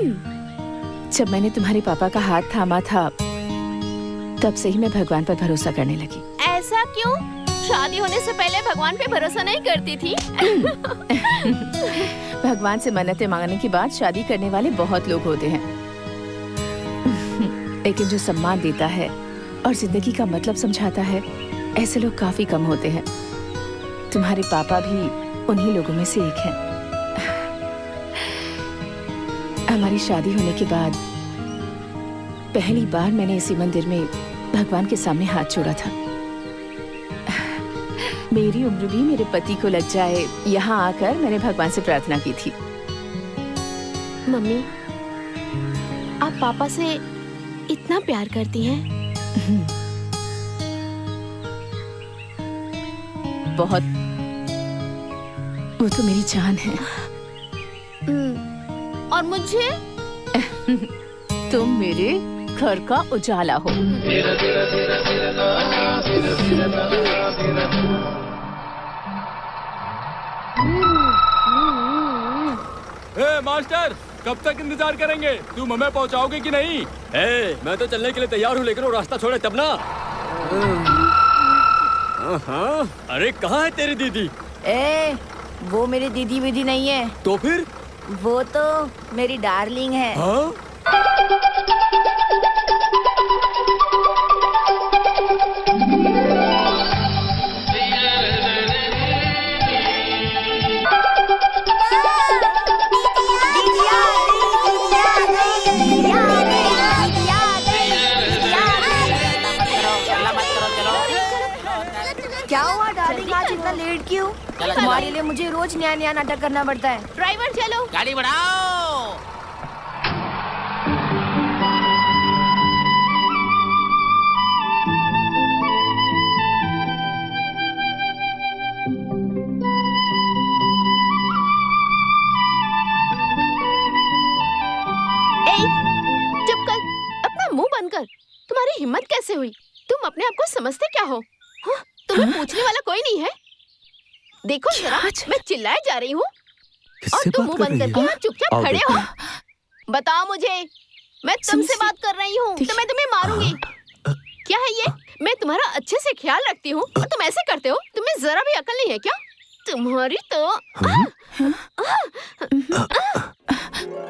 जब मैंने तुम्हारे पापा का हाथ थामा था तब से ही मैं भगवान पर भरोसा करने लगी। ऐसा क्यों? शादी होने से पहले भगवान पे भरोसा नहीं करती थी? भगवान से मन्नतें मांगने के बाद शादी करने वाले बहुत लोग होते हैं, लेकिन जो सम्मान देता है और जिंदगी का मतलब समझाता है, ऐसे लोग काफी कम होते हैं। तुम्हारे पापा भी उन्हीं लोगों में से एक हैं। हमारी शादी होने के बाद पहली बार मैंने इसी मंदिर में भगवान के सामने हाथ जोड़ा था। मेरी उम्र भी मेरे पति को लग जाए, यहाँ आकर मैंने भगवान से प्रार्थना की थी। मम्मी, आप पापा से इतना प्यार करती हैं? बहुत। वो तो मेरी जान है। और मुझे? तुम मेरे घर का उजाला हो। मास्टर, कब तक इंतजार करेंगे? तुम हमें पहुंचाओगे कि नहीं? मैं तो चलने के लिए तैयार हूँ, लेकिन वो रास्ता छोड़े तब ना। हाँ, अरे कहाँ है तेरी दीदी? वो मेरी दीदी विदी नहीं है। तो फिर? वो तो मेरी डार्लिंग है। हाँ? क्या हुआ डार्लिंग, आज इतना लेट क्यों? तुम्हारे लिए मुझे रोज नया नया नाटक करना पड़ता है। ड्राइवर चलो। गाड़ी बढ़ाओ। चुप कर, अपना मुंह बंद कर। तुम्हारी हिम्मत कैसे हुई? तुम अपने आप को समझते क्या हो? हाँ? तुम्हें पूछने वाला कोई नहीं है? देखो जरा, मैं चिल्लाए जा रही हूँ और तुम मुंह बंद करके यहाँ चुपचाप खड़े हो। बताओ मुझे, मैं तुमसे बात कर रही हूँ तो मैं तुम्हें मारूंगी। क्या है ये? मैं तुम्हारा अच्छे से ख्याल रखती हूँ और तुम ऐसे करते हो? तुम्हें जरा भी अकल नहीं है क्या? तुम्हारी तो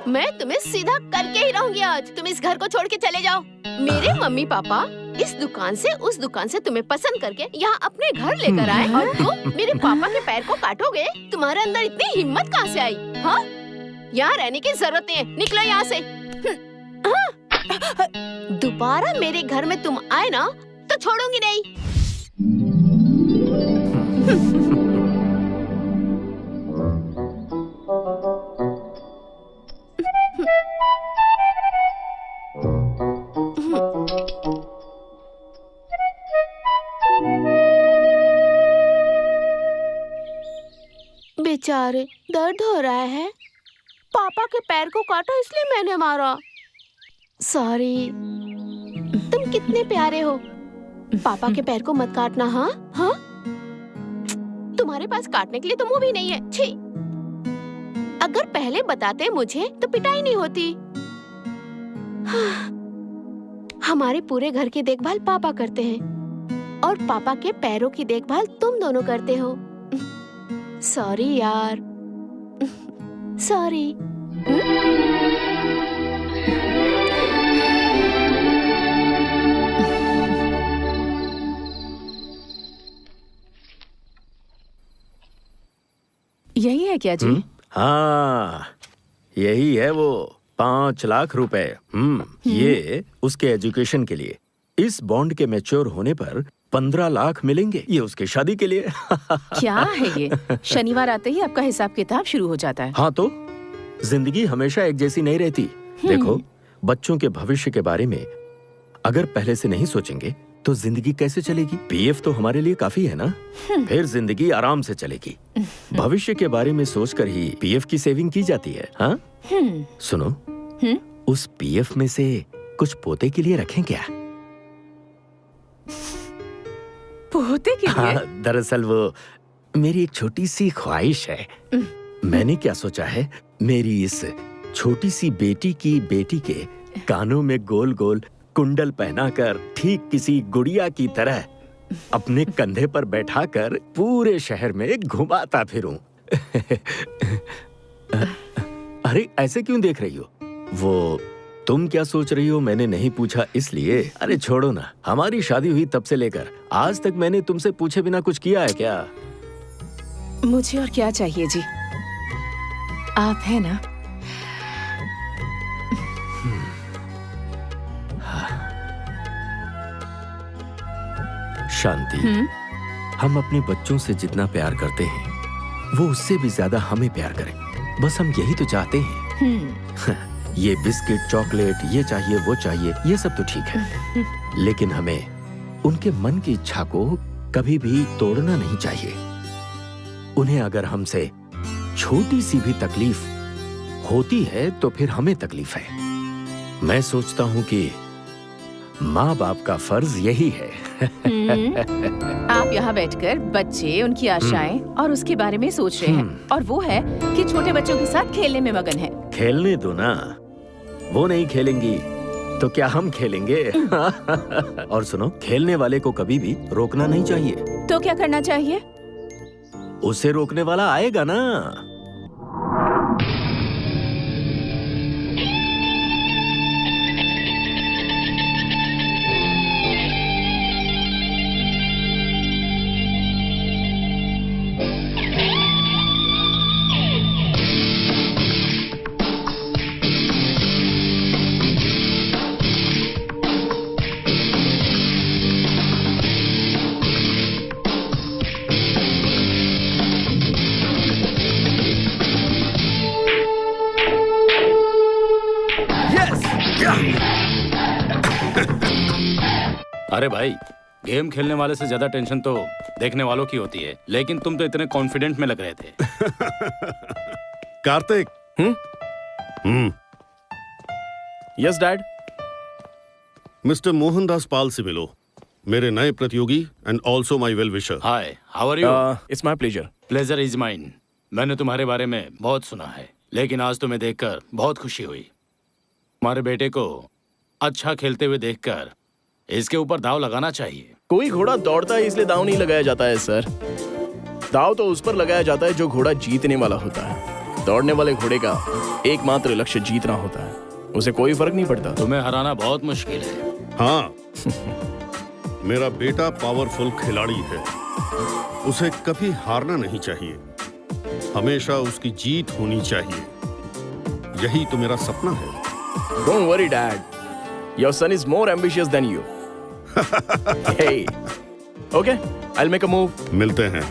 मैं तुम्हें सीधा करके ही रहूंगी आज। तुम इस घर को छोड़ के चले जाओ। मेरे मम्मी पापा इस दुकान से उस दुकान से तुम्हें पसंद करके यहाँ अपने घर लेकर आए और तुम मेरे पापा के पैर को काटोगे? तुम्हारे अंदर इतनी हिम्मत कहाँ से आई? हाँ? यहाँ रहने की जरूरत नहीं है, निकलो यहाँ से। दोबारा मेरे घर में तुम आए ना तो छोड़ूंगी नहीं। बेचारे, दर्द हो रहा है। पापा के पैर को काटा इसलिए मैंने मारा। सॉरी। तुम कितने प्यारे हो। पापा के पैर को मत काटना। हाँ हाँ, तुम्हारे पास काटने के लिए तो मुंह भी नहीं है। छी, अगर पहले बताते मुझे तो पिटाई नहीं होती। हाँ। हमारे पूरे घर की देखभाल पापा करते हैं और पापा के पैरों की देखभाल तुम दोनों करते हो। सॉरी यार, सॉरी। यही है क्या जी? हाँ, यही है वो 5 लाख रुपए। ये उसके एजुकेशन के लिए। इस बॉन्ड के मैच्योर होने पर 15 लाख मिलेंगे। ये उसकी शादी के लिए। क्या है ये? शनिवार आते ही आपका हिसाब किताब शुरू हो जाता है। हाँ तो जिंदगी हमेशा एक जैसी नहीं रहती। देखो, बच्चों के भविष्य के बारे में अगर पहले से नहीं सोचेंगे तो जिंदगी कैसे चलेगी? पीएफ तो हमारे लिए काफी है ना, फिर जिंदगी आराम से चलेगी। भविष्य के बारे में सोचकर ही पीएफ की सेविंग की जाती है। हाँ? सुनो, उस पीएफ में से कुछ पोते के लिए रखें क्या? पोते के लिए? हाँ, दरअसल वो मेरी एक छोटी सी ख्वाहिश है। मैंने क्या सोचा है, मेरी इस छोटी सी बेटी की बेटी के कानों में गोल गोल कुंडल पहनाकर ठीक किसी गुड़िया की तरह अपने कंधे पर बैठाकर पूरे शहर में घुमाता फिरूं। अरे ऐसे क्यों देख रही हो? वो तुम क्या सोच रही हो मैंने नहीं पूछा इसलिए? अरे छोड़ो ना, हमारी शादी हुई तब से लेकर आज तक मैंने तुमसे पूछे बिना कुछ किया है क्या? मुझे और क्या चाहिए जी, आप है ना। शांति, हम अपने बच्चों से जितना प्यार करते हैं वो उससे भी ज्यादा हमें प्यार करें, बस हम यही तो चाहते हैं। ये बिस्किट, चॉकलेट, ये चाहिए वो चाहिए, ये सब तो ठीक है, लेकिन हमें उनके मन की इच्छा को कभी भी तोड़ना नहीं चाहिए। उन्हें अगर हमसे छोटी सी भी तकलीफ होती है तो फिर हमें तकलीफ है। मैं सोचता हूँ कि माँ बाप का फर्ज यही है। आप यहाँ बैठकर बच्चे, उनकी आशाएं और उसके बारे में सोच रहे हैं, और वो है कि छोटे बच्चों के साथ खेलने में मगन है। खेलने दो ना, वो नहीं खेलेंगी तो क्या हम खेलेंगे? और सुनो, खेलने वाले को कभी भी रोकना नहीं चाहिए। तो क्या करना चाहिए? उसे रोकने वाला आएगा ना। अरे भाई, गेम खेलने वाले से ज्यादा टेंशन तो देखने वालों की होती है, लेकिन तुम तो इतने कॉन्फिडेंट में लग रहे थे। Kartik. Yes dad. Mister Mohandas Pal से मिलो, मेरे नए प्रतियोगी and also my well wisher. Hi, how are you? It's my pleasure. Pleasure is mine. मैंने तुम्हारे बारे में बहुत सुना है, लेकिन आज तुम्हें देखकर बहुत खुशी हुई। तुम्हारे बेटे को अच्छा खेलते हुए देखकर इसके ऊपर दाव लगाना चाहिए। कोई घोड़ा दौड़ता है इसलिए दाव नहीं लगाया जाता है सर। दाव तो उस पर लगाया जाता है जो घोड़ा जीतने वाला होता है। दौड़ने वाले घोड़े का एकमात्र लक्ष्य जीतना होता है, उसे कोई फर्क नहीं पड़ता। तुम्हें हराना बहुत मुश्किल है। हाँ। मेरा बेटा पावरफुल खिलाड़ी है, उसे कभी हारना नहीं चाहिए, हमेशा उसकी जीत होनी चाहिए। यही तो मेरा सपना है। Don't worry, Dad. Your son is more ambitious than you. Hey. Okay, I'll make a move. मिलते हैं।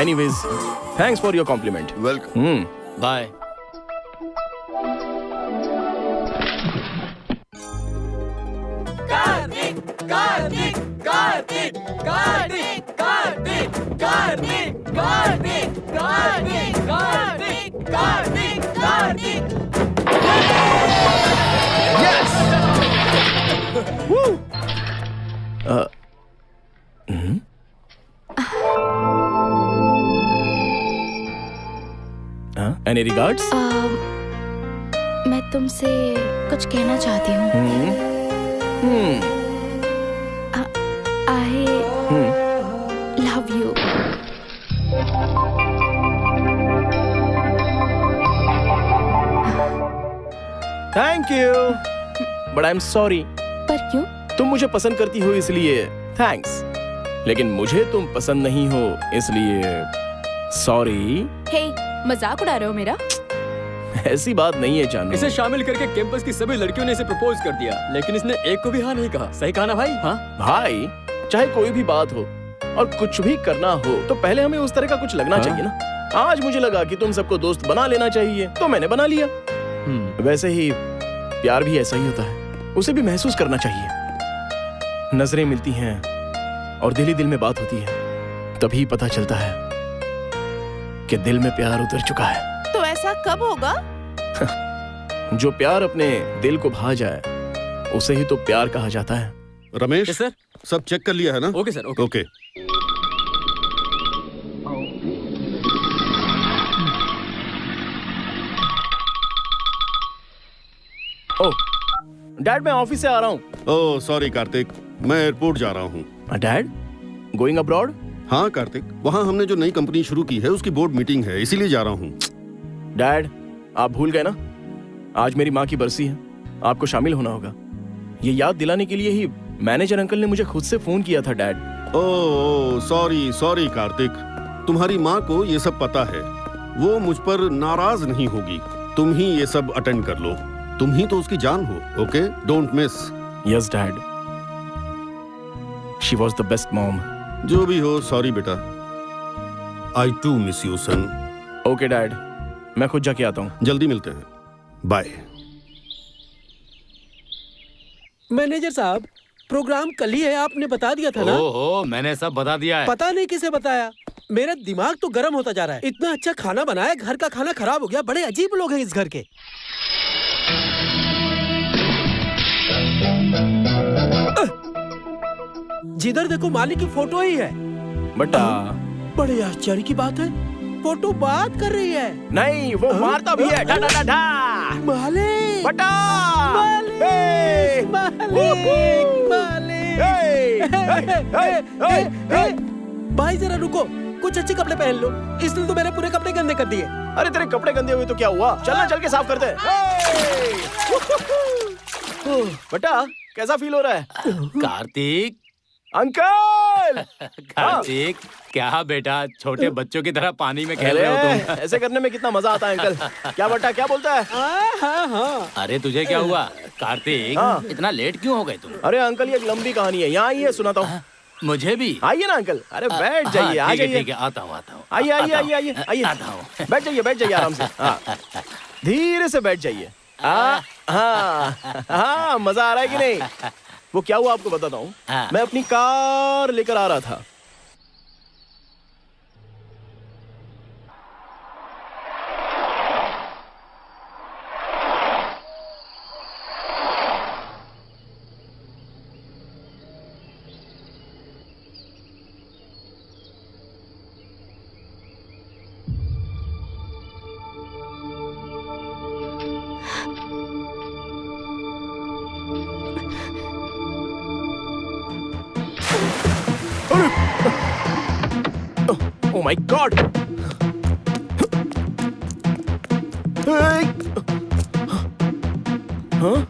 Anyways, thanks for your compliment. Welcome. Bye. Woo! Any regards? मैं तुमसे कुछ कहना चाहती हूँ। I love you. Thank you. But I'm sorry. पर क्यों? तुम मुझे पसंद करती हो इसलिए थैंक्स, लेकिन मुझे तुम पसंद नहीं हो इसलिए सॉरी। हे, मजाक उड़ा रहे हो मेरा? ऐसी बात नहीं है जानू। इसे शामिल करके कैंपस की सभी लड़कियों ने इसे प्रपोज कर दिया, लेकिन इसने एक को भी हाँ नहीं कहा। सही कहा ना भाई? हाँ भाई, चाहे कोई भी बात हो और कुछ भी करना हो तो पहले हमें उस तरह का कुछ लगना चाहिए ना। आज मुझे लगा कि तुम सबको दोस्त बना लेना चाहिए तो मैंने बना लिया। वैसे ही प्यार भी ऐसा ही होता है, उसे भी महसूस करना चाहिए। नजरें मिलती हैं और दिल ही दिल में बात होती है, तभी पता चलता है कि दिल में प्यार उतर चुका है। तो ऐसा कब होगा? जो प्यार अपने दिल को भा जाए उसे ही तो प्यार कहा जाता है। Ramesh Yes, sir. सब चेक कर लिया है ना? Okay sir, okay. ओके। ओह डैड, मैं ऑफिस से आ रहा हूँ। ओह सॉरी कार्तिक, मैं एयरपोर्ट जा रहा हूँ। Dad, going abroad? हाँ कार्तिक, वहाँ हमने जो नई कंपनी शुरू की है उसकी बोर्ड मीटिंग है, इसीलिए जा रहा हूँ। डैड, आप भूल गए ना, आज मेरी माँ की बरसी है, आपको शामिल होना होगा। ये याद दिलाने के लिए ही मैनेजर अंकल ने मुझे खुद से फोन किया था dad. Oh sorry sorry Kartik, तुम्हारी माँ को ये सब पता है, वो मुझ पर नाराज नहीं होगी। तुम ही ये सब अटेंड कर लो, तुम ही तो उसकी जान हो। Okay, don't miss. Yes dad, she was the best mom. जो भी हो, सॉरी बेटा। I too miss you son. Okay dad, मैं खुद जाके आता हूँ। जल्दी मिलते हैं, बाय। मैनेजर साहब, प्रोग्राम कल ही है, आपने बता दिया था ना? ओहो, मैंने सब बता दिया है। पता नहीं किसे बताया, मेरा दिमाग तो गर्म होता जा रहा है। इतना अच्छा खाना बनाया, घर का खाना खराब हो गया। बड़े अजीब लोग हैं इस घर के। जिधर देखो मालिक की फोटो ही है। बटा, बड़े आश्चर्य की बात है, फोटो बात कर रही है। नहीं, वो मारता भी है। डा डा डा डा। मालिक, बटा, मालिक, हे! मालिक, मालिक। भाई जरा रुको, कुछ अच्छे कपड़े पहन लो। इसने तो मेरे पूरे कपड़े गंदे कर दिए। अरे तेरे कपड़े गंदे हुए तो क्या हुआ, चलना चल के साफ कर दे। बटा, कैसा फील हो रहा है? कार्तिक, अंकल! कार्तिक, क्या बेटा छोटे बच्चों की तरह पानी में खेल रहे हो तुम? ऐसे करने में कितना मजा आता है अंकल। क्या बटा, क्या बोलता है? हाँ हाँ। अरे तुझे क्या हुआ कार्तिक? हाँ। इतना लेट क्यों हो गए तुम? अरे अंकल, ये एक लंबी कहानी है, यहाँ आइए सुनाता हूँ। मुझे भी। आइए ना अंकल, अरे बैठ जाइए, आ हाँ, जाइए। ठीक है, आता हूँ। आइए आइए आइए आइए आइए, आता हूँ। बैठ जाइए आराम से। हाँ, धीरे से बैठ जाइए। हाँ हाँ, मजा आ रहा है कि नहीं? वो क्या हुआ आपको बताता हूँ। हाँ। मैं अपनी कार लेकर आ रहा था। Oh my God! Hey! Huh?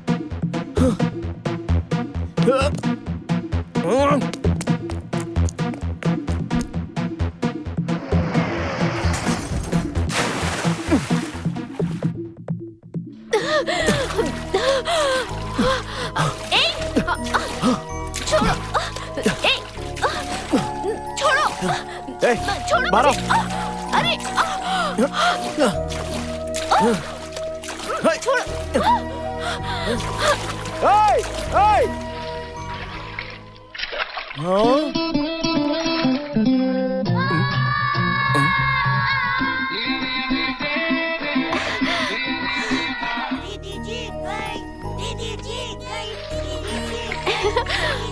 Hey, छोड़ो मारो। मुझे। अरे छोड़ो। Hey! Hey! Huh? दीदी जी गई, दीदी जी गई, दीदी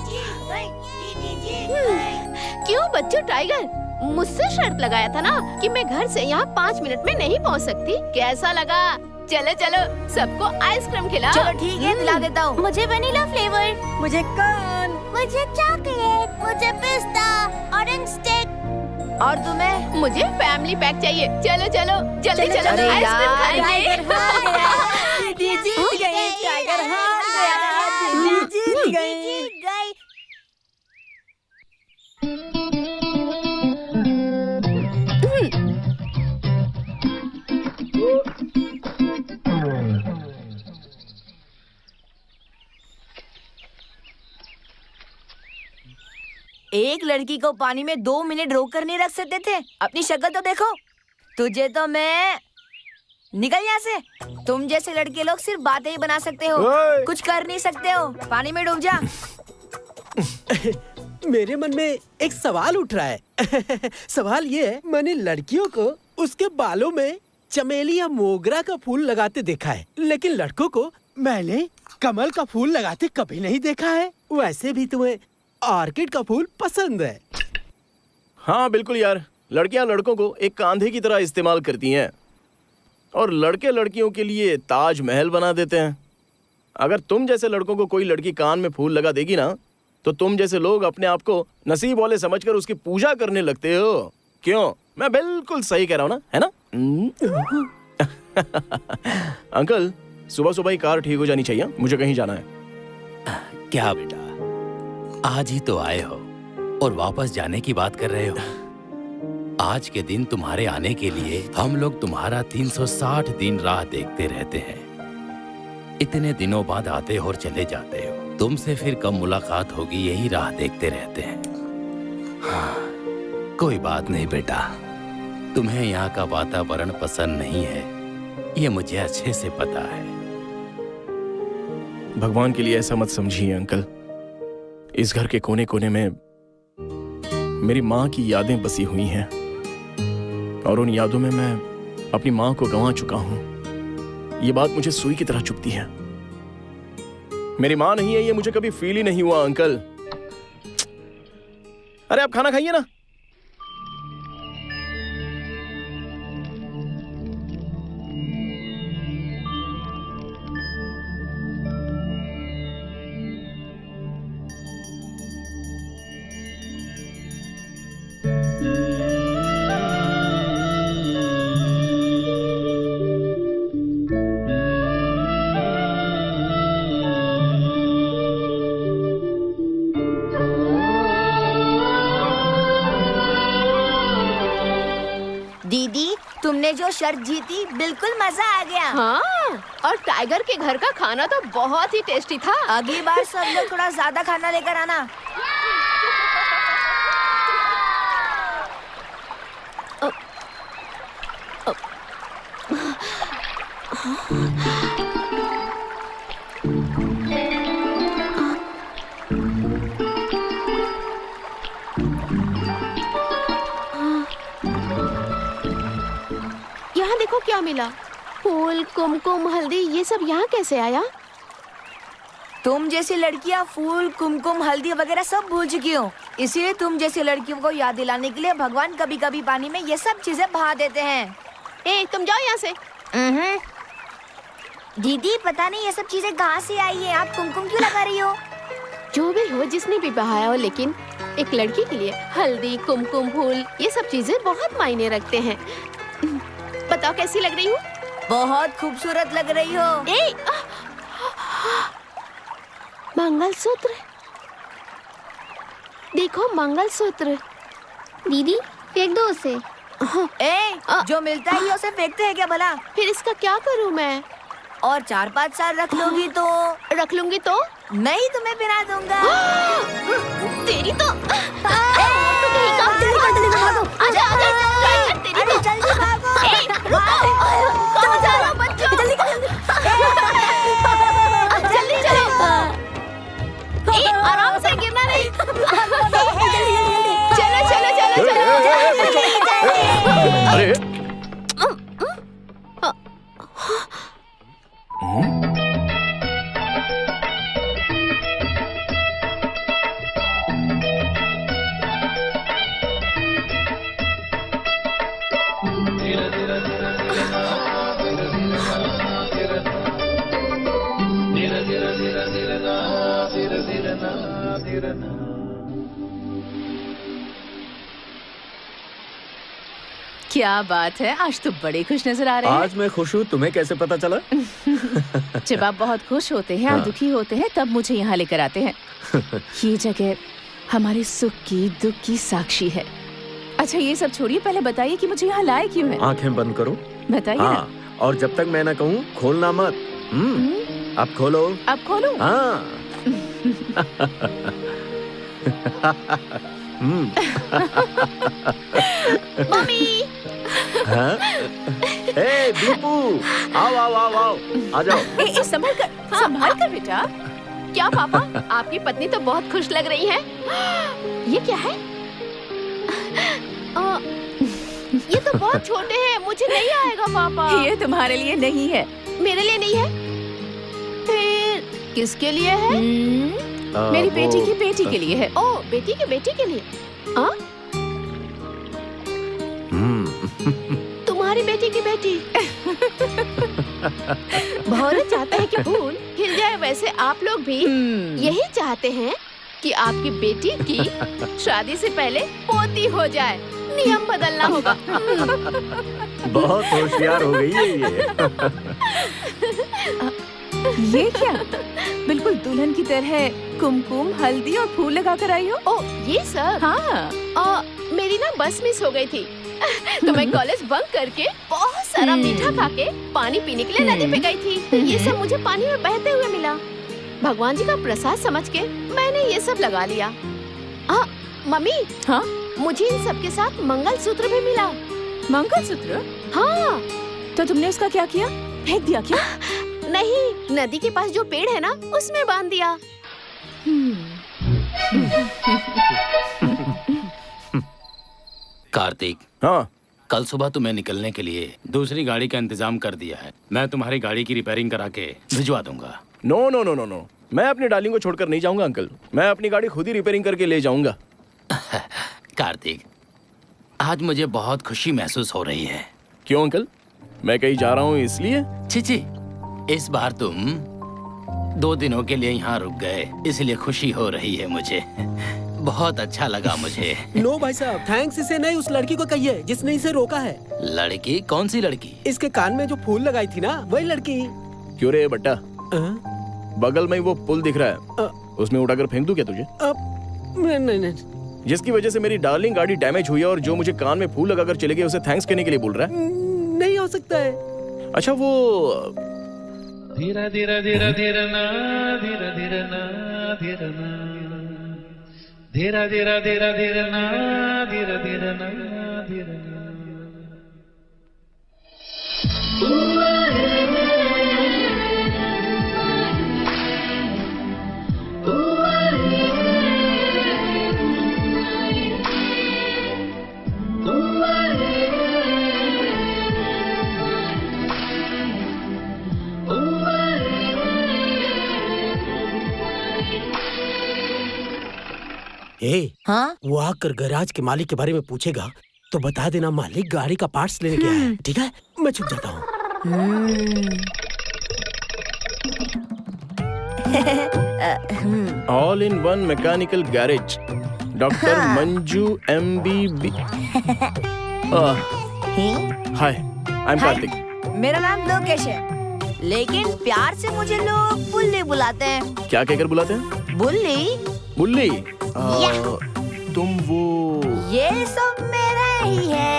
जी गई, दीदी जी गई। क्यों बच्चों टाइगर, मुझसे शर्त लगाया था ना कि मैं घर से यहाँ 5 मिनट में नहीं पहुँच सकती। कैसा लगा? चलो चलो, सबको आइसक्रीम खिलाओ। चलो ठीक है, दिला देता हूँ। मुझे वनीला फ्लेवर। मुझे कॉर्न, मुझे चॉकलेट, मुझे पिस्ता, ऑरेंज स्टिक। और तुम्हें? मुझे फैमिली पैक चाहिए। चलो चलो, जल्दी चलो, अरे आइसक्रीम यार, खाएंगे। टाइगर हार गया। दीदी जीत गई, टाइगर हार गया। दीदी जीत गई। एक लड़की को पानी में 2 मिनट रोक कर नहीं रख सकते थे? अपनी शक्ल तो देखो। तुझे तो मैं निकल यहाँ से। तुम जैसे लड़के लोग सिर्फ बातें ही बना सकते हो, ओए! कुछ कर नहीं सकते हो। पानी में डूब जा। मेरे मन में एक सवाल उठ रहा है। सवाल ये है, मैंने लड़कियों को उसके बालों में चमेली या मोगरा का फूल लगाते देखा है, लेकिन लड़कों को मैंने कमल का फूल लगाते कभी नहीं देखा है। वैसे भी तुम्हें ऑर्किड का फूल पसंद है। हाँ बिल्कुल यार, लड़कियां लड़कों को एक कांधे की तरह इस्तेमाल करती हैं और लड़के लड़कियों के लिए ताजमहल बना देते हैं। अगर तुम जैसे लड़कों को कोई लड़की कान में फूल लगा देगी ना, तो तुम जैसे लोग अपने आप को नसीब वाले समझकर उसकी पूजा करने लगते हो। क्यों? मैं बिल्कुल सही कह रहा हूँ ना, है ना? अंकल, सुबह सुबह ही कार ठीक हो जानी चाहिए, मुझे कहीं जाना है। क्या बेटा, आज ही तो आए हो और वापस जाने की बात कर रहे हो? आज के दिन तुम्हारे आने के लिए हम लोग तुम्हारा 360 दिन राह देखते रहते हैं। इतने दिनों बाद आते हो और चले जाते हो, तुमसे फिर कब मुलाकात होगी यही राह देखते रहते हैं। हाँ, कोई बात नहीं बेटा, तुम्हें यहाँ का वातावरण पसंद नहीं है, ये मुझे अच्छे से पता है। भगवान के लिए ऐसा मत समझिए अंकल। इस घर के कोने कोने में मेरी माँ की यादें बसी हुई हैं और उन यादों में मैं अपनी माँ को गंवा चुका हूँ। ये बात मुझे सुई की तरह चुभती है। मेरी माँ नहीं है ये मुझे कभी फील ही नहीं हुआ अंकल। अरे आप खाना खाइए ना। दीदी, तुमने जो शर्त जीती, बिल्कुल मजा आ गया। हाँ, और टाइगर के घर का खाना तो बहुत ही टेस्टी था। अगली बार सब लोग थोड़ा ज्यादा खाना लेकर आना। यहाँ देखो क्या मिला। फूल, कुमकुम, हल्दी, ये सब यहाँ कैसे आया? तुम जैसी लड़कियाँ फूल, कुमकुम, हल्दी वगैरह सब भूल चुकी हो, इसीलिए तुम जैसी लड़कियों को याद दिलाने के लिए भगवान कभी कभी पानी में ये सब चीजें बहा देते हैं। ए, तुम जाओ यहाँ से। दीदी, पता नहीं ये सब चीजें कहाँ से आई है, आप कुमकुम क्यों लगा रही हो? जो भी हो, जिसने भी बहाया हो, लेकिन एक लड़की के लिए हल्दी, कुमकुम, फूल, ये सब चीजें बहुत मायने रखते हैं। बताओ कैसी लग रही हूँ? बहुत खूबसूरत लग रही हो। ए, मंगलसूत्र देखो, मंगलसूत्र। दीदी फेंक दो उसे। जो मिलता है उसे फेंकते हैं क्या भला? फिर इसका क्या करूँ मैं? और 4-5 साल रख लोगी तो? रख लूंगी तो? नहीं, तुम्हें पहना दूंगा। तेरी तो आजा, आजा, टाइगर, तेरी तो। जल्दी भागो। कहाँ जा रहे हो बच्चों? जल्दी चलो। आराम से, गिरना नहीं। चलो चलो चलो चलो। अरे क्या बात है, आज तो बड़े खुश नजर आ रहे हैं। आज मैं खुश हूँ, तुम्हें कैसे पता चला? जब आप बहुत खुश होते हैं और हाँ। दुखी होते हैं तब मुझे यहाँ लेकर आते हैं। ये जगह हमारे सुख की, दुख की साक्षी है। अच्छा ये सब छोड़िए, पहले बताइए कि मुझे यहाँ लाए क्यों है? आंखें बंद करो। बताइए हाँ, ना। और जब तक मैं ना कहूँ खोलना मत। अब खोलो। अब खोलूं? हाँ। मम्मी। हाँ? ए दीपू, आओ आओ आओ आओ, आ जाओ। संभाल कर बेटा। क्या पापा, आपकी पत्नी तो बहुत खुश लग रही है। ये क्या है? ये तो बहुत छोटे हैं, मुझे नहीं आएगा पापा। ये तुम्हारे लिए नहीं है। मेरे लिए नहीं है? फिर किसके लिए है? मेरी बेटी वो- की बेटी के लिए है। ओ, बेटी के बेटी के लिए। हाँ? तुम्हारी बेटी की बेटी। भौरे चाहते हैं कि फूल खिल जाए, वैसे आप लोग भी यही चाहते हैं कि आपकी बेटी की शादी से पहले पोती हो जाए। नियम बदलना होगा। बहुत होशियार हो गई है ये क्या? बिल्कुल दुल्हन की तरह कुमकुम, हल्दी और फूल लगा कर आई हो। ओ ये सब? हाँ। मेरी ना बस मिस हो गई थी तो मैं कॉलेज बंक करके बहुत सारा मीठा खा के पानी पीने के लिए नदी पे गई थी। ये सब मुझे पानी में बहते हुए मिला। भगवान जी का प्रसाद समझ के मैंने ये सब लगा लिया। मम्मी, हाँ? मुझे इन सब के साथ मंगलसूत्र भी मिला। मंगलसूत्र? हाँ। तो तुमने उसका क्या किया? फेंक दिया क्या? नहीं, नदी के पास जो पेड़ है ना, उसमें बांध दिया। कार्तिक, हाँ कल सुबह तुम्हें निकलने के लिए दूसरी गाड़ी का इंतजाम कर दिया है। मैं तुम्हारी गाड़ी की रिपेयरिंग करा के भिजवा दूंगा। No no no no no, मैं अपनी डार्लिंग को छोड़कर नहीं जाऊंगा अंकल। मैं अपनी गाड़ी खुद ही रिपेयरिंग करके ले जाऊंगा। कार्तिक, आज मुझे बहुत खुशी महसूस हो रही है। क्यों अंकल? मैं कहीं जा रहा हूँ इसलिए? चिची, इस बार तुम 2 दिनों के लिए यहाँ रुक गए, इसलिए खुशी हो रही है मुझे। बहुत अच्छा लगा मुझे। नो भाई साहब, थैंक्स इसे नहीं, उस लड़की को कहिए जिसने इसे रोका है। लड़की? कौन सी लड़की? इसके कान में जो फूल लगाई थी ना, वही लड़की। क्यों रे बट्टा, हाँ? बगल में ही वो पुल दिख रहा है, उसमें उठाकर फेंक दूं क्या तुझे? नहीं। जिसकी वजह से मेरी डार्लिंग गाड़ी डैमेज हुई है और जो मुझे कान में फूल लगाकर चले गए, उसे थैंक्स कहने के लिए बोल रहा है? नहीं हो सकता है। अच्छा वो धीरा धीरा धीरा धीरा ना, धीरा धीरा ना, धीरा ना, धीरा धीरा धीरा धीरा ना, धीरा धीरा ना, धीरा ना। हाँ? वो आकर गैराज के मालिक के बारे में पूछेगा तो बता देना मालिक गाड़ी का पार्ट्स लेने गया है, ठीक है? मैं चुप जाता हूँ। All in one mechanical garage, doctor Manju MBB। Hi, I am Kartik. मेरा नाम लोकेश है, लेकिन प्यार से मुझे लोग बुल्ली बुलाते हैं। क्या कहकर बुलाते हैं? बुल्ली? बुल्ली? तुम वो ये सब मेरा ही है।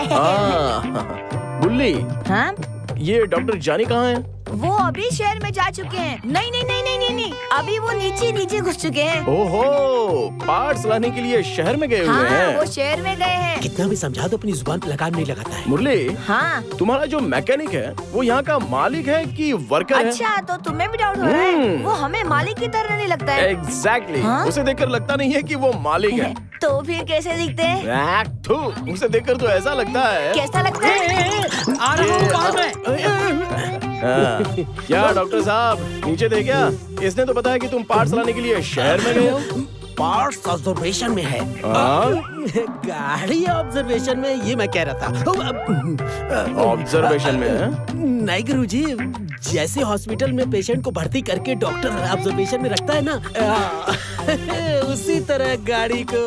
बुल्ली, हाँ? ये डॉक्टर जानी कहाँ है? वो अभी शहर में जा चुके हैं। नहीं नहीं नहीं नहीं नहीं नहीं, अभी वो नीचे घुस चुके हैं। ओहो, पार्ट्स लाने के लिए शहर में गए हुए हाँ, हैं। वो शहर में गए हैं। कितना भी समझा दो अपनी जुबान पे लगाम नहीं लगाता है। मुरली, हाँ? तुम्हारा जो मैकेनिक है वो यहाँ का मालिक है कि वर्कर है? अच्छा, तो तुम्हें भी डाउट हो रहा है? वो हमें मालिक की तरह नहीं लगता है। एग्जैक्टली, हाँ? उसे देखकर लगता नहीं है कि वो मालिक है। तो फिर कैसे दिखते हैं? थू, उसे देखकर तो ऐसा लगता है। कैसा लगता है? आ रहा हूँ बाद में। क्या डॉक्टर साहब, नीचे थे क्या? इसने तो बताया कि तुम पार्ट्स लाने के लिए शहर में गए हो। पार्ट्स ऑब्जर्वेशन में है। हाँ? गाड़ी ऑब्जर्वेशन में, ये मैं कह रहा था। ऑब्जर्वेशन में है? नहीं गुरुजी, जैसे हॉस्पिटल में पेशेंट को भर्ती करके डॉक्टर ऑब्जर्वेशन में रखता है ना, उसी तरह गाड़ी को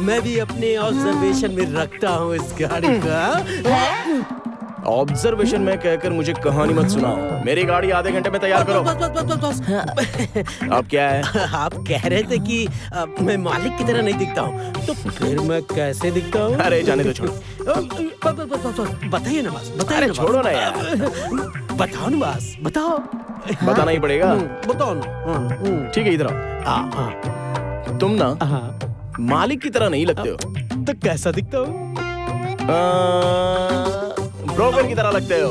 मैं भी अपने ऑब्जर्वेशन में रखता हूँ। इस गाड़ी का ऑब्जर्वेशन में कहकर मुझे कहानी मत सुनाओ। मेरी गाड़ी आधे घंटे में तैयार करो। बस। अब क्या है? आप कह रहे थे कि मैं मालिक की तरह नहीं दिखता हूँ, तो फिर मैं कैसे दिखता हूँ? अरे जाने दो, छोड़ो। बताइए ना बस, बताइए अरे ना छोड़ो ना यार। बताओ ना बस, बताओ। बताना ही पड़ेगा। बताओ ना। ठीक है, इधर आओ। तुम ना मालिक की तरह नहीं लगते हो। तो कैसा दिखता हूँ? ब्रोकर की तरह लगते हो।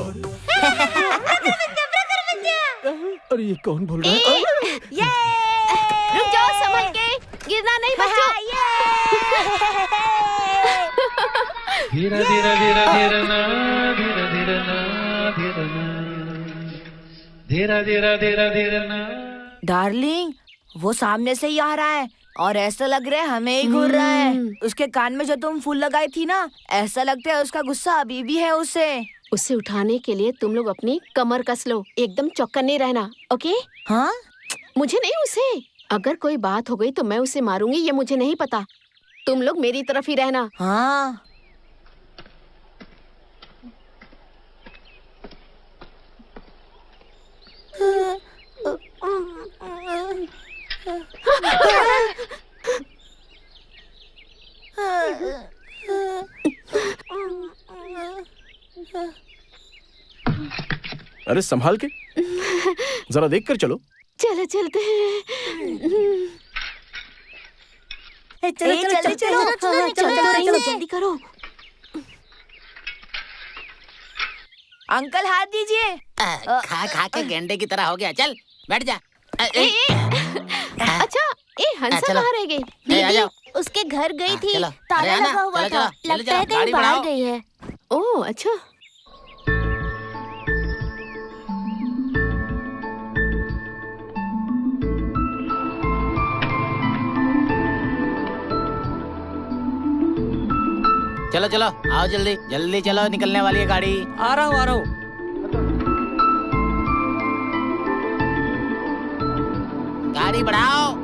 अरे ये कौन बोल रहा है? रुक जाओ, संभल के, गिरना नहीं बच्चों। धीरा धीरा धीरा धीरा ना, धीरा धीरा ना, धीरा ना, धीरा धीरा धीरा धीरा ना। डार्लिंग, वो सामने से ही आ रहा है। और ऐसा लग रहा है हमें ही घूर रहा है। उसके कान में जो तुम फूल लगाई थी ना, ऐसा लगता है उसका गुस्सा अभी भी है उसे। उसे उठाने के लिए तुम लोग अपनी कमर कस लो, एकदम चौकन्ने नहीं रहना, ओके? हाँ, मुझे नहीं, उसे। अगर कोई बात हो गई तो मैं उसे मारूंगी, ये मुझे नहीं पता। तुम लोग मेरी तरफ ही रहना। हाँ। अरे संभाल के, जरा देख कर चलो। चलो चलते हैं। चलो चलो चलो चलो जल्दी करो। अंकल हाथ दीजिए। खा खा के गेंडे की तरह हो गया, चल बैठ जा। अच्छा, हंसा चलो। कहाँ रह गई? आ जाओ। उसके घर गई थी, चलो। ताला अरे आना, लगा हुआ चलो, था। चलो, लगता है चलो, गाड़ी कहीं बाहर बढ़ाओ। गई है। ओह अच्छा। चलो चलो आओ, जल्दी जल्दी चलो, निकलने वाली है गाड़ी। आ रहा हूँ। गाड़ी बढ़ाओ।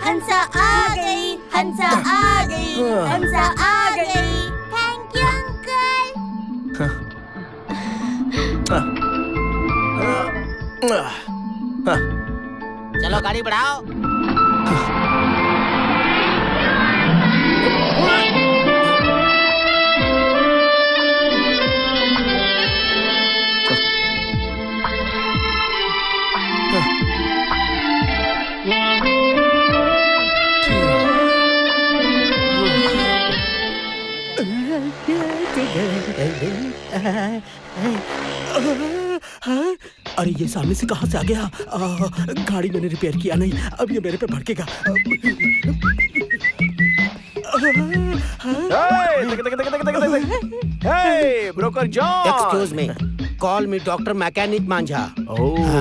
हंसा आ गई, हंसा आ गई, हंसा आ गई। Thank you uncle. चलो गाड़ी बढ़ाओ। अरे ये सामने से कहाँ से आ गया? गाड़ी मैंने रिपेयर किया नहीं, अब ये मेरे पे भड़केगा। Hey broker John. Excuse me, call me doctor mechanic Manjha. Oh,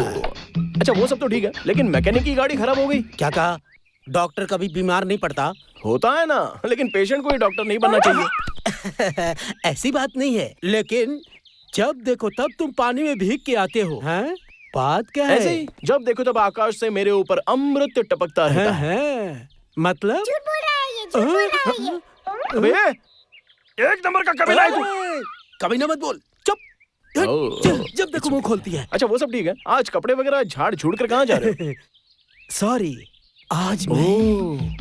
अच्छा वो सब तो ठीक है, लेकिन मैकेनिक की गाड़ी खराब हो गई। क्या कहा? डॉक्टर कभी बीमार नहीं पड़ता। होता है ना, लेकिन पेशेंट को ही डॉक्टर नहीं बनना चाहिए। ऐसी बात नहीं है, लेकिन जब देखो तब तुम पानी में भीग के आते हो, हैं? बात क्या है? ऐसे ही जब देखो तब आकाश से मेरे ऊपर अमृत टपकता रहता है। हैं? मतलब? झूठ बोल रहा है ये, झूठ बोल रहा है ये। अबे, एक नंबर का कमीना है तू। कभी ना मत बोल, चुप। ओह। जब देखो मुंह खोलती है। अच्छा वो सब ठीक है, आज कपड़े वगैरह झाड़ झूड़ कर कहाँ जा रहे हो? सॉरी, आज मैं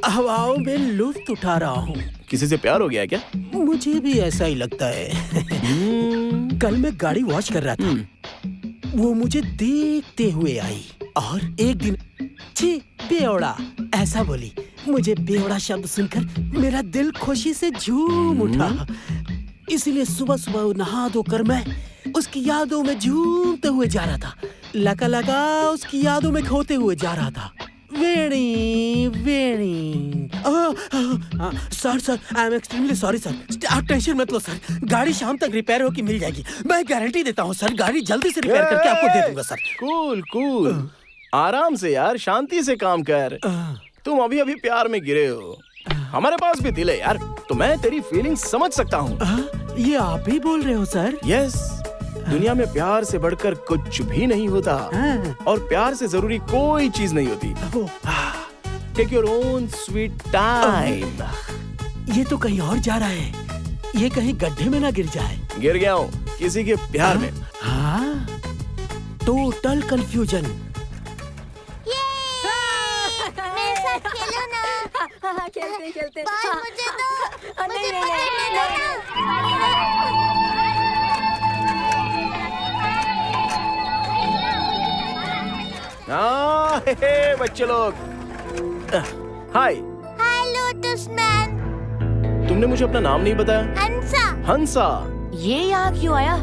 हवाओं में लुत्फ उठा रहा हूँ। किसी से प्यार हो गया है क्या? मुझे भी ऐसा ही लगता है। कल मैं गाड़ी वॉश कर रहा था, वो मुझे देखते हुए आई और एक दिन छी बेवड़ा ऐसा बोली। मुझे बेवड़ा शब्द सुनकर मेरा दिल खुशी से झूम उठा। इसीलिए सुबह सुबह नहा धोकर मैं उसकी यादों में झूमते हुए जा रहा था। लगा उसकी यादों में खोते हुए जा रहा था। Veni Veni. Sir I am extremely sorry sir. आप टेंशन मत लो सर, गाड़ी शाम तक रिपेयर होकर मिल जाएगी। मैं गारंटी देता हूँ सर, गाड़ी जल्दी से रिपेयर करके आपको दे दूंगा सर। कूल कूल, आराम से यार, शांति से काम कर। तुम अभी अभी प्यार में गिरे हो, हमारे पास भी दिल है यार, तो मैं तेरी फीलिंग समझ सकता हूँ। ये आप ही बोल रहे हो सर? यस, दुनिया में प्यार से बढ़कर कुछ भी नहीं होता, और प्यार से जरूरी कोई चीज नहीं होती। Take your own sweet time. ये तो कहीं और जा रहा है, ये कहीं गड्ढे में ना गिर जाए। गिर गया हूँ, किसी के प्यार में। हाँ, टोटल कंफ्यूजन। मेरे साथ खेलो ना। खेलते बॉल मुझे दो। नहीं, मुझे नहीं, पकड़ने नहीं, हाँ, हे, बच्चे लोग। हाय, हाय लोटस मैन। तुमने मुझे अपना नाम नहीं बताया। हंसा। हंसा। ये यहाँ क्यों आया?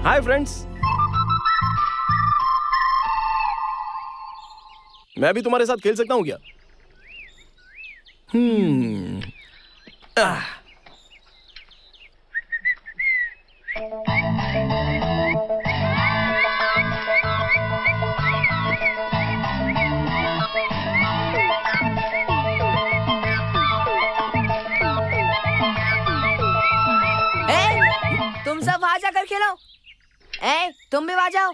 हाय फ्रेंड्स, मैं भी तुम्हारे साथ खेल सकता हूँ क्या? तुम सब वहां जाकर खेलो। तुम भी वहां जाओ।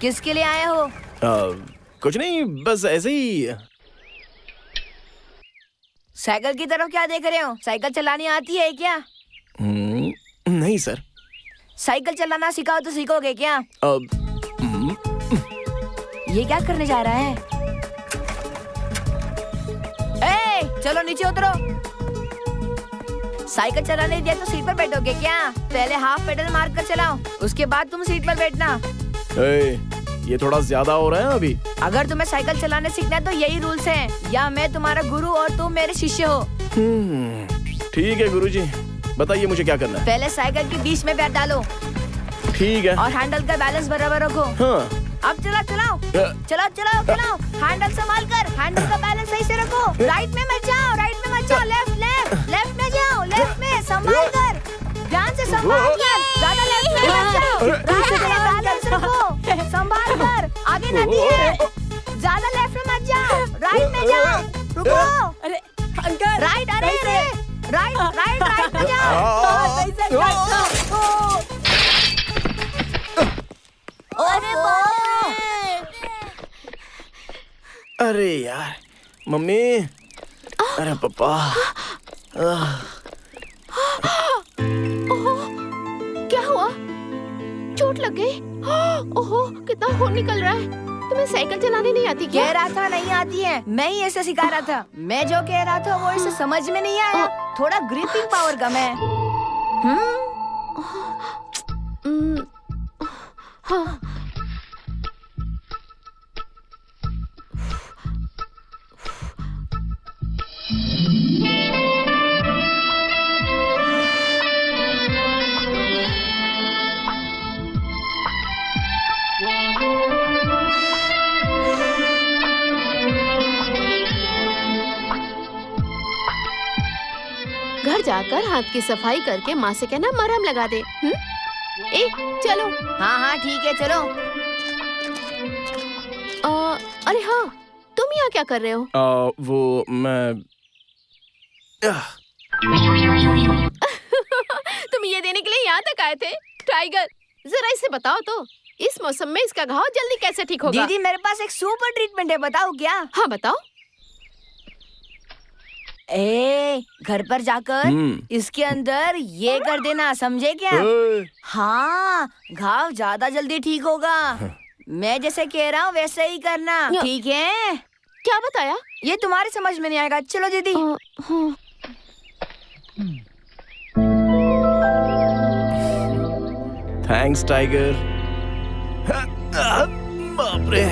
किसके लिए आए हो? कुछ नहीं, बस ऐसे ही। साइकिल की तरफ क्या देख रहे हो? साइकिल चलानी आती है क्या? नहीं सर। साइकिल चलाना सिखाओ तो सीखोगे क्या? ये क्या करने जा रहा है? चलो नीचे उतरो। साइकिल चलाने दिया तो सीट पर बैठोगे क्या? पहले हाफ पेडल मार कर चलाओ, उसके बाद तुम सीट पर बैठना। ये थोड़ा ज्यादा हो रहा है अभी। अगर तुम्हें साइकिल चलाने सीखना है तो यही रूल्स हैं। या मैं तुम्हारा गुरु और तुम मेरे शिष्य हो। ठीक है गुरुजी, बताइए मुझे क्या करना है। पहले साइकिल के बीच में पैर डालो। ठीक है। और हैंडल का बैलेंस बराबर रखो। हाँ। अब चलाओ। हैंडल संभाल कर। हैंडल का बैलेंस सही से रखो। राइट में मत जाओ। लेफ्ट में जाओ। लेफ्ट में संभाल कर। ध्यान से संभाल कर। ज्यादा लेफ्ट में मत जाओ। राइट में बैलेंस रखो। संभाल कर। आगे नदी है। ज्यादा लेफ्ट में मत जाओ। राइट में जाओ। रुको। अरे अंकल। राइट में जाओ। अरे बाप रे। अरे यार, मम्मी। अरे पापा। ओहो, क्या हुआ? चोट लग गई? ओहो, कितना खून निकल रहा है। तुम्हें साइकिल चलाने नहीं आती क्या? कह रहा था नहीं आती है। मैं ही ऐसे सिखा रहा था। मैं जो कह रहा था वो इसे समझ में नहीं आया। थोड़ा ग्रिपिंग पावर कम है। हाँ। घर जाकर हाथ की सफाई करके माँ से कहना मरहम लगा दे। चलो। हाँ ठीक है, चलो। अरे हाँ, तुम यहाँ क्या कर रहे हो? वो मैं तुम ये देने के लिए यहाँ तक आए थे? टाइगर, जरा इसे बताओ तो, इस मौसम में इसका घाव जल्दी कैसे ठीक होगा? दीदी, मेरे पास एक सुपर ट्रीटमेंट है, बताओ क्या? हाँ बताओ। घर पर जाकर इसके अंदर ये कर देना, समझे क्या? हाँ, घाव ज्यादा जल्दी ठीक होगा। मैं जैसे कह रहा हूँ वैसे ही करना, ठीक है? क्या बताया? ये तुम्हारी समझ में नहीं आएगा। चलो दीदी। Thanks tiger. बाप रे।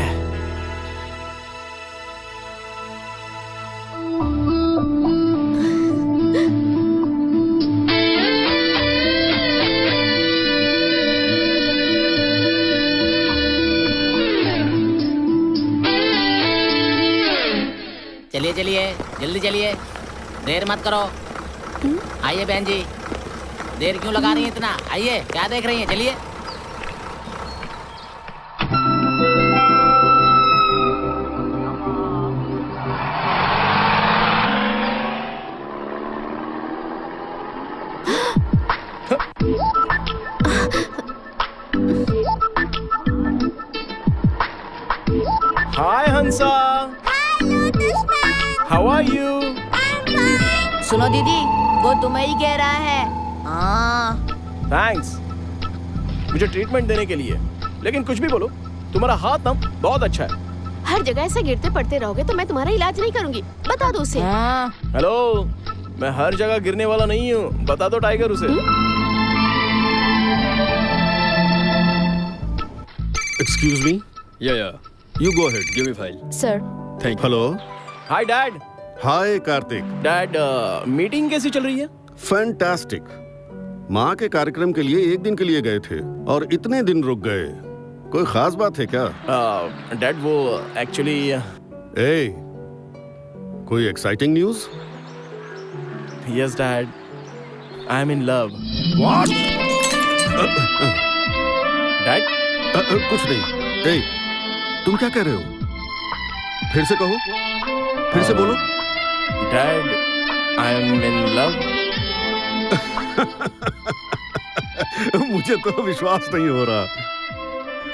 चलिए चलिए, जल्दी चलिए, देर मत करो। आइए बहन जी, देर क्यों लगा रही हैं इतना? आइए, क्या देख रही हैं? चलिए। Hi Hansa. Hi Lotus Man. How are you? I'm सुनो दीदी, वो तुम्हें ही कह रहा है। हाँ। थैंक्स मुझे ट्रीटमेंट देने के लिए, लेकिन कुछ भी बोलो, तुम्हारा हाथ ना बहुत अच्छा है। हर जगह ऐसे गिरते पड़ते रहोगे तो मैं तुम्हारा इलाज नहीं करूंगी, बता दो उसे। हाँ। हेलो, मैं हर जगह गिरने वाला नहीं हूँ, बता दो टाइगर उसे। एक्सक्यूज मी, या you go ahead. Give me file. Sir, thank hello. Hi dad. Hi Kartik. Dad, meeting कैसी चल रही है? फैंटास्टिक। माँ के कार्यक्रम के लिए एक दिन के लिए गए थे और इतने दिन रुक गए, कोई खास बात है क्या? डैड वो एक्चुअली ए, कोई exciting news? Yes dad, I am in love. What? Dad कुछ नहीं। ए, तुम क्या कह रहे हो? फिर से कहो, फिर से बोलो। Dad, I am in love. मुझे तो विश्वास नहीं हो रहा,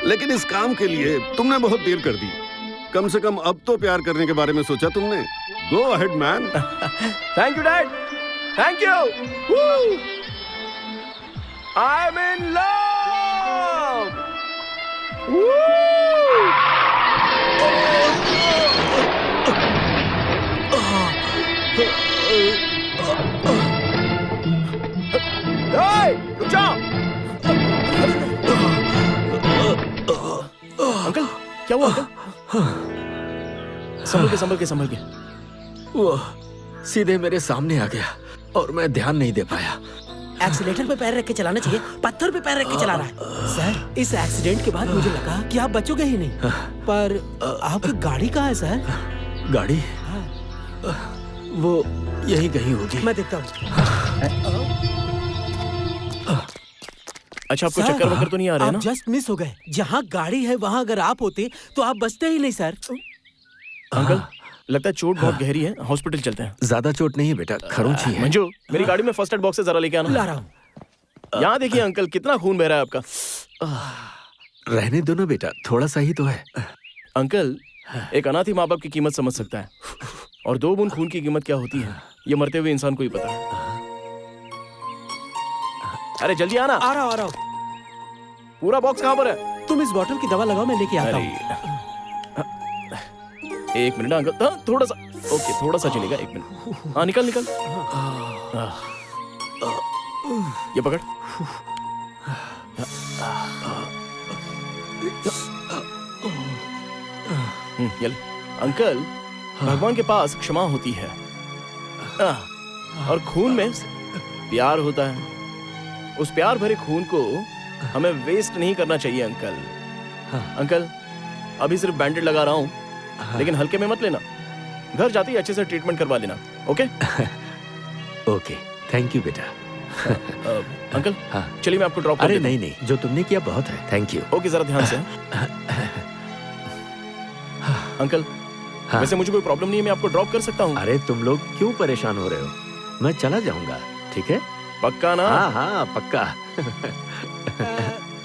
लेकिन इस काम के लिए तुमने बहुत देर कर दी। कम से कम अब तो प्यार करने के बारे में सोचा तुमने। Go ahead man. Thank you dad, thank you. I am in love. रुक जाओ। अंकल, क्या हुआ अंकल? संभल के। वो सीधे मेरे सामने आ गया और मैं ध्यान नहीं दे पाया। एक्सीलेटर पे पैर रख के चलाना चाहिए, पत्थर पे पैर रख के चला रहा है। सर, इस एक्सीडेंट के बाद मुझे लगा कि आप बचोगे ही नहीं, पर आपकी गाड़ी कहाँ है सर? गाड़ी वो यहीं कहीं होगी। मैं देखता हूँ। अच्छा, आपको चक्कर वक्कर तो नहीं आ रहे आप ना? जस्ट मिस हो गए। जहाँ गाड़ी है वहाँ अगर आप होते तो आप बचते ही नहीं सर। अंकल, लगता है चोट बहुत गहरी है, हॉस्पिटल चलते हैं। ज्यादा चोट नहीं है बेटा, खरोंच ही है। मंजू, मेरी गाड़ी में फर्स्ट एड बॉक्स से जरा लेके आना। ला रहा हूँ। यहाँ देखिए अंकल, कितना खून बह रहा है आपका। रहने दो ना बेटा, थोड़ा सा ही तो है। अंकल, एक अनाथ ही माँ बाप की कीमत समझ सकता है, और 2 बूंद खून की कीमत क्या होती है ये मरते हुए इंसान को ही पता है। अरे जल्दी आना। आ रहा हूँ। पूरा बॉक्स कहाँ पर है? तुम इस बॉटल की दवा लगाओ, मैं लेके आता हूँ। एक मिनट अंकल, हाँ, थोड़ा सा। ओके, थोड़ा सा चलेगा, 1 मिनट। हाँ, निकल। ये पकड़। ये ले। अंकल, भगवान के पास क्षमा होती है, और खून में प्यार होता है। उस प्यार भरे खून को हमें वेस्ट नहीं करना चाहिए अंकल। अंकल, अभी सिर्फ बैंडेड लगा रहा हूँ, लेकिन हल्के में मत लेना। घर जाते ही अच्छे से ट्रीटमेंट करवा लेना, ओके? ओके, थैंक यू बेटा। अंकल, हाँ। चलिए मैं आपको ड्रॉप कर अरे देता हूँ। नहीं, जो तुमने किया बहुत है, थैंक यू। ओके, जरा ध्यान से। अंकल, हाँ। वैसे मुझे कोई प्रॉब्लम नहीं है, मैं आपको ड्रॉप कर सकता हूँ। अरे तुम लोग क्यों परेशान हो रहे हो? मैं चला जाऊंगा, ठीक है? पक्का ना? हाँ, पक्का।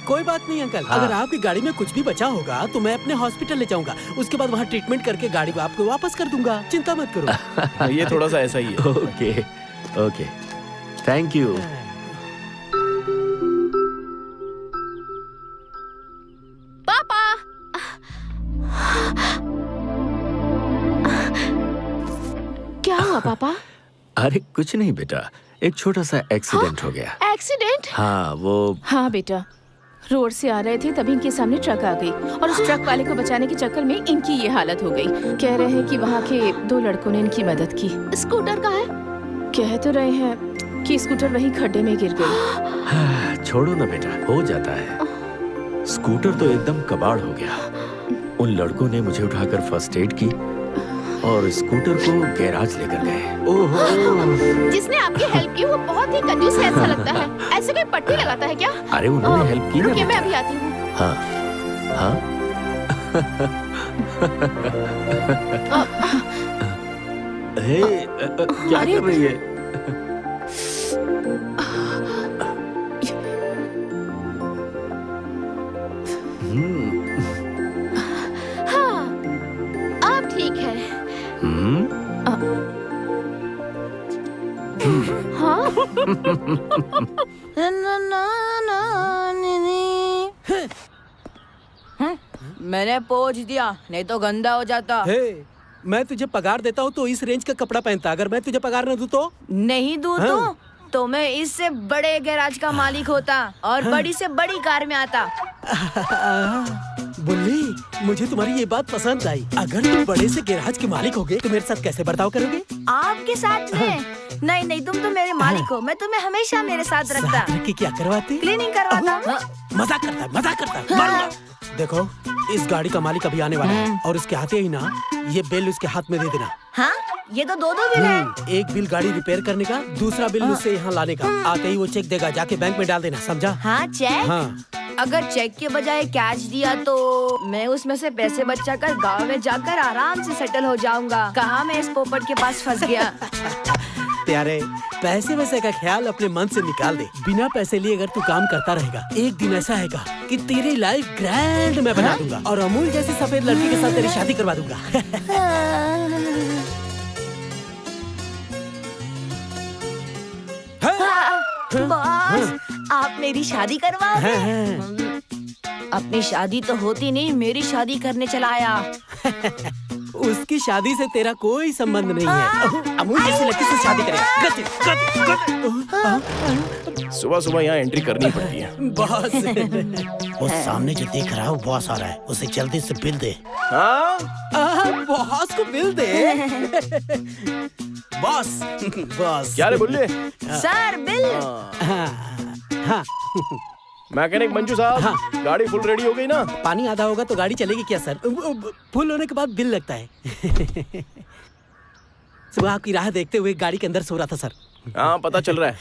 कोई बात नहीं अंकल, हाँ। अगर आपकी गाड़ी में कुछ भी बचा होगा तो मैं अपने हॉस्पिटल ले जाऊंगा। उसके बाद वहाँ ट्रीटमेंट करके गाड़ी को आपको वापस कर दूंगा, चिंता मत करो। ये थोड़ा सा ऐसा ही है। Okay, thank you. पापा। क्या हुआ पापा? अरे कुछ नहीं बेटा, एक छोटा सा एक्सीडेंट हो गया। एक्सीडेंट? हाँ, वो हाँ बेटा, रोड से आ रहे थे तभी इनके सामने ट्रक आ गई और उस ट्रक वाले को बचाने के चक्कर में इनकी ये हालत हो गई। कह रहे हैं कि वहाँ के 2 लड़कों ने इनकी मदद की। स्कूटर कहाँ है? कह तो रहे हैं कि स्कूटर वहीं खड्डे में गिर गई। छोड़ो ना बेटा, हो जाता है। स्कूटर तो एकदम कबाड़ हो गया। उन लड़कों ने मुझे उठाकर फर्स्ट एड की और स्कूटर को गैराज लेकर गए। ओहो! जिसने आपकी हेल्प की वो बहुत ही कंजूस है, ऐसा लगता है। ऐसे कोई पट्टी लगाता है क्या? अरे उन्होंने हेल्प की ना रुकिए, मैं बेटा। अभी आती हूँ। हाँ, हाँ। क्या कर रही है? हाँ, अब ठीक है। मैंने पोंछ दिया, नहीं तो गंदा हो जाता। हे, मैं तुझे पगार देता हूँ तो इस रेंज का कपड़ा पहनता। अगर मैं तुझे पगार न दूँ तो? नहीं दूँ तो मैं इससे बड़े गैराज का मालिक होता और बड़ी से बड़ी कार में आता। बुल्ली, मुझे तुम्हारी ये बात पसंद आई। अगर तुम बड़े से गैराज के मालिक होगे तो मेरे साथ कैसे बर्ताव करोगे? आपके साथ में? नहीं नहीं, तुम तो मेरे मालिक हो, मैं तुम्हें हमेशा मेरे साथ रखता। साथ रख के क्या करवाते? क्लीनिंग करवाता। मजाक करता है, मजाक करता है। मारूंगा। देखो, इस गाड़ी का मालिक अभी आने वाला है और उसके आते ही ना ये बिल उसके हाथ में दे देना। हाँ, ये तो दो बिल है। एक बिल गाड़ी रिपेयर करने का, दूसरा बिल उससे यहाँ लाने का। आते ही वो चेक देगा, जाके बैंक में डाल देना, समझा? हाँ, चेक? हाँ। अगर चेक के बजाय कैश दिया तो मैं उसमें से पैसे बचाकर गांव में जाकर आराम से सेटल हो जाऊंगा। कहाँ मैं इस पोपट के पास फंस गया। प्यारे, पैसे वैसे का ख्याल अपने मन से निकाल दे। बिना पैसे लिए अगर तू काम करता रहेगा, एक दिन ऐसा आएगा कि तेरी लाइफ ग्रैंड मैं बना दूंगा और अमूल जैसी सफेद लड़की के साथ तेरी शादी करवा दूंगा। बॉस, आप मेरी शादी करवाओगे? अपनी शादी तो होती नहीं, मेरी शादी करने चला आया। उसकी शादी से तेरा कोई संबंध नहीं है। अमूल जैसी लड़की से शादी करेगा। सुबह सुबह यहाँ एंट्री करनी पड़ती है। बॉस, वो सामने जो देख रहा है वो बॉस आ रहा है, उसे जल्दी से बिल दे। हाँ? बॉस को बिल दे। Boss, boss. क्या रे बुल्ले? Sir, bill. हाँ। मैकेनिक मंजू साहब, गाड़ी फुल रेडी हो गई ना? पानी आधा होगा तो गाड़ी चलेगी क्या सर? फुल होने के बाद बिल लगता है। सुबह आपकी राह देखते हुए गाड़ी के अंदर सो रहा था सर। हाँ, पता चल रहा है।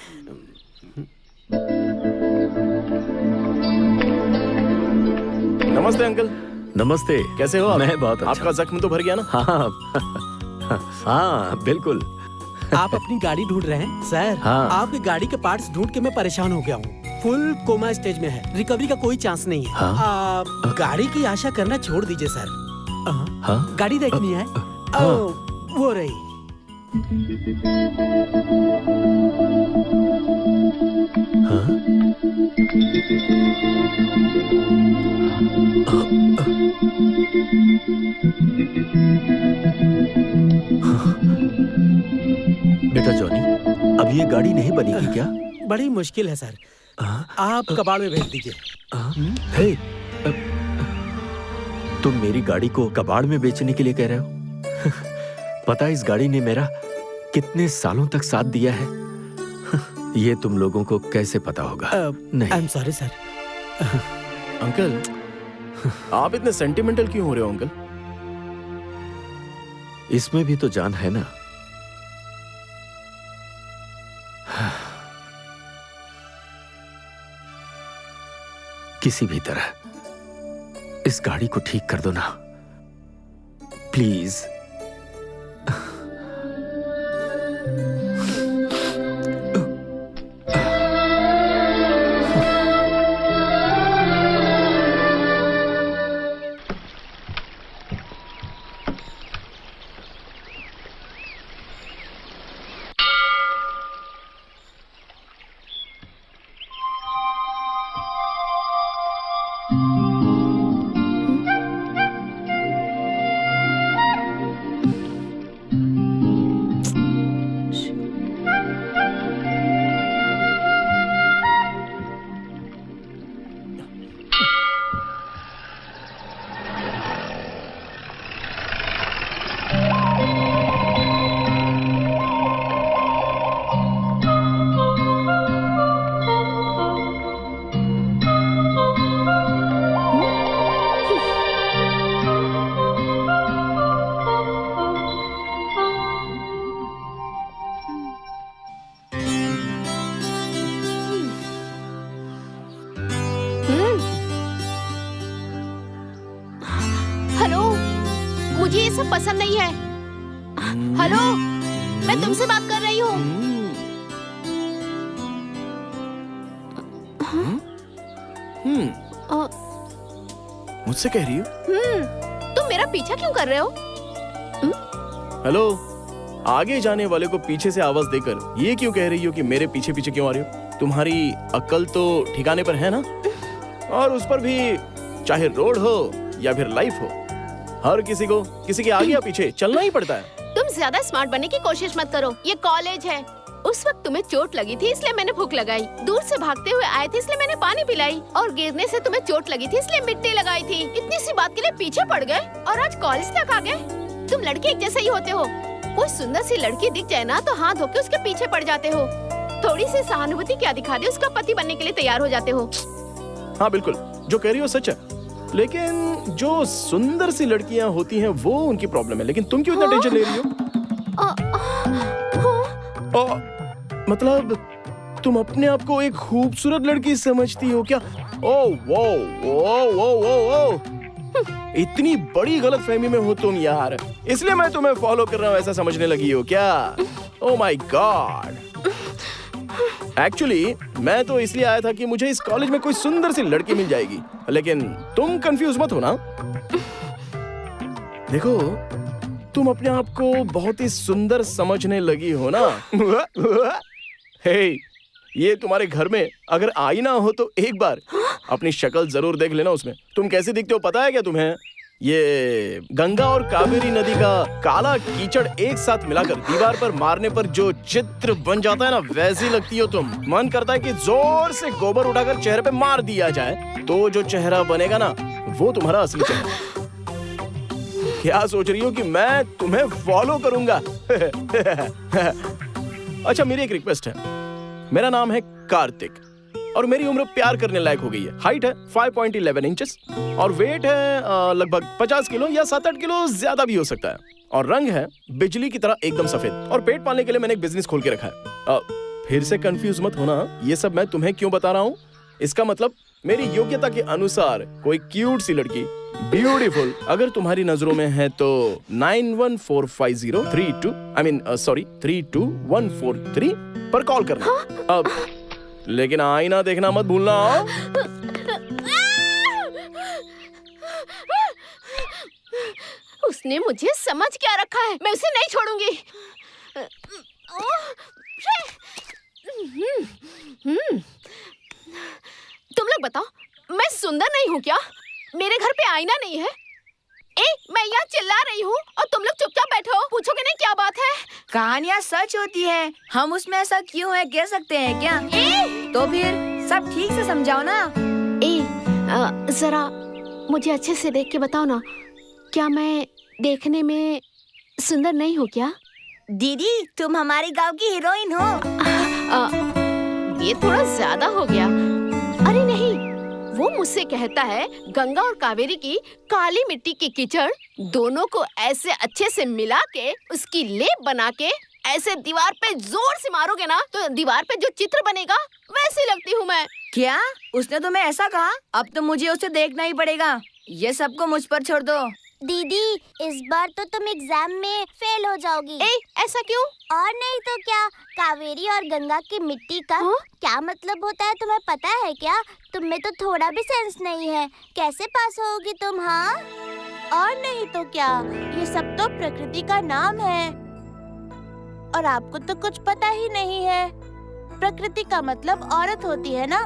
नमस्ते अंकल। नमस्ते। कैसे हो आप? मैं बहुत अच्छा। आपका जख्म तो भर गया ना? हाँ, बिल्कुल। आप अपनी गाड़ी ढूंढ रहे हैं सर? हाँ। आपकी गाड़ी के पार्ट्स ढूंढ के मैं परेशान हो गया हूँ। फुल कोमा स्टेज में है, रिकवरी का कोई चांस नहीं है। हाँ। गाड़ी की आशा करना छोड़ दीजिए सर। हाँ? गाड़ी देखनी है? वो रही। बेटा जॉनी, अब ये गाड़ी नहीं बनेगी क्या? बड़ी मुश्किल है सर। आप कबाड़ में भेज दीजिए। हे, तुम मेरी गाड़ी को कबाड़ में बेचने के लिए कह रहे हो? पता है इस गाड़ी ने मेरा कितने सालों तक साथ दिया है? ये तुम लोगों को कैसे पता होगा? नहीं। I am sorry sir. Uncle, आप इतने सेंटिमेंटल क्यों हो रहे हो अंकल? इसमें भी तो जान है ना। किसी भी तरह इस गाड़ी को ठीक कर दो ना, प्लीज। हेलो, मुझे ये सब पसंद नहीं है। हेलो, मैं तुमसे बात कर रही हूँ। मुझसे कह रही हो? तुम मेरा पीछा क्यों कर रहे हो? हेलो, आगे जाने वाले को पीछे से आवाज देकर ये क्यों कह रही हो कि मेरे पीछे पीछे क्यों आ रही हो? तुम्हारी अक्ल तो ठिकाने पर है ना? और उस पर भी चाहे रोड हो या फिर लाइफ हो, हर किसी को किसी के आगे या पीछे चलना ही पड़ता है। तुम ज्यादा स्मार्ट बनने की कोशिश मत करो, ये कॉलेज है। उस वक्त तुम्हें चोट लगी थी इसलिए मैंने भूख लगाई, दूर से भागते हुए आए थे इसलिए मैंने पानी पिलाई, और गिरने से तुम्हें चोट लगी थी इसलिए मिट्टी लगाई थी। इतनी सी बात के लिए पीछे पड़ गए और आज कॉलेज तक आ गए। तुम लड़के एक जैसे ही होते हो। कोई सुंदर सी लड़की दिख जाए ना तो हाथ धो के उसके पीछे पड़ जाते हो। थोड़ी सी सहानुभूति क्या दिखा दे, उसका पति बनने के लिए तैयार हो जाते हो। हाँ बिल्कुल, जो कह रही हो सच है, लेकिन जो सुंदर सी लड़कियां होती हैं वो उनकी प्रॉब्लम है। लेकिन तुम क्यों इतना टेंशन ले रही हो? मतलब तुम अपने आप को एक खूबसूरत लड़की समझती हो क्या? ओह वो इतनी बड़ी गलतफहमी में हो तुम यार, इसलिए मैं तुम्हें फॉलो कर रहा हूँ ऐसा समझने लगी हो क्या? ओह माय गॉड, एक्चुअली मैं तो इसलिए आया था कि मुझे इस कॉलेज में कोई सुंदर सी लड़की मिल जाएगी, लेकिन तुम कंफ्यूज मत हो ना। देखो तुम अपने आप को बहुत ही सुंदर समझने लगी हो ना। हे, ये तुम्हारे घर में अगर आईना हो तो एक बार अपनी शक्ल जरूर देख लेना उसमें। तुम कैसे दिखते हो पता है क्या तुम्हें? ये गंगा और कावेरी नदी का काला कीचड़ एक साथ मिलाकर दीवार पर मारने पर जो चित्र बन जाता है ना, वैसी लगती हो तुम। मन करता है कि जोर से गोबर उठाकर चेहरे पे मार दिया जाए, तो जो चेहरा बनेगा ना वो तुम्हारा असली चेहरा। क्या सोच रही हो कि मैं तुम्हें फॉलो करूंगा? अच्छा मेरी एक रिक्वेस्ट है, मेरा नाम है कार्तिक और मेरी उम्र प्यार करने लायक हो गई है। हाइट है 5.11 इंचेस और वेट है लगभग 50 किलो या 7-8 किलो ज्यादा भी हो सकता है, और रंग है बिजली की तरह एकदम सफेद, और पेट पालने के लिए मैंने एक बिजनेस खोल के रखा है। फिर से कंफ्यूज मत होना, ये सब मैं तुम्हें क्यों बता रहा हूँ। इसका मतलब मेरी योग्यता के अनुसार कोई क्यूट सी लड़की, ब्यूटीफुल, अगर तुम्हारी नजरों में है तो 9145032143 पर कॉल करना। अब लेकिन आईना देखना मत भूलना। उसने मुझे समझ क्या रखा है, मैं उसे नहीं छोड़ूंगी। तुम लोग बताओ, मैं सुंदर नहीं हूँ क्या? मेरे घर पे आईना नहीं है? मैं यहाँ चिल्ला रही हूँ और तुम लोग चुपचाप बैठो, पूछोगे नहीं क्या बात है? कहानियाँ सच होती है, हम उसमें ऐसा क्यों है कह सकते हैं क्या? तो फिर सब ठीक से समझाओ ना। जरा मुझे अच्छे से देख के बताओ ना, क्या मैं देखने में सुंदर नहीं हूँ क्या? दीदी तुम हमारे गांव की हीरोइन हो। ये थोड़ा ज्यादा हो गया। अरे नहीं, वो मुझसे कहता है गंगा और कावेरी की काली मिट्टी की कीचड़ दोनों को ऐसे अच्छे से मिला के उसकी लेप बना के ऐसे दीवार पे जोर से मारोगे ना तो दीवार पे जो चित्र बनेगा वैसी लगती हूँ मैं। क्या उसने तुम्हें ऐसा कहा? अब तो मुझे उसे देखना ही पड़ेगा। ये सबको मुझ पर छोड़ दो। दीदी इस बार तो तुम एग्जाम में फेल हो जाओगी। ऐसा क्यों? और नहीं तो क्या, कावेरी और गंगा की मिट्टी का क्या मतलब होता है तुम्हें पता है क्या? तुम में तो थोड़ा भी सेंस नहीं है, कैसे पास होगी तुम? हाँ, और नहीं तो क्या, ये सब तो प्रकृति का नाम है और आपको तो कुछ पता ही नहीं है। प्रकृति का मतलब औरत होती है ना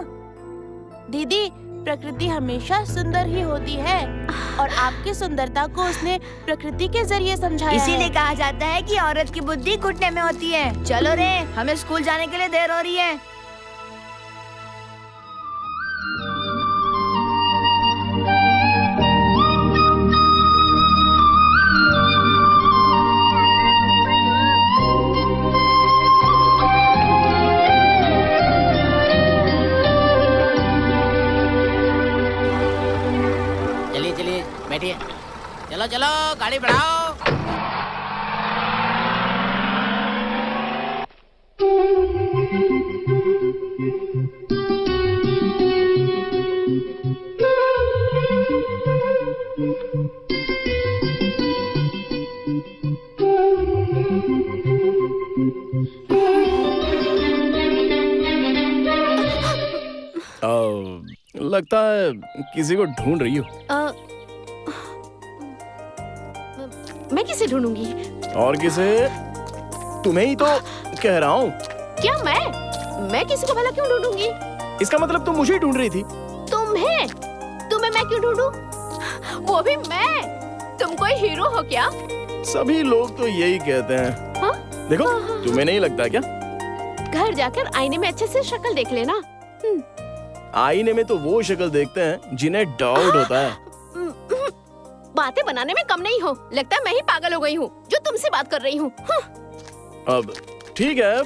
दीदी। प्रकृति हमेशा सुंदर ही होती है और आपकी सुंदरता को उसने प्रकृति के जरिए समझाया। इसीलिए कहा जाता है कि औरत की बुद्धि घुटने में होती है। चलो रे, हमें स्कूल जाने के लिए देर हो रही है। बैठिए, चलो चलो गाड़ी बढ़ाओ। लगता है किसी को ढूंढ रही हो। मैं किसे ढूंढूंगी? और किसे? तुम्हें ही तो कह रहा हूँ। क्या मैं किसी को भला क्यों ढूंढूंगी? इसका मतलब तुम मुझे ही ढूंढ रही थी। तुम्हें मैं क्यों ढूंढूं? वो भी मैं? तुम कोई हीरो हो क्या? सभी लोग तो यही कहते हैं। हाँ? देखो, तुम्हें नहीं लगता क्या? घर जाकर आईने में अच्छे से शक्ल देख लेना। आईने में तो वो शक्ल देखते हैं जिन्हें डाउट होता है। बातें बनाने में कम नहीं हो। लगता है मैं ही पागल हो गई हूँ जो तुमसे बात कर रही हूँ। अब ठीक है,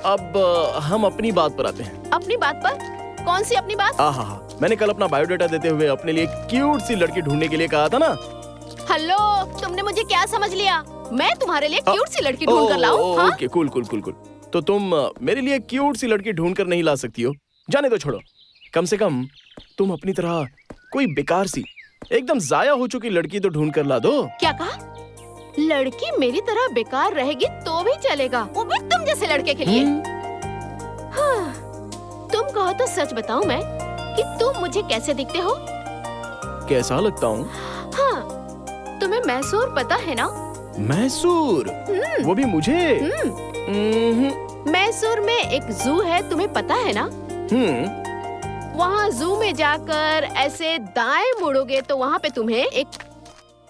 अब हम अपनी बात पर आते हैं। अपनी बात पर? कौन सी अपनी बात? हाँ, मैंने कल अपना बायोडाटा देते हुए अपने लिए क्यूट सी लड़की ढूंढने के लिए कहा था ना। हेलो, तुमने मुझे क्या समझ लिया? मैं तुम्हारे लिए क्यूट सी लड़की ढूंढ कर लाऊं? हाँ? Okay, cool. तो तुम मेरे लिए क्यूट सी लड़की ढूंढ कर नहीं ला सकती हो? जाने दो, छोड़ो। कम से कम तुम अपनी तरह कोई बेकार सी, एकदम जाया हो चुकी लड़की तो ढूंढ कर ला दो। क्या कहा? लड़की मेरी तरह बेकार रहेगी तो भी चलेगा, वो भी तुम जैसे लड़के के लिए। हाँ, तुम कहो तो सच बताऊं मैं कि तुम मुझे कैसे दिखते हो? कैसा लगता हूँ? हाँ, तुम्हें मैसूर पता है ना? मैसूर? वो भी मुझे? मैसूर में एक जू है, तुम्हें पता है ना? वहाँ जू में जाकर ऐसे दाएं मुड़ोगे तो वहाँ पे तुम्हें एक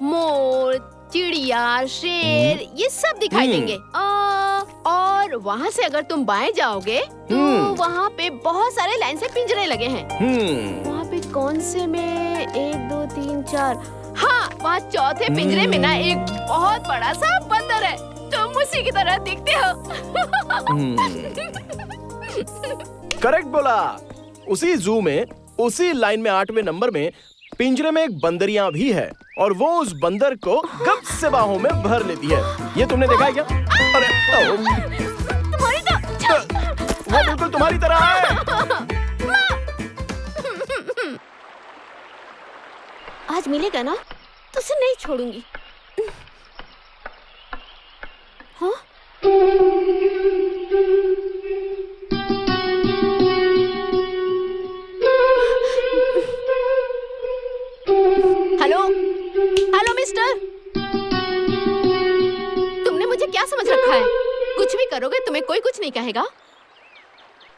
मोर, चिड़िया, शेर ये सब दिखाई देंगे। और वहाँ से अगर तुम बाएं जाओगे तो वहाँ पे बहुत सारे लाइन से पिंजरे लगे हैं। वहाँ पे कौन से में 1, 2, 3, 4, हाँ, वहाँ चौथे पिंजरे में ना एक बहुत बड़ा सा बंदर है। तुम उसी की तरह दिखते हो। करेक्ट बोला। उसी जू में, उसी लाइन में 8वें नंबर में पिंजरे में एक बंदरियां भी है और वो उस बंदर को गप से बाहों में भर लेती है। ये तुमने देखा है क्या? अरे तुम्हारी तो वो बिल्कुल तुम्हारी तरह है। आज मिलेगा ना तो उसे नहीं छोड़ूंगी। हाँ? हेलो मिस्टर, तुमने मुझे क्या समझ रखा है? कुछ भी करोगे तुम्हें कोई कुछ नहीं कहेगा।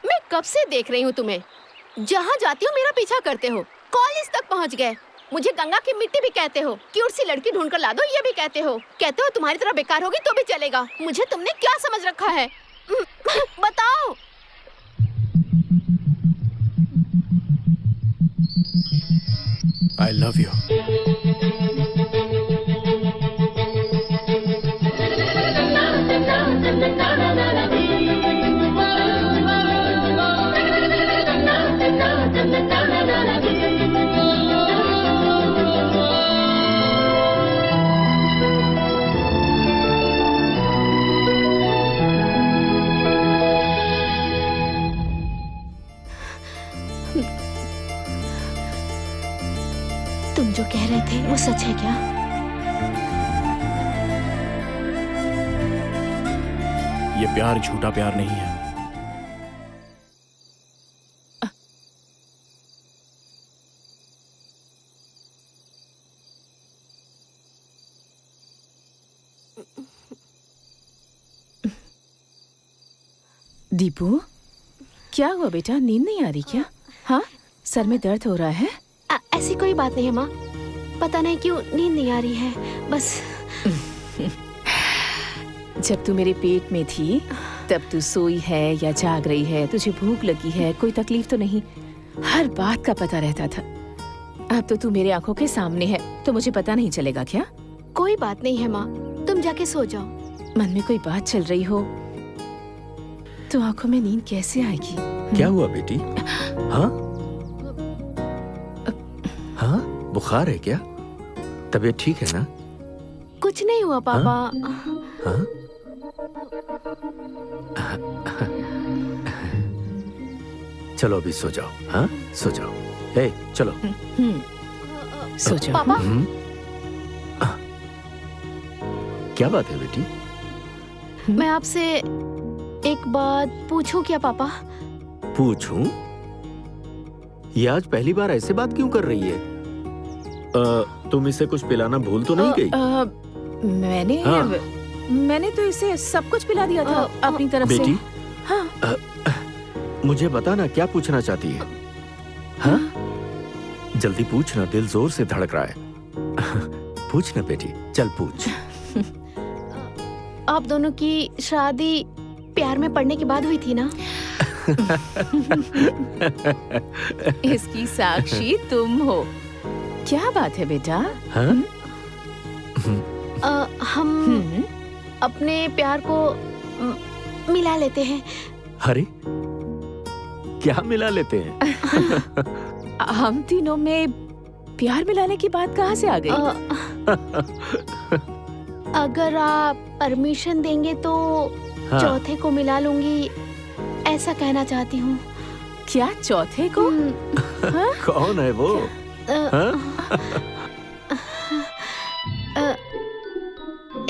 मैं कब से देख रही हूँ तुम्हें, जहाँ जाती हो मेरा पीछा करते हो। कॉलेज तक पहुँच गए, मुझे गंगा की मिट्टी भी कहते हो, क्यूट सी लड़की ढूंढ कर ला दो ये भी कहते हो तुम्हारी तरह बेकार होगी तो भी चलेगा। मुझे तुमने क्या समझ रखा है? बताओ। I love you. तुम जो कह रहे थे वो सच है क्या? ये प्यार झूठा प्यार नहीं है। दीपू, क्या हुआ बेटा? नींद नहीं आ रही क्या? हाँ, सर में दर्द हो रहा है? ऐसी कोई बात नहीं है माँ, पता नहीं क्यों नींद नहीं आ रही है बस। जब तू मेरे पेट में थी तब तू सोई है या जाग रही है, तुझे भूख लगी है, कोई तकलीफ तो नहीं, हर बात का पता रहता था। अब तो तू मेरे आंखों के सामने है तो मुझे पता नहीं चलेगा क्या? कोई बात नहीं है माँ, तुम जाके सो जाओ। मन में कोई बात चल रही हो तो आंखों में नींद कैसे आएगी? क्या हुआ बेटी? हाँ हाँ, बुखार है क्या? तबीयत ठीक है ना? कुछ नहीं हुआ पापा। हाँ? चलो अभी सो जाओ। हाँ, सो जाओ। हे, चलो। सो जाओ। पापा, क्या बात है बेटी? मैं आपसे एक बात पूछूं क्या पापा? पूछूं? ये आज पहली बार ऐसे बात क्यों कर रही है? तुम इसे कुछ पिलाना भूल तो नहीं गई? मैंने मैंने तो इसे सब कुछ पिला दिया था अपनी तरफ बेटी से। हाँ। मुझे बता ना, क्या पूछना चाहती है? हाँ? जल्दी पूछ ना, दिल जोर से धड़क रहा है। पूछ ना बेटी, चल पूछ। आप दोनों की शादी प्यार में पड़ने के बाद हुई थी ना? इसकी साक्षी तुम हो। क्या बात है बेटा? हाँ? हम अपने प्यार को मिला लेते हैं। अरे क्या मिला लेते हैं? हम तीनों में प्यार मिलाने की बात कहाँ से आ गई? अगर आप परमिशन देंगे तो हाँ। चौथे को मिला लूंगी, ऐसा कहना चाहती हूँ। क्या चौथे को? हाँ? कौन है वो? हाँ?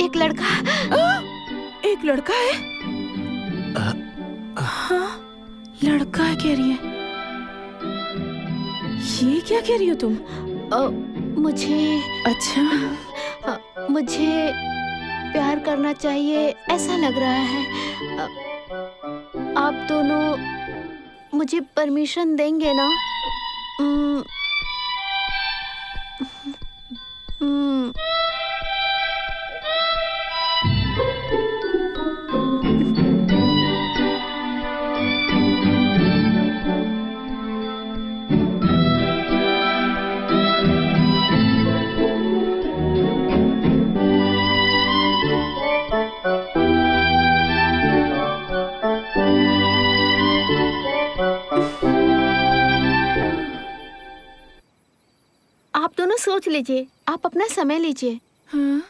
एक लड़का। एक लड़का है? हाँ, लड़का है कह रही है। ये क्या कह रही हो तुम? मुझे प्यार करना चाहिए ऐसा लग रहा है। आप दोनों मुझे परमिशन देंगे ना? आप दोनों सोच लीजिए, आप अपना समय लीजिए। हाँ?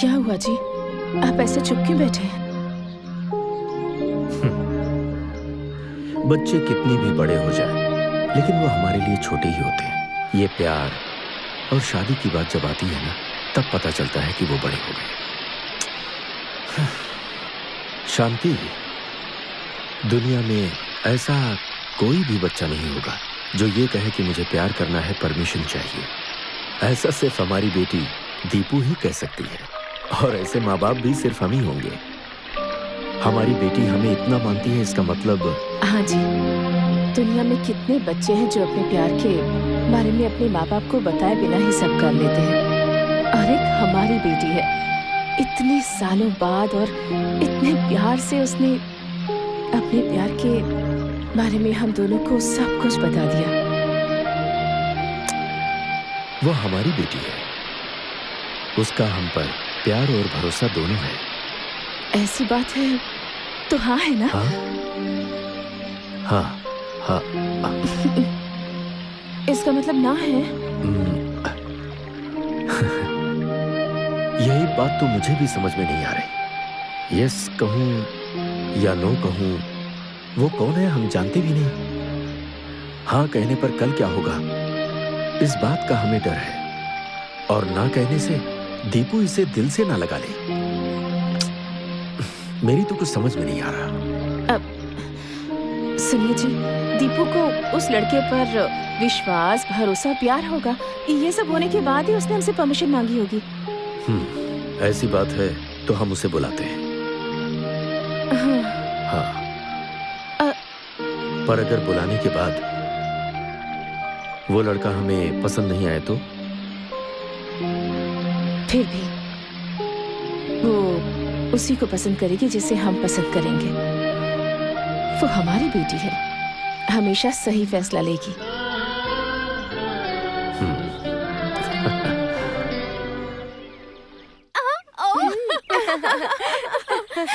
क्या हुआ जी? आप ऐसे चुप क्यों बैठे हैं? बच्चे कितने भी बड़े हो जाएं, लेकिन वो हमारे लिए छोटे ही होते हैं। ये प्यार और शादी की बात जब आती है ना, तब पता चलता है कि वो बड़े हो गए। शांति, दुनिया में ऐसा कोई भी बच्चा नहीं होगा जो ये कहे कि मुझे प्यार करना है, परमिशन चाहिए। ऐसा सिर्फ हमारी बेटी दीपू ही कह सकती है, और ऐसे माँ बाप भी सिर्फ हम ही होंगे। हमारी बेटी हमें इतना मानती है, इसका मतलब। हाँ जी, दुनिया में कितने बच्चे हैं जो अपने प्यार के बारे में अपने माँ बाप को बताए बिना ही सब कर लेते हैं, और एक हमारी बेटी है। इतने सालों बाद और इतने प्यार से उसने अपने प्यार के बारे में हम दोनों को सब कुछ बता दिया। वो हमारी बेटी है, उसका हम पर प्यार और भरोसा दोनों है। ऐसी बात है तो हाँ है ना? हाँ, हाँ, हाँ। इसका मतलब ना है? यही बात तो मुझे भी समझ में नहीं आ रही। यस कहूं या नो कहूं, वो कौन है हम जानते भी नहीं। हाँ कहने पर कल क्या होगा, इस बात का हमें डर है, और ना कहने से दीपू इसे दिल से ना लगा ले। मेरी तो कुछ समझ में नहीं आ रहा। सुनिए जी, दीपू को उस लड़के पर विश्वास, भरोसा, प्यार होगा। ये सब होने के बाद ही उसने हमसे परमिशन मांगी होगी। ऐसी बात है तो हम उसे बुलाते हैं। हाँ। पर अगर बुलाने के बाद वो लड़का हमें पसंद नहीं आए तो? फिर भी वो उसी को पसंद करेगी जिसे हम पसंद करेंगे। वो हमारी बेटी है, हमेशा सही फैसला लेगी। Hi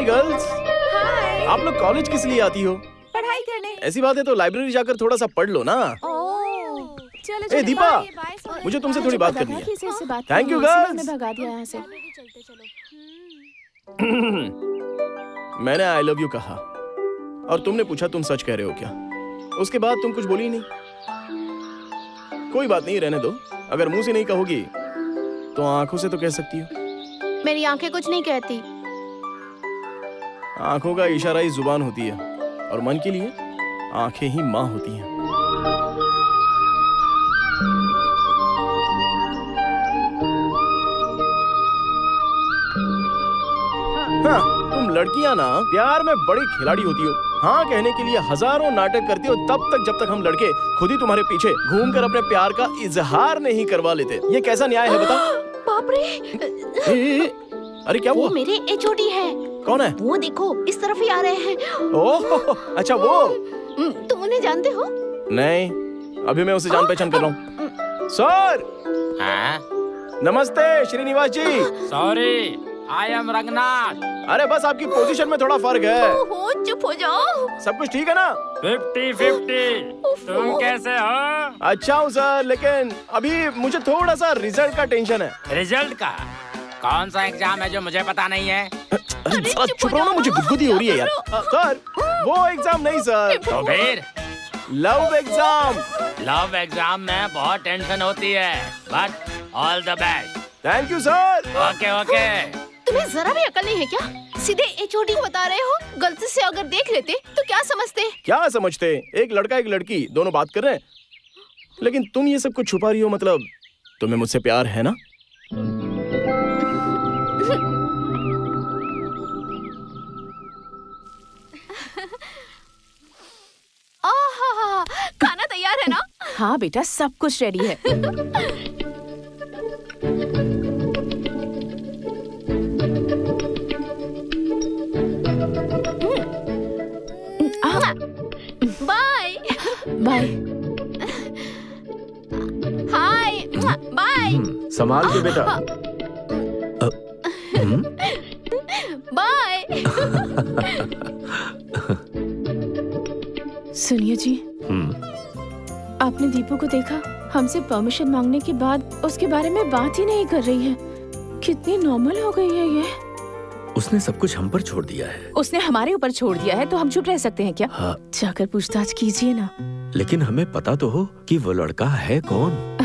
girls. आप लोग कॉलेज किस लिए आती हो? पढ़ाई करने। ऐसी बात है तो लाइब्रेरी जाकर थोड़ा सा पढ़ लो ना। चलो ए दीपा, बाय। मुझे तुमसे थोड़ी बात करनी है। किसी से बात Thank you, करनी है, girls. इसलिए मैं भगा दिया यहाँ से। मैंने आई लव यू कहा और तुमने पूछा तुम सच कह रहे हो क्या? उसके बाद तुम कुछ बोली नहीं। कोई बात नहीं, रहने दो। अगर मुंह से नहीं कहोगी तो आंखों से तो कह सकती हो। मेरी आंखें कुछ नहीं कहती। आंखों का इशारा ही जुबान होती है और मन के लिए आंखें ही माँ होती हैं। हाँ, तुम लड़कियां ना प्यार में बड़ी खिलाड़ी होती हो। हाँ कहने के लिए हजारों नाटक करती हो तब तक जब तक हम लड़के खुद ही तुम्हारे पीछे घूमकर अपने प्यार का इजहार नहीं करवा लेते। ये कैसा न्याय है बता? बाप रे, ए, अरे क्या वो हुआ? मेरे एचओडी है। कौन है? वो देखो इस तरफ ही आ रहे हैं। ओह अच्छा वो। तुम उन्हें जानते हो? नहीं, अभी मैं उसे जान पहचान कर रहा हूँ। सर हाँ? नमस्ते Srinivas ji. Sorry, I am Ranganath. अरे बस आपकी पोजीशन में थोड़ा फर्क है। ओहो, चुप हो जाओ। सब कुछ ठीक है ना? 50-50। तुम कैसे हो? अच्छा हूँ सर, लेकिन अभी मुझे थोड़ा सा रिजल्ट का टेंशन है। रिजल्ट का? कौन सा एग्जाम है जो मुझे पता नहीं है? अरे साला चुप रहो ना, मुझे गुदगुदी हो रही है यार। सर वो एग्जाम नहीं सर, तो फिर लव एग्जाम। लव एग्जाम में बहुत टेंशन होती है, but all the best. Thank you sir. Okay okay. तुम्हें जरा भी अकल नहीं है क्या? सीधे एचओडी बता रहे हो। गलती से अगर देख लेते तो क्या समझते? क्या समझते? एक लड़का एक लड़की दोनों बात कर रहे हैं, लेकिन तुम ये सब कुछ छुपा रही हो। मतलब तुम्हें मुझसे प्यार है ना? आहा, खाना तैयार है ना? हाँ बेटा, सब कुछ रेडी है। Bye bye. हाय बाय संभाल के बेटा। बाय। सुनिए जी, आपने दीपू को देखा? हमसे परमिशन मांगने के बाद उसके बारे में बात ही नहीं कर रही है। कितनी नॉर्मल हो गई है ये। उसने सब कुछ हम पर छोड़ दिया है। उसने हमारे ऊपर छोड़ दिया है तो हम चुप रह सकते हैं क्या? हाँ। जाकर पूछताछ कीजिए ना। लेकिन हमें पता तो हो कि वो लड़का है कौन।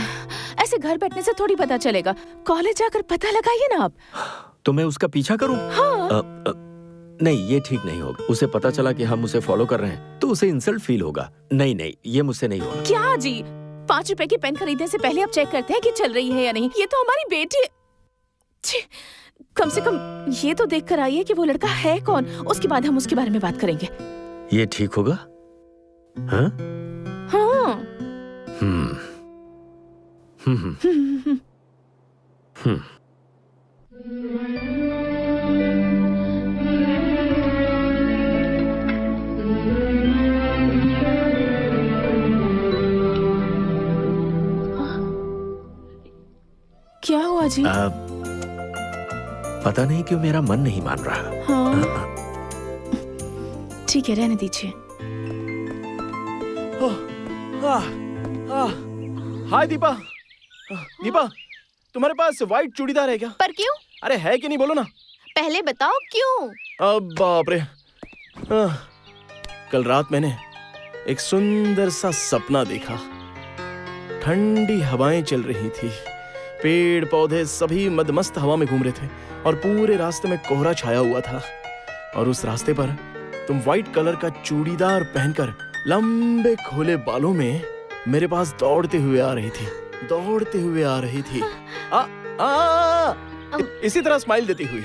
ऐसे घर बैठने से थोड़ी पता चलेगा। कॉलेज जाकर पता लगाइए ना आप। तो मैं उसका पीछा करूं? हाँ। नहीं, ये ठीक नहीं होगा। उसे पता चला कि हम उसे फॉलो कर रहे हैं तो उसे इंसल्ट फील होगा। नहीं नहीं, ये मुझसे नहीं होगा। क्या जी, 5 रुपए की पेन खरीदने से पहले आप चेक करते हैं कि चल रही है या नहीं। ये तो हमारी बेटी है। छी, कम से कम ये तो देख कर आइए कि वो लड़का है कौन, उसके बाद हम उसके बारे में बात करेंगे। ये ठीक होगा? हाँ? हाँ। क्या हुआ जी? पता नहीं क्यों मेरा मन नहीं मान रहा। हाँ। ठीक है, रहने दीजिए। हाय दीपा। दीपा, तुम्हारे पास व्हाइट चूड़ीदार है क्या? पर क्यों? अरे है कि नहीं, बोलो ना। पहले बताओ क्यों? अब बाप रे। कल रात मैंने एक सुंदर सा सपना देखा। ठंडी हवाएं चल रही थी, पेड़ पौधे सभी मदमस्त हवा में घूम रहे थे और पूरे रास्ते में कोहरा छाया हुआ था। और उस रास्ते पर तुम व्हाइट कलर का चूड़ीदार पहनकर लंबे खोले बालों में मेरे पास दौड़ते हुए आ रही थी। इसी तरह स्माइल देती हुई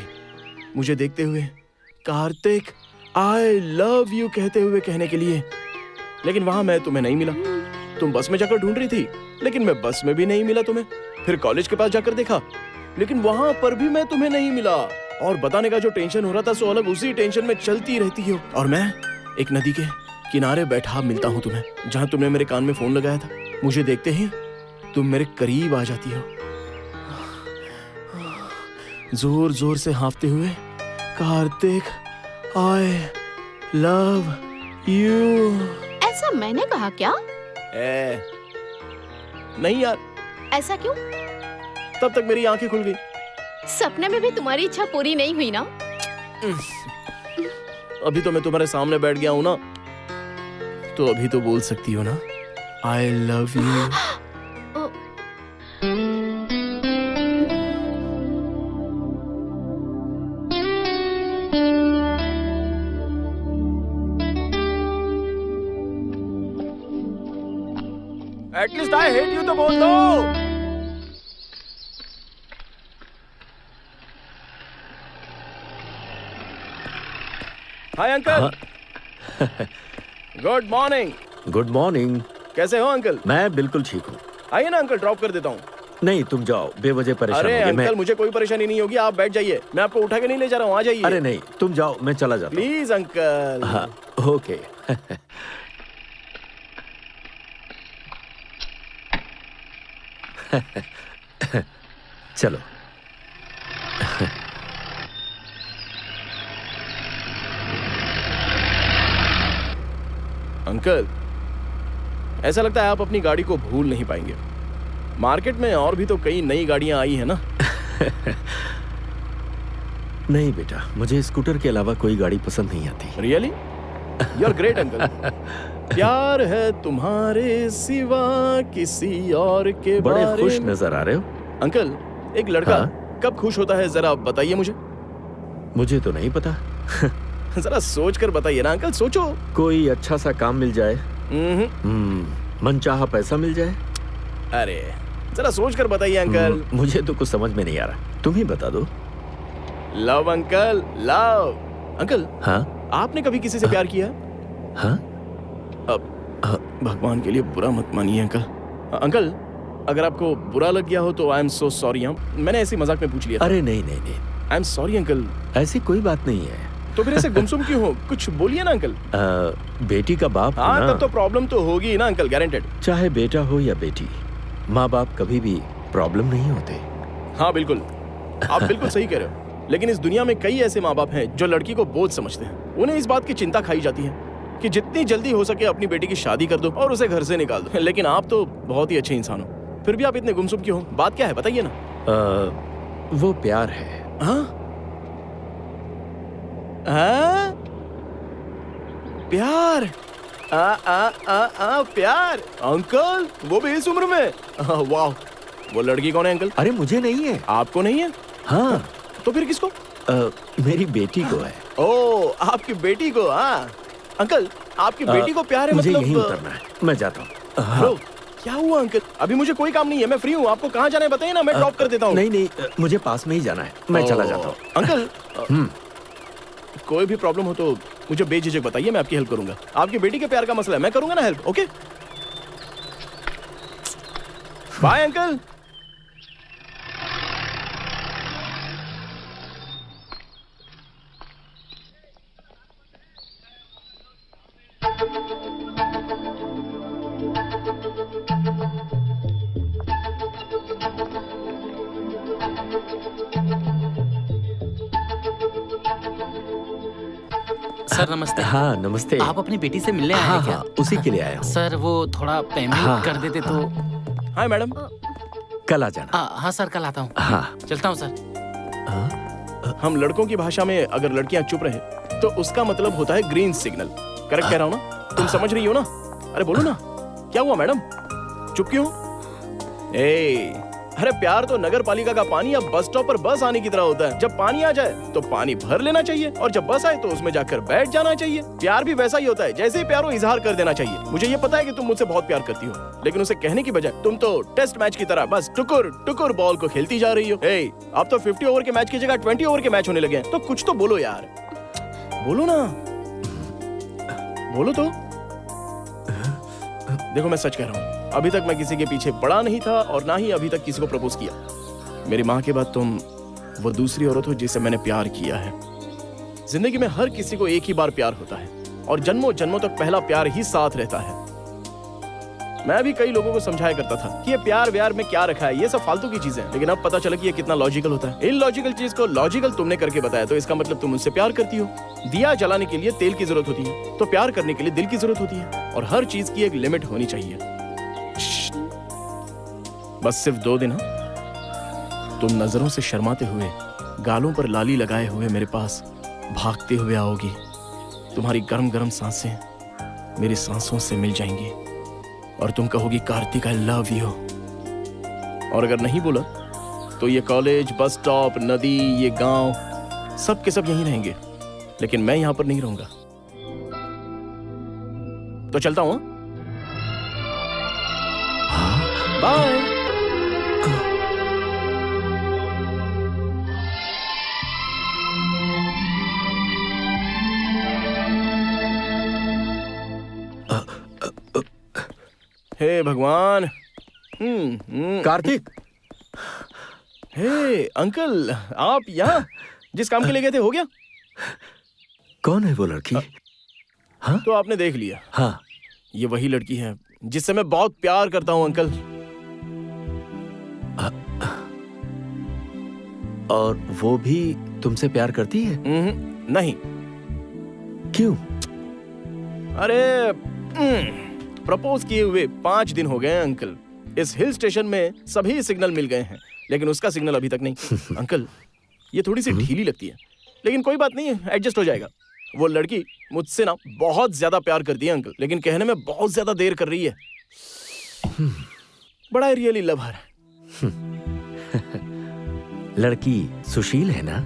मुझे देखते हुए, कार्तिक आई लव यू कहते हुए कहने के लिए। लेकिन वहां मैं तुम्हें नहीं मिला। तुम बस में जाकर ढूंढ रही थी, लेकिन मैं बस में भी नहीं मिला तुम्हें। फिर कॉलेज के पास जाकर देखा, लेकिन वहां पर भी मैं तुम्हें नहीं मिला। और बताने का जो टेंशन हो रहा था सो अलग उसी टेंशन में चलती रहती हो। और मैं एक नदी के किनारे बैठा मिलता हूँ तुम्हें, जहाँ तुमने मेरे कान में फोन लगाया था। मुझे देखते ही तुम मेरे करीब आ जाती हो, जोर जोर से हाँफते हुए, कार्तिक आई लव यू। ऐसा मैंने कहा क्या? नहीं यार, ऐसा क्यों? तब तक मेरी आंखें खुल गई। सपने में भी तुम्हारी इच्छा पूरी नहीं हुई ना? अभी तो मैं तुम्हारे सामने बैठ गया हूं ना, तो अभी तो बोल सकती हो ना, I love you. At least I hate you तो बोल दो। Hi uncle. Good morning. Good morning. कैसे हो अंकल? मैं बिल्कुल ठीक हूँ। आइए ना अंकल, ड्रॉप कर देता हूँ। नहीं, तुम जाओ, बेवजह परेशान अरे होगे। अंकल, मुझे कोई परेशानी नहीं होगी, आप बैठ जाइए, मैं आपको उठा के नहीं ले जा रहा हूँ, आ जाइए। अरे नहीं, तुम जाओ, मैं चला जाता हूँ। Please uncle. हाँ, ओके। चलो। अंकल, ऐसा लगता है आप अपनी गाड़ी को भूल नहीं पाएंगे। मार्केट में और भी तो कई नई गाड़ियां आई हैं ना। नहीं बेटा, मुझे स्कूटर के अलावा कोई गाड़ी पसंद नहीं आती। Really? You are great uncle. प्यार है तुम्हारे सिवा किसी और के बड़े बारे खुश में। नजर आ रहे हो। अंकल, एक लड़का हाँ? कब खुश होता है, जरा बताइए मुझे। मुझे तो नहीं पता। जरा सोच कर बताइए ना अंकल, सोचो। कोई अच्छा सा काम मिल जाए, हम्म। मनचाहा पैसा मिल जाए। अरे जरा सोच कर बताइए अंकल। मुझे तो कुछ समझ में नहीं आ रहा, तुम ही बता दो। Love uncle, love. अंकल, हाँ आपने कभी किसी से प्यार किया? हाँ। अब भगवान के लिए बुरा मत मानिए अंकल। अंकल, अगर आपको बुरा लग गया हो तो आई एम सो सॉरी। मैंने ऐसी मजाक में पूछ लिया था। अरे नहीं नहीं नहीं, आई एम सॉरी अंकल। ऐसी कोई बात नहीं है। तो फिर ऐसे गुमसुम क्यों हो? कुछ बोलिए ना अंकल। बेटी का बाप हाँ, ना, तब तो प्रॉब्लम तो होगी ही ना अंकल, गारंटेड। चाहे बेटा हो या बेटी, माँ बाप कभी भी प्रॉब्लम नहीं होते। हाँ बिल्कुल, आप बिल्कुल सही कह रहे हो। लेकिन इस दुनिया में कई ऐसे माँ बाप हैं जो लड़की को बोझ समझते हैं। उन्हें इस बात की चिंता खाई जाती है कि जितनी जल्दी हो सके अपनी बेटी की शादी कर दो और उसे घर से निकाल दो। लेकिन आप तो बहुत ही अच्छे इंसान हो, फिर भी आप इतने गुमसुम क्यों हो? बात क्या है, बताइए ना। वो प्यार है। हाँ? हाँ? प्यार? प्यार? अंकल, वो भी इस उम्र में? वाह, वो लड़की कौन है अंकल? अरे मुझे नहीं है। आपको नहीं है? हाँ। तो फिर किसको? मेरी बेटी को है। ओ, आपकी बेटी को? हाँ अंकल, आपकी बेटी को प्यार है? मुझे मतलब यहीं उतरना है, मैं जाता हूँ। हेलो, क्या हुआ अंकल? अभी मुझे कोई काम नहीं है, मैं फ्री हूँ। आपको कहाँ जाना है बताइए ना, मैं ड्रॉप कर देता हूँ। नहीं नहीं, मुझे पास में ही जाना है, मैं चला जाता हूँ। अंकल, कोई भी प्रॉब्लम हो तो मुझे बेझिझक बताइए, मैं आपकी हेल्प करूंगा। आपकी बेटी के प्यार का मसला है, मैं करूंगा ना help. Okay, bye uncle. Sir नमस्ते। हाँ नमस्ते। आप अपनी बेटी से मिलने आए हाँ हैं क्या? हाँ, उसी के लिए आया हूँ। सर वो थोड़ा पेमेंट हाँ, कर देते तो। Hi madam. कल आ जाना। हाँ सर, कल आता हूँ। हाँ। चलता हूँ सर। हम लड़कों की भाषा में अगर लड़कियां चुप रहे तो उसका मतलब होता है ग्रीन सिग्नल। करेक्ट कह रहा हूँ ना? तुम समझ रही हो ना? अरे बोलो ना, क्या हुआ मैडम, चुप क्यों? अरे प्यार तो नगर पालिका का पानी या बस स्टॉप पर बस आने की तरह होता है। जब पानी आ जाए तो पानी भर लेना चाहिए और जब बस आए तो उसमें जाकर बैठ जाना चाहिए। प्यार भी वैसा ही होता है, जैसे ही प्यार हो इजहार कर देना चाहिए। मुझे ये पता है कि तुम मुझसे बहुत प्यार करती हो, लेकिन उसे कहने की बजाय तुम तो टेस्ट मैच की तरह बस टुकुर टुकुर बॉल को खेलती जा रही हो। अब तो 50 ओवर के मैच की जगह 20 ओवर के मैच होने लगे हैं, तो कुछ तो बोलो यार, बोलो ना, बोलो तो। देखो मैं सच कह रहा हूँ, अभी तक मैं किसी के पीछे पड़ा नहीं था और ना ही अभी तक किसी को प्रपोज किया। मेरी माँ के बाद तुम वो दूसरी औरत हो जिससे मैंने प्यार किया है। जिंदगी में हर किसी को एक ही बार प्यार होता है और जन्मों जन्मों तक पहला प्यार ही साथ रहता है। मैं भी कई लोगों को समझाया करता था कि ये प्यार व्यार में क्या रखा है, ये सब फालतू की चीजें हैं। लेकिन अब पता चला कि ये कितना लॉजिकल होता है। इलॉजिकल चीज को लॉजिकल तुमने करके बताया, तो इसका मतलब तुम मुझसे प्यार करती हो। दिया जलाने के लिए तेल की जरूरत होती है, तो प्यार करने के लिए दिल की जरूरत होती है। और हर चीज की एक लिमिट होनी चाहिए। बस सिर्फ 2 दिन। तुम नजरों से शर्माते हुए, गालों पर लाली लगाए हुए मेरे पास भागते हुए आओगी। तुम्हारी गरम गरम सांसें मेरी सांसों से मिल जाएंगी और तुम कहोगी कार्तिक आई लव यू। और अगर नहीं बोला तो ये कॉलेज, बस स्टॉप, नदी, ये गांव, सब के सब यहीं रहेंगे, लेकिन मैं यहां पर नहीं रहूंगा। तो चलता हूं। बाय। हे भगवान। कार्तिक, हे अंकल, आप यहाँ जिस काम के लिए गए थे हो गया? कौन है वो लड़की? हाँ तो आपने देख लिया। हाँ, ये वही लड़की है जिससे मैं बहुत प्यार करता हूँ अंकल। और वो भी तुमसे प्यार करती है? नहीं। क्यों? अरे प्रपोज किए हुए 5 दिन हो गए हैं अंकल। इस हिल स्टेशन में सभी सिग्नल मिल गए हैं, लेकिन उसका सिग्नल अभी तक नहीं। अंकल, ये थोड़ी सी ढीली लगती है, लेकिन कोई बात नहीं है, एडजस्ट हो जाएगा। वो लड़की मुझसे ना बहुत ज्यादा प्यार करती है अंकल, लेकिन कहने में बहुत ज्यादा देर कर रही है। बड़ा रियली लव हर। लड़की सुशील है ना?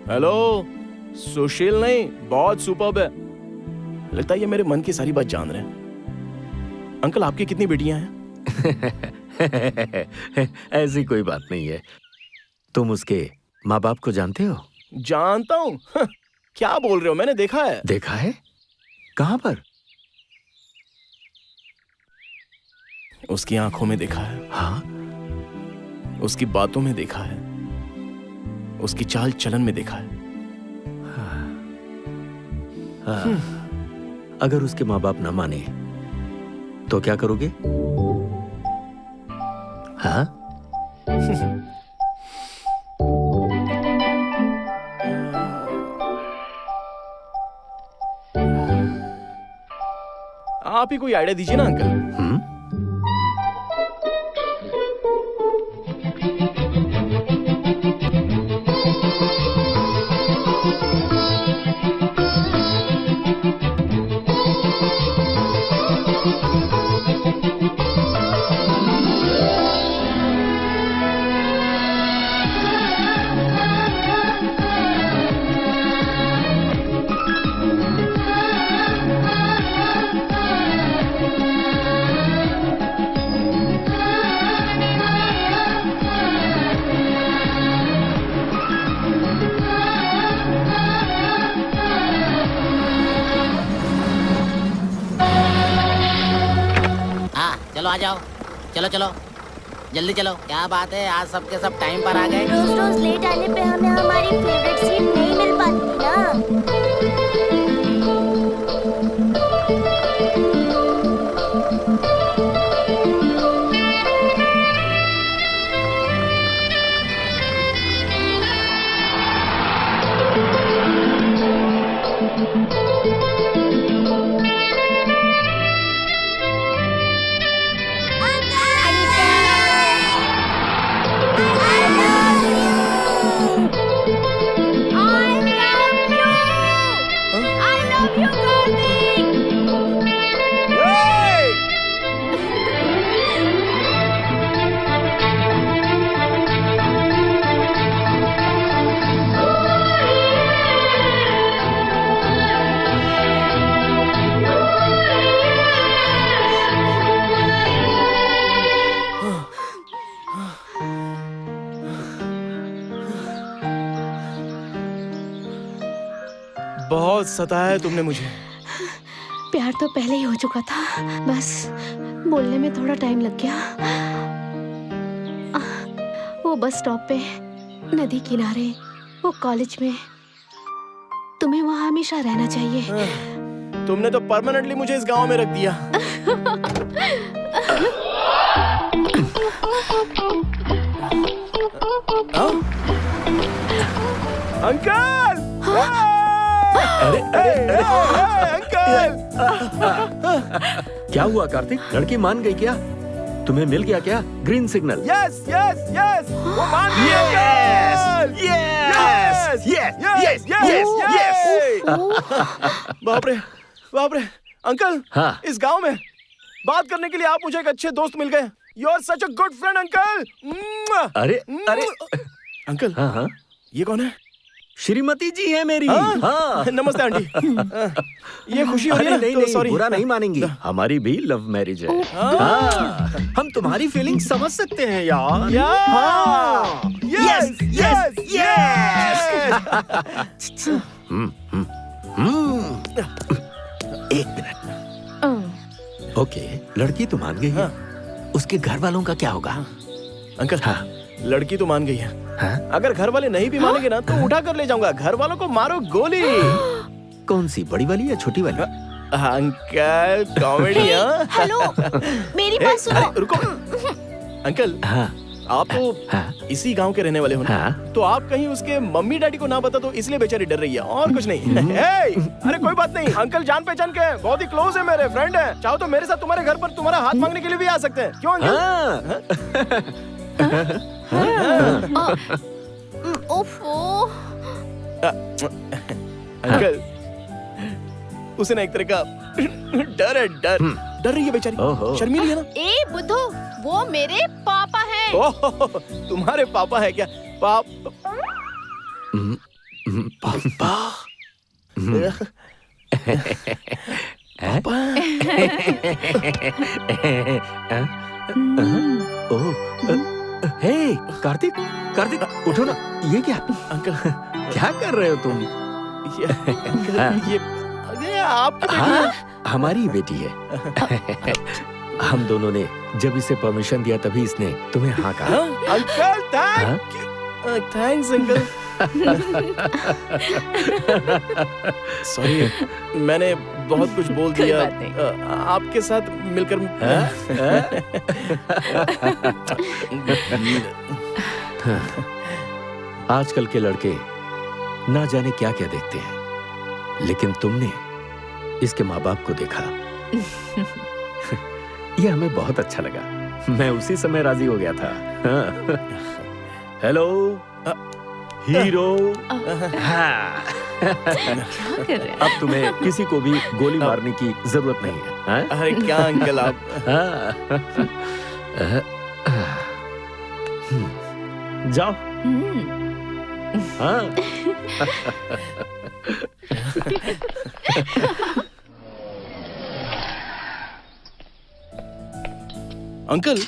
हेलो, सुशील नहीं, बहुत सुपर्ब है। लगता है ये मेरे मन की सारी बात जान रहे हैं। अंकल, आपकी कितनी बेटियां हैं? ऐसी कोई बात नहीं है। तुम उसके माँ बाप को जानते हो? जानता हूँ। क्या बोल रहे हो, मैंने देखा है। देखा है? कहाँ पर? उसकी आंखों में देखा है। हाँ? उसकी बातों में देखा है, उसकी चाल चलन में देखा है। अगर उसके माँ बाप न माने तो क्या करोगे? हाँ? आप ही कोई आइडिया दीजिए ना अंकल। चलो आ जाओ, चलो चलो जल्दी चलो। क्या बात है, आज सबके सब टाइम पर आ गए। रोज रोज लेट आने पे हमें हमारी फेवरेट सीट नहीं मिल पाती ना। बहुत सताया तुमने मुझे। प्यार तो पहले ही हो चुका था, बस बोलने में थोड़ा टाइम लग गया। वो बस स्टॉप पे, नदी किनारे, वो कॉलेज में, तुम्हें वहां हमेशा रहना चाहिए। तुमने तो परमानेंटली मुझे इस गांव में रख दिया। अंकल! अरे अंकल! क्या हुआ कार्तिक? लड़की मान गई क्या? तुम्हें मिल गया क्या green signal? Yes yes yes, वो मान गई uncle! Yes yes yes yes! बाप रे बाप रे अंकल! हाँ। इस गांव में बात करने के लिए आप मुझे एक अच्छे दोस्त मिल गए। You are such a good friend uncle. अरे अरे अंकल, हाँ हाँ, ये कौन है? श्रीमती जी है मेरी। हाँ? हाँ। नमस्ते आंटी। ये खुशी हो रही अरे है नहीं तो नहीं, सॉरी। बुरा नहीं मानेंगी, हमारी भी लव मैरिज है। हाँ, हम तुम्हारी फीलिंग समझ सकते हैं यार। हाँ। Yes yes yes! एक मिनट। ओके, लड़की तो मान गई है, उसके घर वालों का क्या होगा? अंकल, हाँ। लड़की तो मान गई है। हाँ? अगर घर वाले नहीं भी मानेंगे ना तो उठा कर ले जाऊंगा। घर वालों को मारो गोली। कौन सी, बड़ी वाली या छोटी वाली? Uncle comedy. हेलो, मेरी बात सुनो। अरे रुको अंकल, हाँ आप तो हाँ इसी गांव के रहने वाले हो ना? हाँ। तो आप कहीं उसके मम्मी डैडी को ना बता तो इसलिए बेचारी डर रही है, और कुछ नहीं। अरे कोई बात नहीं, अंकल जान पहचान के बहुत ही क्लोज है, मेरे फ्रेंड है। चाहो तो मेरे साथ तुम्हारे घर पर तुम्हारा हाथ मांगने के लिए भी आ सकते हैं। क्यों अंकल? ओफो, अंकल, उसे ना एक तरह का डर है, डर रही है बेचारी, ओहो। शर्मीली है ना? ए बुद्धू, वो मेरे पापा हैं। ओह, तुम्हारे पापा है क्या? पापा? ओह, हे कार्तिक, कार्तिक उठो ना। ये क्या अंकल, क्या कर रहे हो तुम? ये आपकी बेटी है? हाँ, हमारी बेटी है। हम दोनों ने जब इसे परमिशन दिया तभी इसने तुम्हें हाँ कहा। Uncle thanks uncle. सॉरी, मैंने बहुत कुछ बोल कोई दिया। बात नहीं। आपके साथ मिलकर आजकल के लड़के ना जाने क्या क्या देखते हैं, लेकिन तुमने इसके माँ बाप को देखा। ये हमें बहुत अच्छा लगा। मैं उसी समय राजी हो गया था। Hello hero. हाँ। क्या कर रहे हैं? अब तुम्हें किसी को भी गोली मारने की जरूरत नहीं है। हाँ? अरे क्या अंकल आप? जाओ। हाँ। अंकल,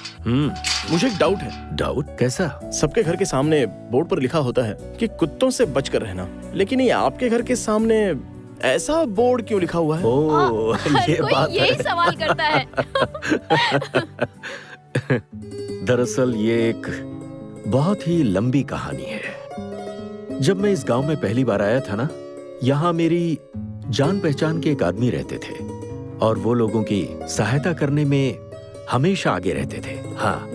मुझे एक डाउट है। डाउट? कैसा? सबके घर के सामने बोर्ड पर लिखा होता है कि कुत्तों से बचकर रहना, लेकिन ये आपके घर के सामने ऐसा बोर्ड क्यों लिखा हुआ है? ओह, हर ये कोई बात यही है। सवाल करता है। दरअसल ये एक बहुत ही लंबी कहानी है। जब मैं इस गांव में पहली बार आया था ना, यहाँ मेरी जान पहचान के एक आदमी रहते थे और वो लोगों की सहायता करने में हमेशा आगे रहते थे। हाँ,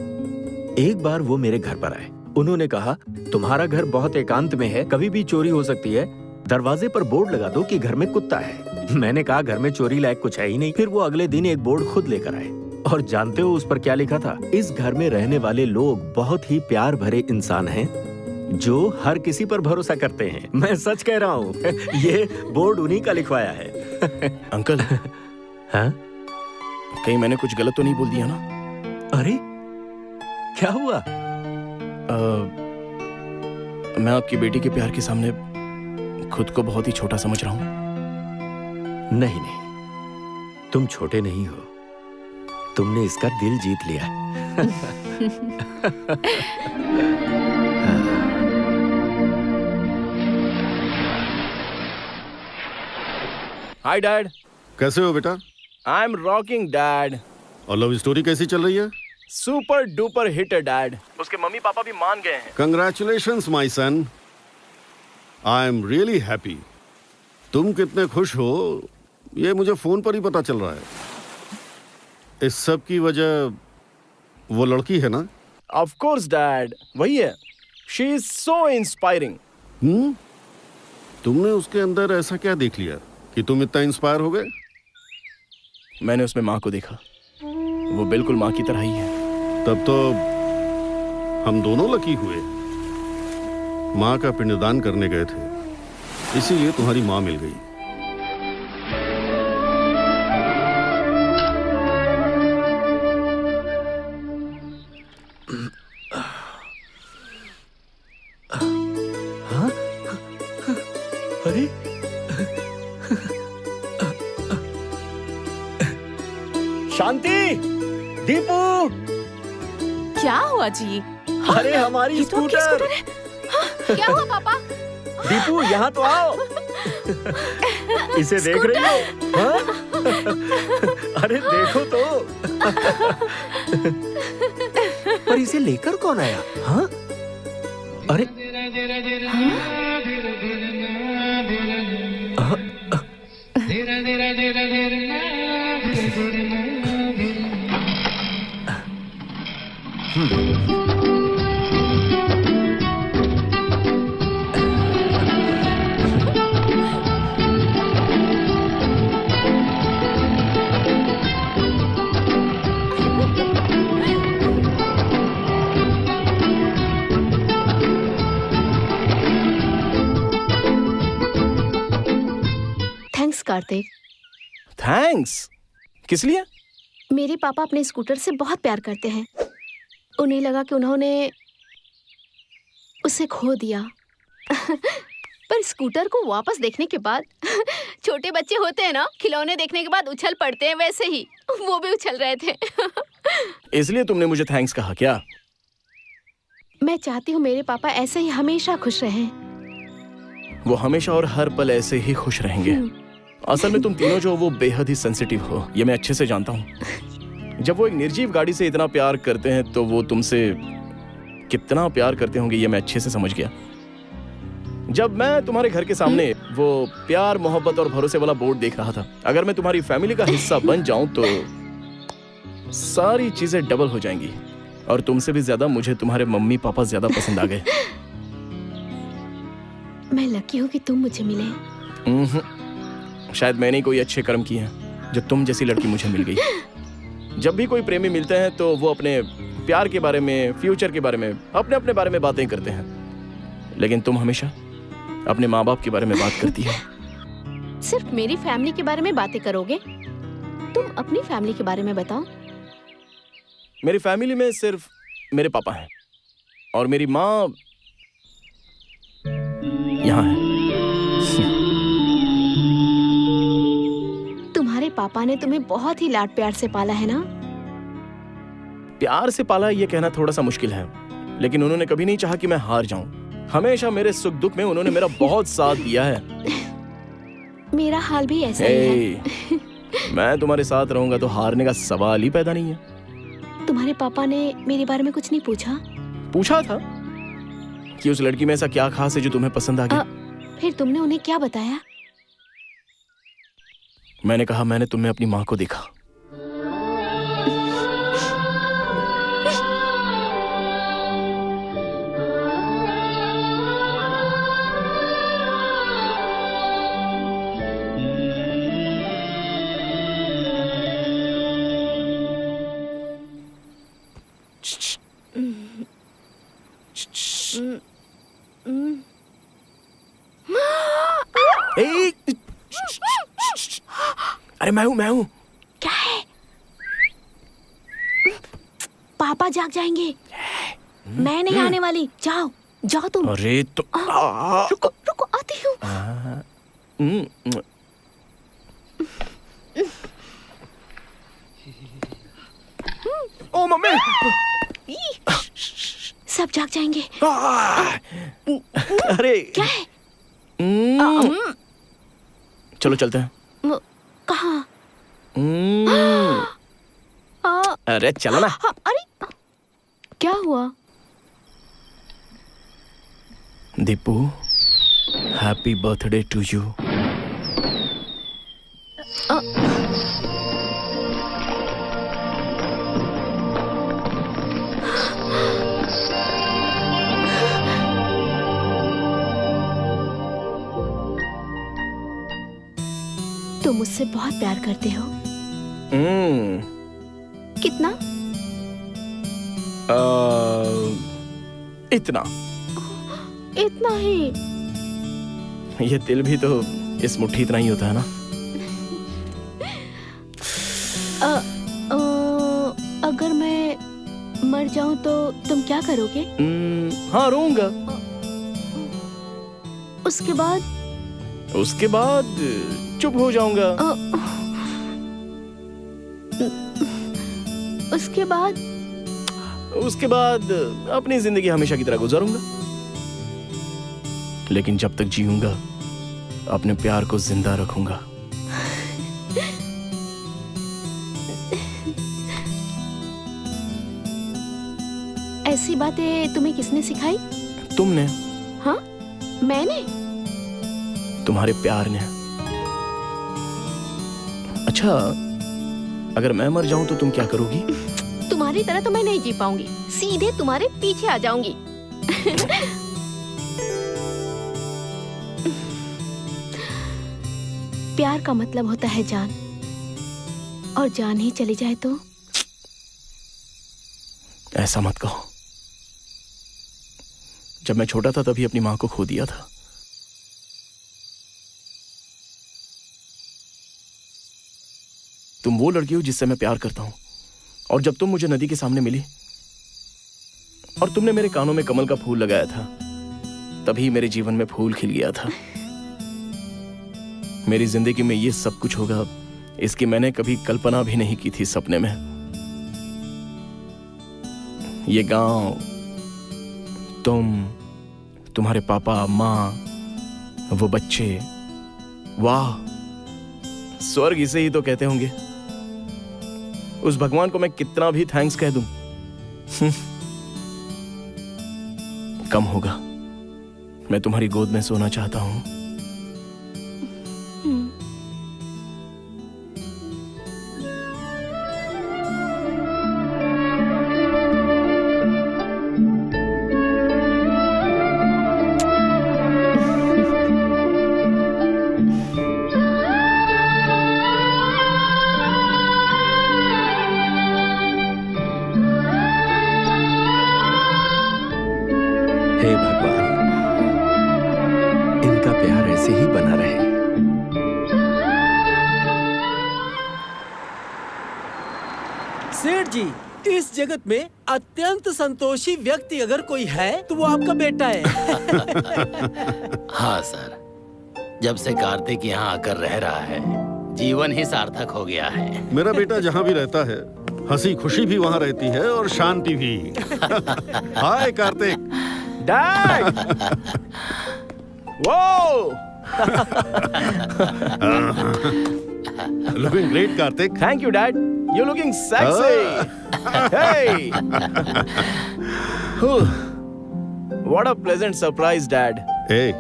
एक बार वो मेरे घर पर आए। उन्होंने कहा, तुम्हारा घर बहुत एकांत में है, कभी भी चोरी हो सकती है, दरवाजे पर बोर्ड लगा दो कि घर में कुत्ता है। मैंने कहा, घर में चोरी लायक कुछ है ही नहीं। फिर वो अगले दिन एक बोर्ड खुद लेकर आए और जानते हो उस पर क्या लिखा था? इस घर में रहने वाले लोग बहुत ही प्यार भरे इंसान हैं जो हर किसी पर भरोसा करते हैं। मैं सच कह रहा हूँ। ये बोर्ड उन्हीं का लिखवाया है। अंकल, हाँ? कहीं मैंने कुछ गलत तो नहीं बोल दिया ना? अरे क्या हुआ? मैं आपकी बेटी के प्यार के सामने खुद को बहुत ही छोटा समझ रहा हूँ। नहीं नहीं, तुम छोटे नहीं हो, तुमने इसका दिल जीत लिया। Hi dad. कैसे हो बेटा? I am rocking dad. और लव स्टोरी कैसी चल रही है? सुपर डुपर हिट है डैड। उसके मम्मी पापा भी मान गए हैं। Congratulations my son, I am really happy. तुम कितने खुश हो ये मुझे फोन पर ही पता चल रहा है। इस सब की वजह वो लड़की है ना? ऑफ कोर्स डैड, वही है। She is so inspiring. तुमने उसके अंदर ऐसा क्या देख लिया कि तुम इतना इंस्पायर हो गए? मैंने उसमें माँ को देखा, वो बिल्कुल माँ की तरह ही है। तब तो हम दोनों लकी हुए। माँ का पिंडदान करने गए थे, इसीलिए तुम्हारी माँ मिल गई। अरे शांति, दीपू, क्या हुआ जी? अरे हमारी ये तो आपकी स्कूटर। स्कूटर है। हाँ, क्या हुआ पापा? दीपू यहाँ तो आओ। इसे देख रही हो? हाँ? अरे देखो तो। पर इसे लेकर कौन आया? हाँ? अरे थैंक्स कार्तिक। थैंक्स? किस लिए? मेरे पापा अपने स्कूटर से बहुत प्यार करते हैं। उन्हें लगा कि उन्होंने उसे खो दिया। पर स्कूटर को वापस देखने के बाद छोटे बच्चे होते हैं ना, खिलौने देखने के बाद उछल पड़ते हैं, वैसे ही वो भी उछल रहे थे। इसलिए तुमने मुझे थैंक्स कहा क्या? मैं चाहती हूँ मेरे पापा ऐसे ही हमेशा खुश रहें। वो हमेशा और हर पल ऐसे ही खुश रहेंगे। असल में तुम तीनों जो वो बेहद ही सेंसिटिव हो, ये मैं अच्छे से जानता हूँ। जब वो एक निर्जीव गाड़ी से इतना प्यार करते हैं तो वो तुमसे कितना प्यार करते होंगे, ये मैं अच्छे से समझ गया। जब मैं तुम्हारे घर के सामने वो प्यार, मोहब्बत और भरोसे वाला बोर्ड देख रहा था, अगर मैं तुम्हारी फैमिली का हिस्सा बन जाऊं तो सारी चीजें डबल हो जाएंगी। और तुमसे भी ज्यादा मुझे तुम्हारे मम्मी पापा ज्यादा पसंद आ गए। मैं लकी हूँ कि तुम मुझे मिले। शायद मैंने कोई अच्छे कर्म किए हैं जो तुम जैसी लड़की मुझे मिल गई। जब भी कोई प्रेमी मिलते हैं तो वो अपने प्यार के बारे में, फ्यूचर के बारे में, अपने अपने बारे में बातें करते हैं, लेकिन तुम हमेशा अपने माँ बाप के बारे में बात करती है। सिर्फ मेरी फैमिली के बारे में बातें करोगे? तुम अपनी फैमिली के बारे में बताओ। मेरी फैमिली में सिर्फ मेरे पापा हैं और मेरी माँ यहाँ है। तुम्हारे पापा ने तुम्हें बहुत ही लाड प्यार से पाला है ना? प्यार से पाला ये कहना थोड़ा सा मुश्किल है, लेकिन उन्होंने कभी नहीं चाहा कि मैं हार जाऊं। हमेशा मेरे सुख दुख में उन्होंने मेरा बहुत साथ दिया है। मेरा हाल भी ऐसा ही है। मैं तुम्हारे साथ रहूंगा तो हारने का सवाल ही पैदा नहीं है। तुम्हारे पापा ने मेरे बारे में कुछ नहीं पूछा? पूछा था कि उस लड़की में ऐसा क्या खास है जो तुम्हें पसंद आ गया। फिर तुमने उन्हें क्या बताया? मैंने कहा मैंने तुम्हें अपनी माँ को देखा। अरे मैं हूँ। क्या है? पापा जाग जाएंगे। मैं नहीं आने वाली। जाओ जाओ तुम। अरे तो रुको रुको, आती हूँ। ओ मम्मी, सब जाग जाएंगे। अरे क्या है? चलो चलते हैं। कहाँ? अरे चलो ना। अरे क्या हुआ? Deepu, happy birthday to you. तुम मुझसे बहुत प्यार करते हो। कितना? इतना। इतना ही? ये दिल भी तो इस मुट्ठी इतना ही होता है ना। अगर मैं मर जाऊं तो तुम क्या करोगे? हाँ, रोऊंगा। उसके बाद? उसके बाद चुप हो जाऊंगा। उसके बाद? उसके बाद अपनी जिंदगी हमेशा की तरह गुजारूंगा। लेकिन जब तक जीऊंगा अपने प्यार को जिंदा रखूंगा। ऐसी बातें तुम्हें किसने सिखाई? तुमने। हाँ, मैंने? तुम्हारे प्यार ने। अच्छा, अगर मैं मर जाऊं तो तुम क्या करोगी? तुम्हारी तरह तो मैं नहीं जी पाऊंगी, सीधे तुम्हारे पीछे आ जाऊंगी। प्यार का मतलब होता है जान, और जान ही चली जाए तो? ऐसा मत कहो। जब मैं छोटा था तभी अपनी मां को खो दिया था। तुम वो लड़की हो जिससे मैं प्यार करता हूं, और जब तुम मुझे नदी के सामने मिली और तुमने मेरे कानों में कमल का फूल लगाया था, तभी मेरे जीवन में फूल खिल गया था। मेरी जिंदगी में ये सब कुछ होगा, इसकी मैंने कभी कल्पना भी नहीं की थी सपने में। ये गांव, तुम्हारे पापा, माँ, वो बच्चे, वाह, स्वर्ग इसे ही तो कहते होंगे। उस भगवान को मैं कितना भी थैंक्स कह दूं, कम होगा। मैं तुम्हारी गोद में सोना चाहता हूं। हे भगवान, इनका प्यार ऐसे ही बना रहे। सेठ जी, इस जगत में अत्यंत संतोषी व्यक्ति अगर कोई है तो वो आपका बेटा है। हाँ सर, जब से कार्तिक यहाँ आकर रह रहा है, जीवन ही सार्थक हो गया है। मेरा बेटा जहाँ भी रहता है, हंसी खुशी भी वहाँ रहती है और शांति भी। Hi Kartik. Dad! Whoa! Looking great Kartik. Thank you dad, you looking sexy. Hey! What a pleasant surprise dad. ए,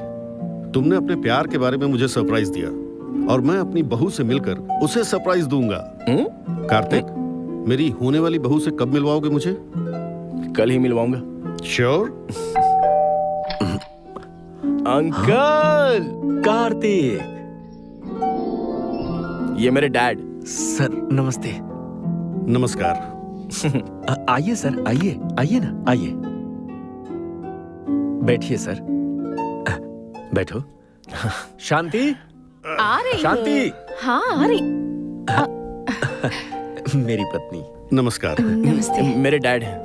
तुमने अपने प्यार के बारे में मुझे सरप्राइज दिया, और मैं अपनी बहू से मिलकर उसे सरप्राइज दूंगा। कार्तिक, मेरी होने वाली बहू से कब मिलवाओगे मुझे? कल ही मिलवाऊंगा। श्योर? अंकल! कार्तिक! ये मेरे डैड। सर नमस्ते। नमस्कार। आइए सर, आइए, आइए ना, आइए। बैठिए सर। बैठो। शांति, आ रही शांति। हूँ। हाँ, आ रही। मेरी पत्नी। नमस्कार। नमस्ते। मेरे डैड हैं।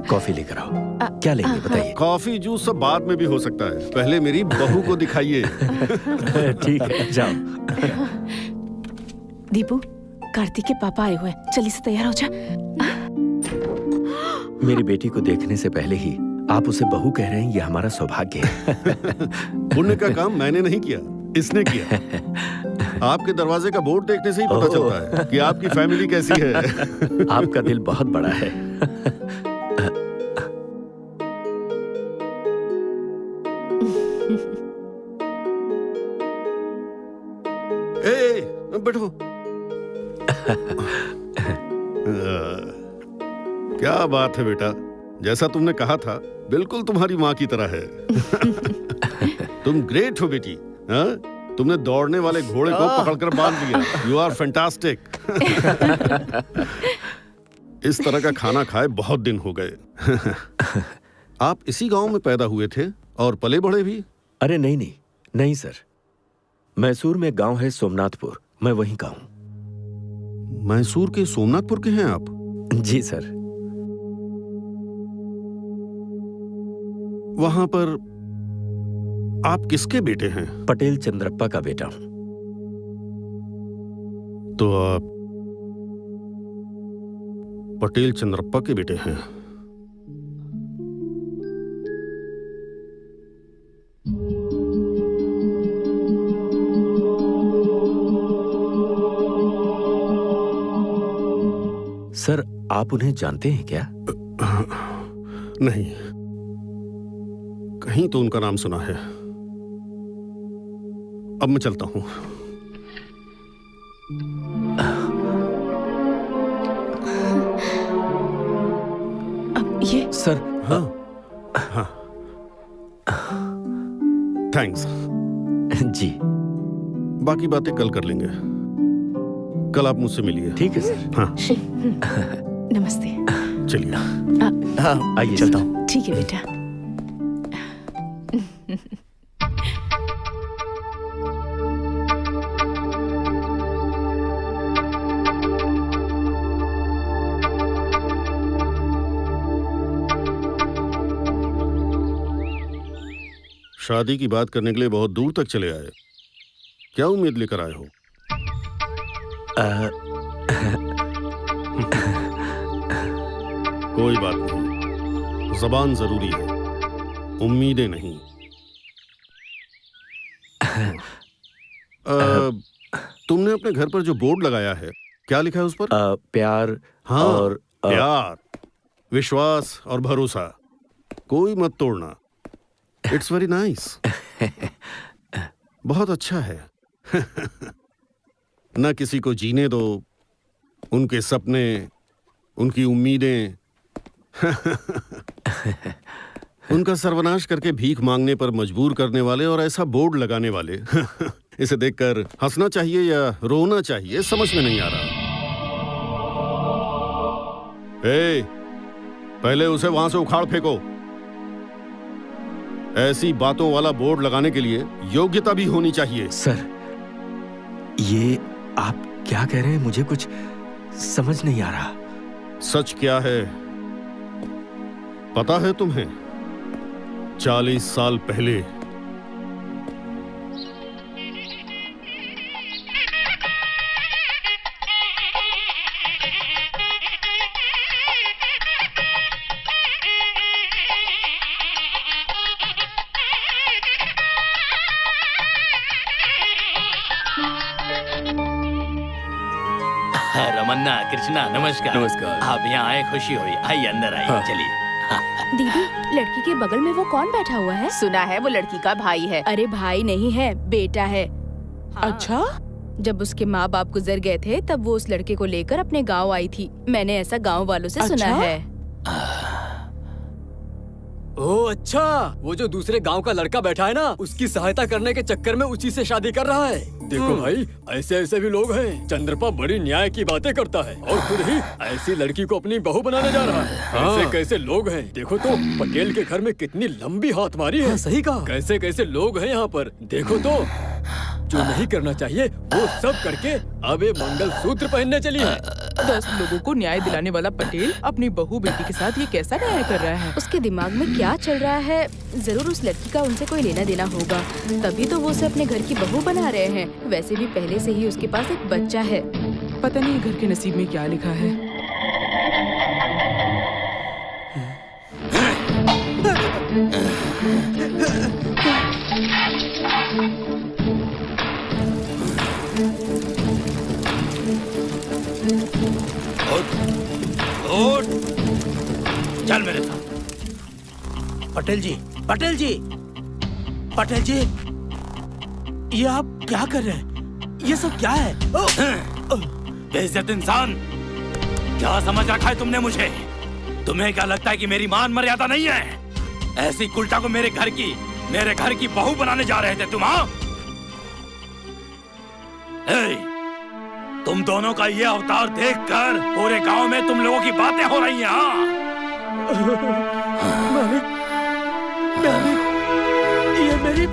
कॉफी लेकर आओ। क्या लेंगे बताइए? कॉफी जूस सब बाद में भी हो सकता है, पहले मेरी बहू को दिखाइए। ठीक है, जाओ। दीपू, कार्तिक के पापा आए हुए हैं, जल्दी से तैयार हो जा। मेरी बेटी को देखने से पहले ही आप उसे बहू कह रहे हैं, ये हमारा सौभाग्य है। पुण्य का काम मैंने नहीं किया, इसने किया। आपके दरवाजे का बोर्ड देखने से ही पता चलता है कि आपकी फैमिली कैसी है। आपका दिल बहुत बड़ा है। बैठो। क्या बात है बेटा, जैसा तुमने कहा था बिल्कुल तुम्हारी माँ की तरह है। तुम ग्रेट हो बेटी। हाँ? तुमने दौड़ने वाले घोड़े को पकड़कर बांध लिया। You are fantastic. इस तरह का खाना खाए बहुत दिन हो गए। आप इसी गांव में पैदा हुए थे और पले बढ़े भी? अरे नहीं नहीं नहीं सर, मैसूर में गांव है सोमनाथपुर, मैं वहीं का हूं। मैसूर के सोमनाथपुर के हैं आप? जी सर। वहां पर आप किसके बेटे हैं? पटेल चंद्रप्पा का बेटा हूं। तो आप पटेल चंद्रप्पा के बेटे हैं। सर आप उन्हें जानते हैं क्या? नहीं, कहीं तो उनका नाम सुना है। अब मैं चलता हूं। अब ये सर हाँ हाँ, थैंक्स। जी बाकी बातें कल कर लेंगे। कल आप मुझसे मिलिए। ठीक है सर। हाँ नमस्ते। चलिए। हाँ आइए चलता सर। हूँ। ठीक है बेटा। शादी की बात करने के लिए बहुत दूर तक चले आए। क्या उम्मीद लेकर आए हो? कोई बात नहीं, जबान जरूरी है, उम्मीदें नहीं। तुमने अपने घर पर जो बोर्ड लगाया है, क्या लिखा है उस पर? प्यार हाँ, और प्यार, विश्वास और भरोसा कोई मत तोड़ना। It's very nice. बहुत अच्छा है। न किसी को जीने दो, उनके सपने, उनकी उम्मीदें उनका सर्वनाश करके भीख मांगने पर मजबूर करने वाले और ऐसा बोर्ड लगाने वाले। इसे देखकर हंसना चाहिए या रोना चाहिए समझ में नहीं आ रहा। ए, पहले उसे वहां से उखाड़ फेंको। ऐसी बातों वाला बोर्ड लगाने के लिए योग्यता भी होनी चाहिए। सर ये आप क्या कह रहे हैं, मुझे कुछ समझ नहीं आ रहा। सच क्या है पता है तुम्हें? 40 साल पहले रमन्ना, कृष्णा, नमस्कार। नमस्कार। आप यहाँ आए, खुशी हुई। आइए अंदर आइए। हाँ। चलिए। दीदी, लड़की के बगल में वो कौन बैठा हुआ है? सुना है वो लड़की का भाई है। अरे भाई नहीं है, बेटा है। अच्छा? जब उसके माँ बाप गुजर गए थे तब वो उस लड़के को लेकर अपने गांव आई थी। मैंने ऐसा गांव वालों से सुना है। ओह अच्छा, वो जो दूसरे गांव का लड़का बैठा है ना, उसकी सहायता करने के चक्कर में उसी से शादी कर रहा है। देखो भाई, ऐसे ऐसे भी लोग हैं। चंद्रप्पा बड़ी न्याय की बातें करता है और खुद ही ऐसी लड़की को अपनी बहू बनाने जा रहा है। कैसे कैसे लोग हैं, देखो तो पटेल के घर में कितनी लंबी हाथ मारी है। सही कहा। कैसे कैसे लोग हैं यहाँ पर, देखो तो। जो नहीं करना चाहिए वो सब करके अब ये मंगलसूत्र पहनने चली है। 10 लोगों को न्याय दिलाने वाला पटेल अपनी बहू बेटी के साथ ये कैसा न्याय कर रहा है? उसके दिमाग में क्या चल रहा है? जरूर उस लड़की का उनसे कोई लेना देना होगा, तभी तो वो उसे अपने घर की बहू बना रहे हैं। वैसे भी पहले से ही उसके पास एक बच्चा है। पता नहीं घर के नसीब में क्या लिखा है। चल मेरे साथ। पटेल जी, पटेल जी, पटेल जी, ये आप क्या कर रहे हैं? ये सब क्या है? बेइज्जत इंसान, क्या समझ रखा है तुमने मुझे? तुम्हें क्या लगता है कि मेरी मान मर्यादा नहीं है? ऐसी कुल्टा को मेरे घर की बहू बनाने जा रहे थे तुम? हाँ, तुम दोनों का ये अवतार देखकर पूरे गांव में तुम लोगों की बातें हो रही हैं। हाँ? मालिक, ये मेरी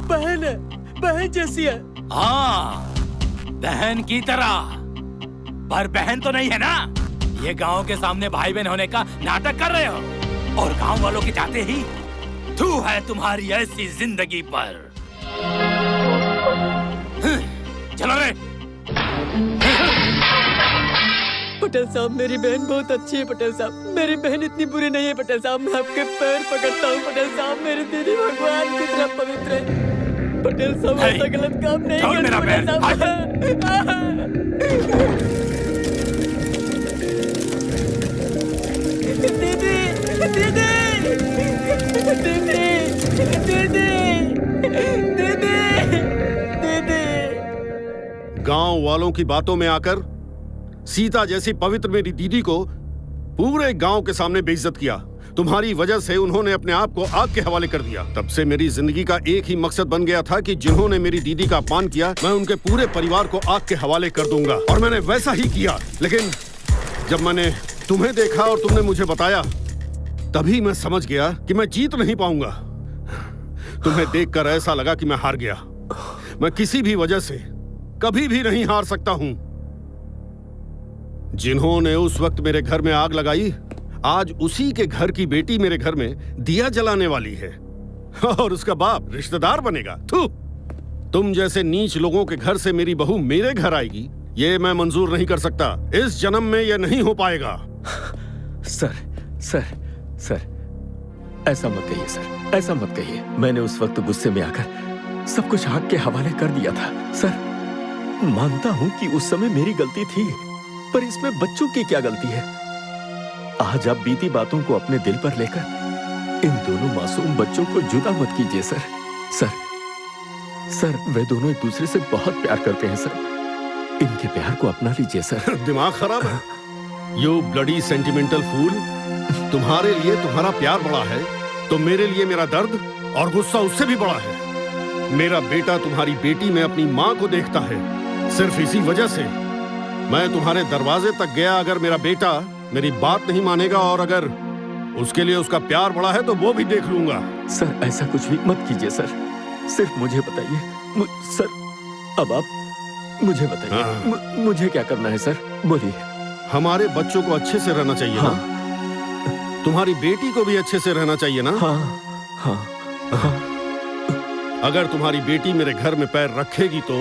बहन है, बहन जैसी है। हाँ, बहन की तरह, पर बहन तो नहीं है ना। ये गांव के सामने भाई बहन होने का नाटक कर रहे हो और गांव वालों के जाते ही थू है तुम्हारी ऐसी जिंदगी पर। चलो रे। पटेल साहब, मेरी बहन बहुत अच्छी है पटेल साहब, मेरी बहन इतनी बुरी नहीं है पटेल साहब। मैं आपके पैर पकड़ता हूँ पटेल साहब, मेरी दीदी भगवान की तरह पवित्र है पटेल साहब। ऐसा गलत काम नहीं करना पटेल साहब। दीदी, दीदी, दीदी। गांव वालों की बातों में आकर सीता जैसी पवित्र मेरी दीदी को पूरे गांव के सामने बेइज्जत किया। तुम्हारी वजह से उन्होंने अपने आप को आग के हवाले कर दिया। तब से मेरी जिंदगी का एक ही मकसद बन गया था कि जिन्होंने मेरी दीदी का अपमान किया, मैं उनके पूरे परिवार को आग के हवाले कर दूंगा। और मैंने वैसा ही किया। लेकिन जब मैंने तुम्हें देखा और तुमने मुझे बताया, तभी मैं समझ गया कि मैं जीत नहीं पाऊंगा। तुम्हें देखकर ऐसा लगा कि मैं हार गया। मैं किसी भी वजह से कभी भी नहीं हार सकता हूं। जिन्होंने उस वक्त मेरे घर में आग लगाई, आज उसी के घर की बेटी मेरे घर में दिया जलाने वाली है और उसका बाप रिश्तेदार बनेगा। थू! तुम जैसे नीच लोगों के घर से मेरी बहू मेरे घर आएगी, ये मैं मंजूर नहीं कर सकता। इस जन्म में यह नहीं हो पाएगा। सर, सर, सर, ऐसा मत कहिए सर, ऐसा मत कहिए। मैंने उस वक्त गुस्से में आकर सब कुछ आग के हवाले कर दिया था। सर, मानता हूं कि उस समय मेरी गलती थी, पर इसमें बच्चों की क्या गलती है? आज आप बीती बातों को अपने दिल पर लेकर इन दोनों मासूम बच्चों को जुदा मत कीजिए सर। सर, सर, वे दोनों एक दूसरे से बहुत प्यार करते हैं सर। इनके प्यार को अपना लीजिए सर। दिमाग खराब है? यू ब्लडी सेंटिमेंटल फूल। तुम्हारे लिए तुम्हारा प्यार बड़ा है तो मेरे लिए मेरा दर्द और गुस्सा उससे भी बड़ा है। मेरा बेटा तुम्हारी बेटी में अपनी माँ को देखता है। सिर्फ इसी वजह से मैं तुम्हारे दरवाजे तक गया। अगर मेरा बेटा मेरी बात नहीं मानेगा और अगर उसके लिए उसका प्यार बड़ा है तो वो भी देख लूंगा। सर, ऐसा कुछ भी मत कीजिए सर। सिर्फ मुझे बताइए सर, अब आप मुझे बताइए, मुझे क्या करना है सर? बोलिए। हमारे बच्चों को अच्छे से रहना चाहिए ना? तुम्हारी बेटी को भी अच्छे से रहना चाहिए ना? हाँ। अगर तुम्हारी बेटी मेरे घर में पैर रखेगी तो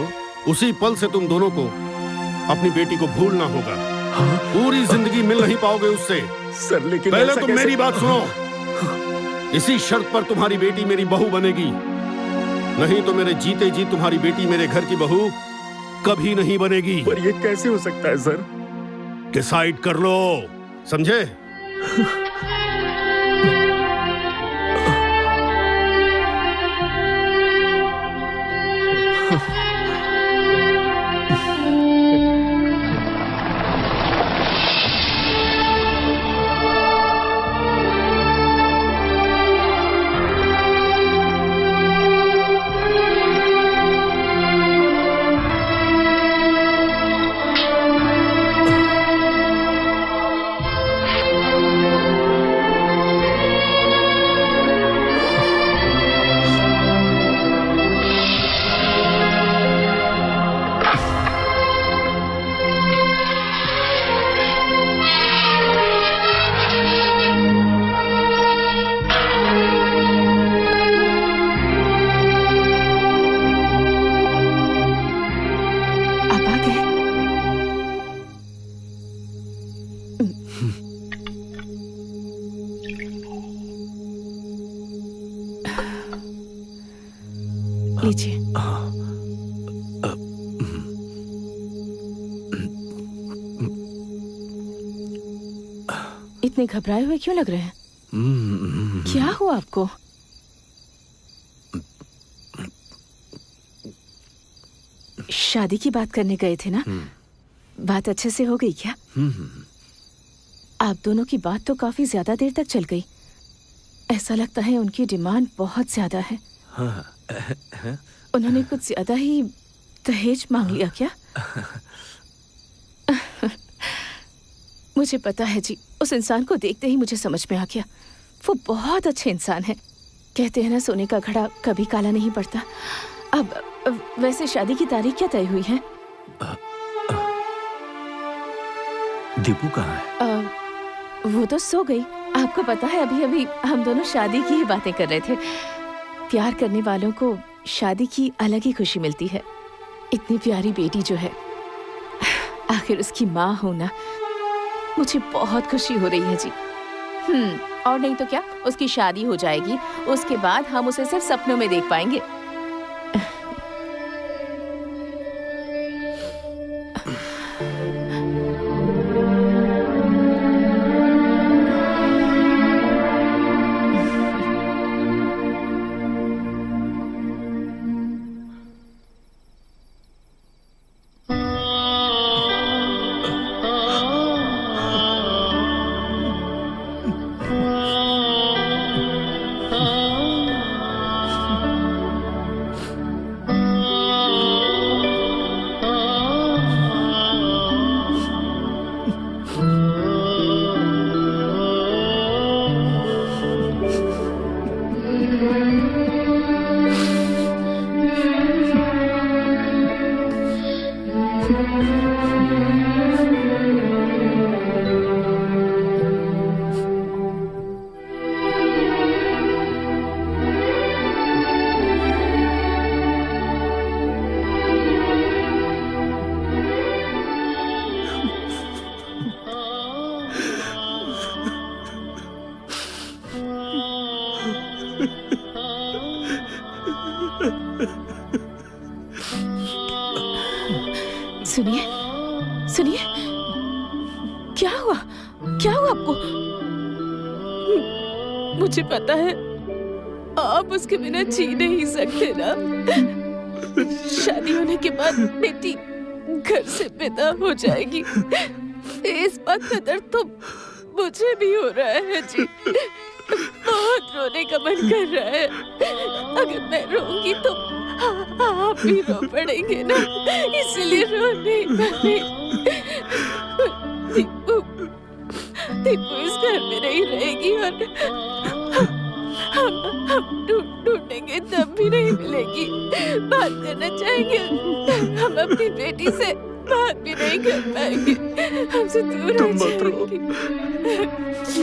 उसी पल से तुम दोनों को अपनी बेटी को भूलना होगा। पूरी जिंदगी मिल नहीं पाओगे उससे। सर, लेकिन पहले तुम मेरी बात सुनो। इसी शर्त पर तुम्हारी बेटी मेरी बहू बनेगी, नहीं तो मेरे जीते जी तुम्हारी बेटी मेरे घर की बहू कभी नहीं बनेगी। पर ये कैसे हो सकता है सर? डिसाइड कर लो, समझे? लीजिए। इतने घबराए हुए क्यों लग रहे हैं? क्या हुआ आपको? शादी की बात करने गए थे ना? बात अच्छे से हो गई क्या? आप दोनों की बात तो काफी ज्यादा देर तक चल गई। ऐसा लगता है उनकी डिमांड बहुत ज्यादा है। उन्होंने कुछ ज्यादा ही दहेज मांग लिया क्या? मुझे पता है जी, उस इंसान को देखते ही मुझे समझ में आ गया। वो बहुत अच्छे इंसान है। कहते हैं ना, सोने का घड़ा कभी काला नहीं पड़ता। अब वैसे शादी की तारीख क्या तय हुई है? दीपू कहाँ है? वो तो सो गई। आपको पता है, अभी अभी हम दोनों शादी की ही बातें कर रहे थे। प्यार करने वालों को शादी की अलग ही खुशी मिलती है। इतनी प्यारी बेटी जो है, आखिर उसकी माँ होना, मुझे बहुत खुशी हो रही है जी। और नहीं तो क्या, उसकी शादी हो जाएगी, उसके बाद हम उसे सिर्फ सपनों में देख पाएंगे। सुनिए, सुनिए, क्या हुआ? क्या हुआ आपको? मुझे पता है आप उसके बिना जी नहीं सकते ना। शादी होने के बाद बेटी घर से विदा हो जाएगी। इस बात का दर्द तो मुझे भी हो रहा है जी। बहुत रोने का मन कर रहा है। अगर मैं रोऊंगी तो आप भी रो पड़ेंगे ना, इसलिए रो नहीं पाए। दीपू इस घर में नहीं रहेगी और हम ढूंढेंगे तब भी नहीं मिलेगी। बात करना चाहेंगे, हम अपनी बेटी से बात भी नहीं कर पाएंगे। हमसे दूर हो जाएगी।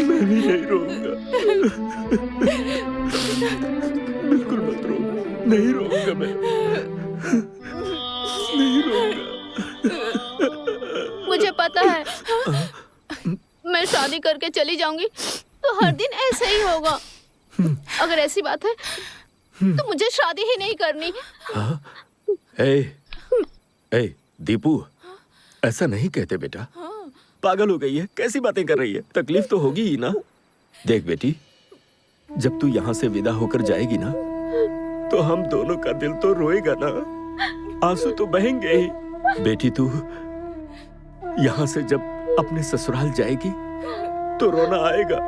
मैं भी नहीं रोऊंगा। बिल्कुल मत रो। नहीं रोऊंगा मैं। नहीं रोऊंगा। मुझे पता है, मैं शादी करके चली जाऊंगी तो हर दिन ऐसे ही होगा। अगर ऐसी बात है तो मुझे शादी ही नहीं करनी। ए, दीपू, ऐसा नहीं कहते बेटा। पागल हो गई है, कैसी बातें कर रही है? तकलीफ तो होगी ही ना। देख बेटी, जब तू यहाँ से विदा होकर जाएगी ना, तो हम दोनों का दिल तो रोएगा ना, आंसू तो बहेंगे ही। बेटी, तू यहाँ से जब अपने ससुराल जाएगी तो रोना आएगा।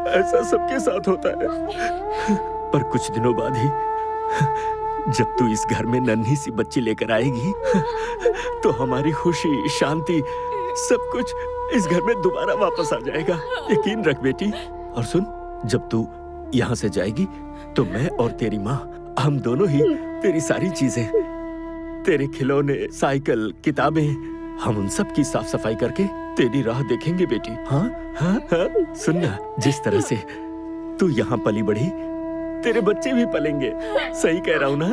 ऐसा सबके साथ होता है। पर कुछ दिनों बाद ही जब तू इस घर में नन्ही सी बच्ची लेकर आएगी तो हमारी खुशी, शांति, सब कुछ इस घर में दोबारा वापस आ जाएगा। यकीन रख बेटी। और सुन, जब तू यहाँ से जाएगी तो मैं और तेरी माँ, हम दोनों ही तेरी सारी चीजें, तेरे खिलौने, साइकिल, किताबें, हम उन सब की साफ सफाई करके तेरी राह देखेंगे बेटी। हाँ हाँ हाँ, सुनना, जिस तरह से तू यहाँ पली बढ़ी, तेरे बच्चे भी पलेंगे। सही कह रहा हूँ ना?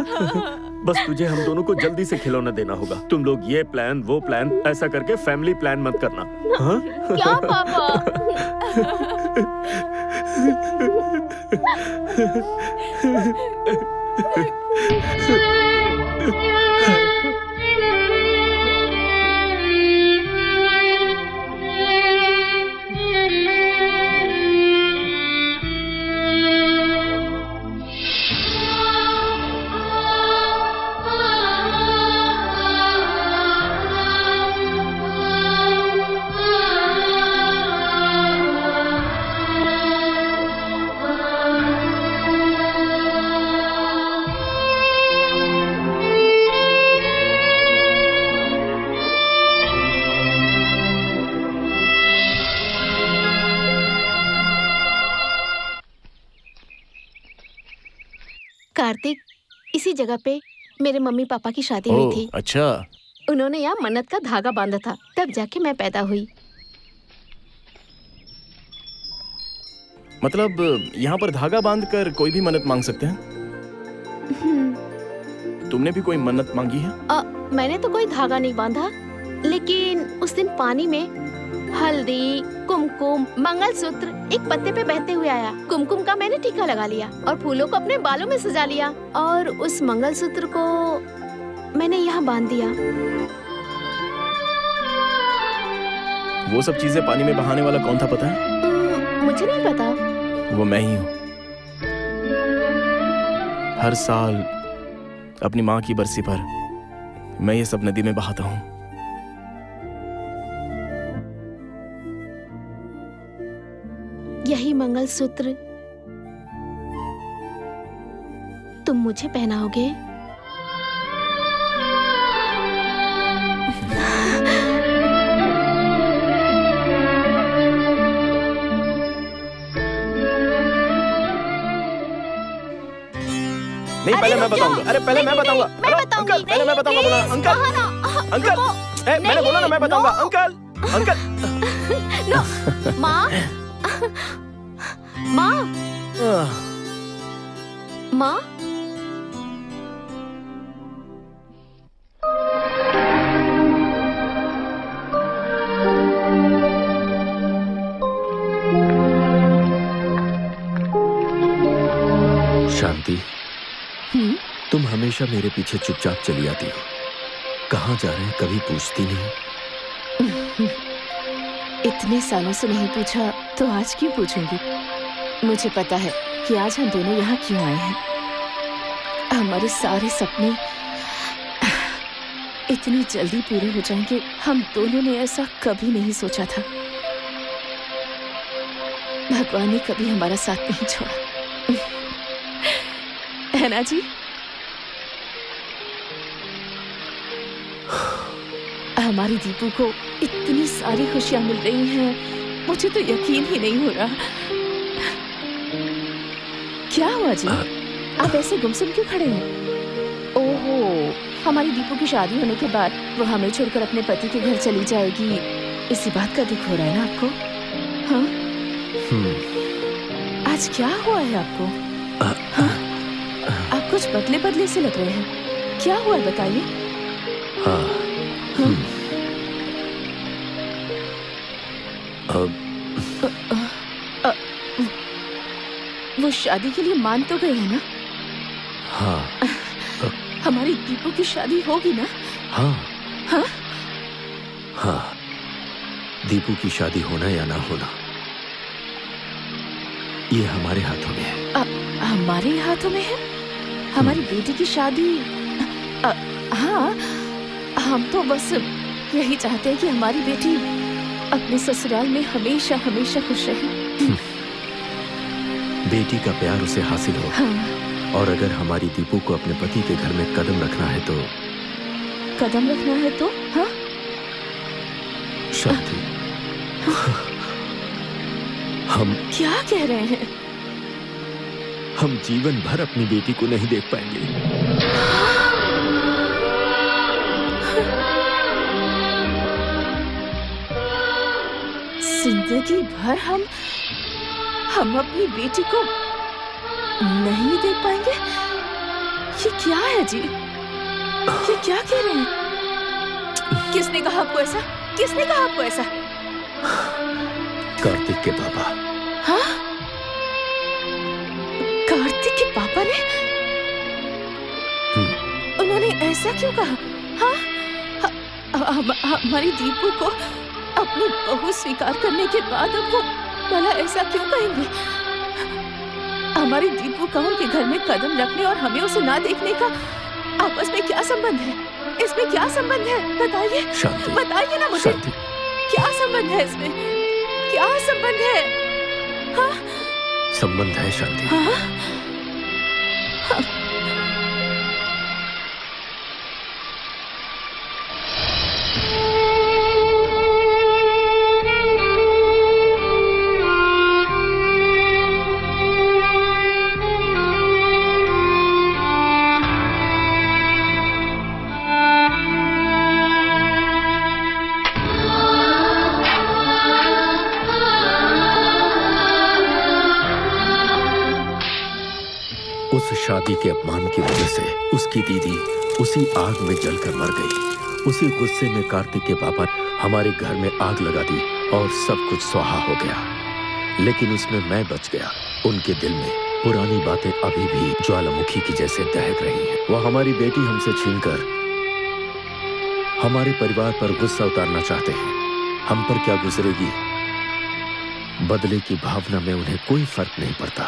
बस तुझे हम दोनों को जल्दी से खिलौना देना होगा। तुम लोग ये प्लान, वो प्लान, ऐसा करके फैमिली प्लान मत करना। हाँ? क्या पापा? कार्तिक, इसी जगह पे मेरे मम्मी पापा की शादी हुई थी। अच्छा। उन्होंने यहाँ मन्नत का धागा बांधा था, तब जाके मैं पैदा हुई। मतलब यहाँ पर धागा बांधकर कोई भी मन्नत मांग सकते हैं? तुमने भी कोई मन्नत मांगी है? मैंने तो कोई धागा नहीं बांधा, लेकिन उस दिन पानी में हल्दी, कुमकुम, मंगलसूत्र एक पत्ते पे बहते हुए आया। कुमकुम का मैंने टीका लगा लिया और फूलों को अपने बालों में सजा लिया, और उस मंगलसूत्र को मैंने यहाँ बांध दिया। वो सब चीजें पानी में बहाने वाला कौन था पता है? मुझे नहीं पता। वो मैं ही हूँ। हर साल अपनी माँ की बरसी पर मैं ये सब नदी में बहाता हूँ। यही मंगलसूत्र तुम मुझे पहनाओगे? नहीं, पहले मैं बताऊंगा। अरे पहले मैं बताऊंगा। अंकल, पहले मैं बताऊंगा। बोला अंकल, अंकल, मैंने बोला ना मैं बताऊंगा। Uncle, uncle. माँ, माँ, माँ। शांति, तुम हमेशा मेरे पीछे चुपचाप चली आती हो। कहाँ जा रहे हैं कभी पूछती नहीं। इतने सालों से नहीं पूछा तो आज क्यों पूछूंगी? मुझे पता है कि आज हम दोनों यहाँ क्यों आए हैं। हमारे सारे सपने इतनी जल्दी पूरे हो जाएंगे, हम दोनों ने ऐसा कभी नहीं सोचा था। भगवान ने कभी हमारा साथ नहीं छोड़ा, है ना जी? हमारी दीपू को इतनी सारी खुशियां मिल रही हैं, मुझे तो यकीन ही नहीं हो रहा। क्या हुआ जी? आप ऐसे गुमसुम क्यों खड़े हैं? ओहो, हमारी दीपू की शादी होने के बाद वो हमें छोड़कर अपने पति के घर चली जाएगी, इसी बात का दुख हो रहा है ना आपको? हाँ? आज क्या हुआ है आपको? हाँ? आप कुछ बदले बदले से लग रहे हैं, क्या हुआ है बताइए? हाँ। वो शादी के लिए मान तो गए हैं ना? हाँ। हमारी दीपू की शादी होगी ना? हाँ। हाँ? हाँ, दीपू की शादी होना या ना होना ये हमारे हाथों में है। हमारे हाथों में है? हमारी बेटी की शादी? हाँ, हम तो बस यही चाहते हैं कि हमारी बेटी अपने ससुराल में हमेशा हमेशा खुश रहे। बेटी का प्यार उसे हासिल हो। हाँ। और अगर हमारी दीपू को अपने पति के घर में कदम रखना है तो कदम रखना है तो? हाँ? शांति, हम क्या कह रहे हैं? हम जीवन भर अपनी बेटी को नहीं देख पाएंगे। जिंदगी भर हम अपनी बेटी को नहीं देख पाएंगे? ये क्या है जी? ये क्या कह रहे हैं? किसने कहा आपको ऐसा? किसने कहा आपको ऐसा? कार्तिक के पापा। हाँ? कार्तिक के पापा ने? उन्होंने ऐसा क्यों कहा? हाँ? हमारी दीपू को अपनी बहू स्वीकार करने के बाद अब वो भला ऐसा क्यों कहेंगे? हमारी दीपू का उनके घर में कदम रखने और हमें उसे ना देखने का आपस में क्या संबंध है? इसमें क्या संबंध है? बताइए, बताइए ना मुझे। क्या संबंध है इसमें? क्या संबंध है? हाँ? संबंध है शांति। हाँ? हाँ? शादी के अपमान की वजह से उसकी दीदी उसी आग में जलकर मर गई। उसी गुस्से में कार्तिक के पापा हमारे घर में आग लगा दी और सब कुछ स्वाहा हो गया। लेकिन उसमें मैं बच गया। उनके दिल में पुरानी बातें अभी भी ज्वालामुखी की जैसे दहक रही हैं। वो हमारी बेटी हमसे छीनकर हमारे परिवार पर गुस्सा उतारना चाहते हैं। हम पर क्या गुजरेगी, बदले की भावना में उन्हें कोई फर्क नहीं पड़ता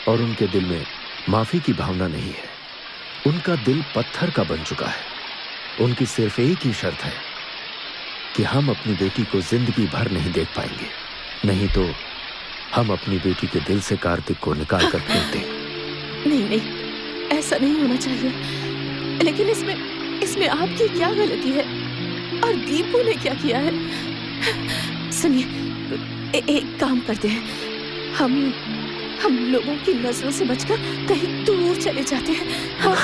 और उनके दिल में माफी की भावना नहीं है। उनका दिल पत्थर का बन चुका है। उनकी सिर्फ एक ही शर्त है कि हम अपनी बेटी को जिंदगी भर नहीं देख पाएंगे, नहीं तो हम अपनी बेटी के दिल से कार्तिक को निकाल कर फेंक दें। नहीं नहीं, ऐसा नहीं होना चाहिए। लेकिन इसमें आपकी क्या गलती है और दीपू ने क्या किया है? सुनिए, एक काम करते हैं, हम लोगों की नजरों से बचकर कहीं दूर चले जाते हैं। हाँ?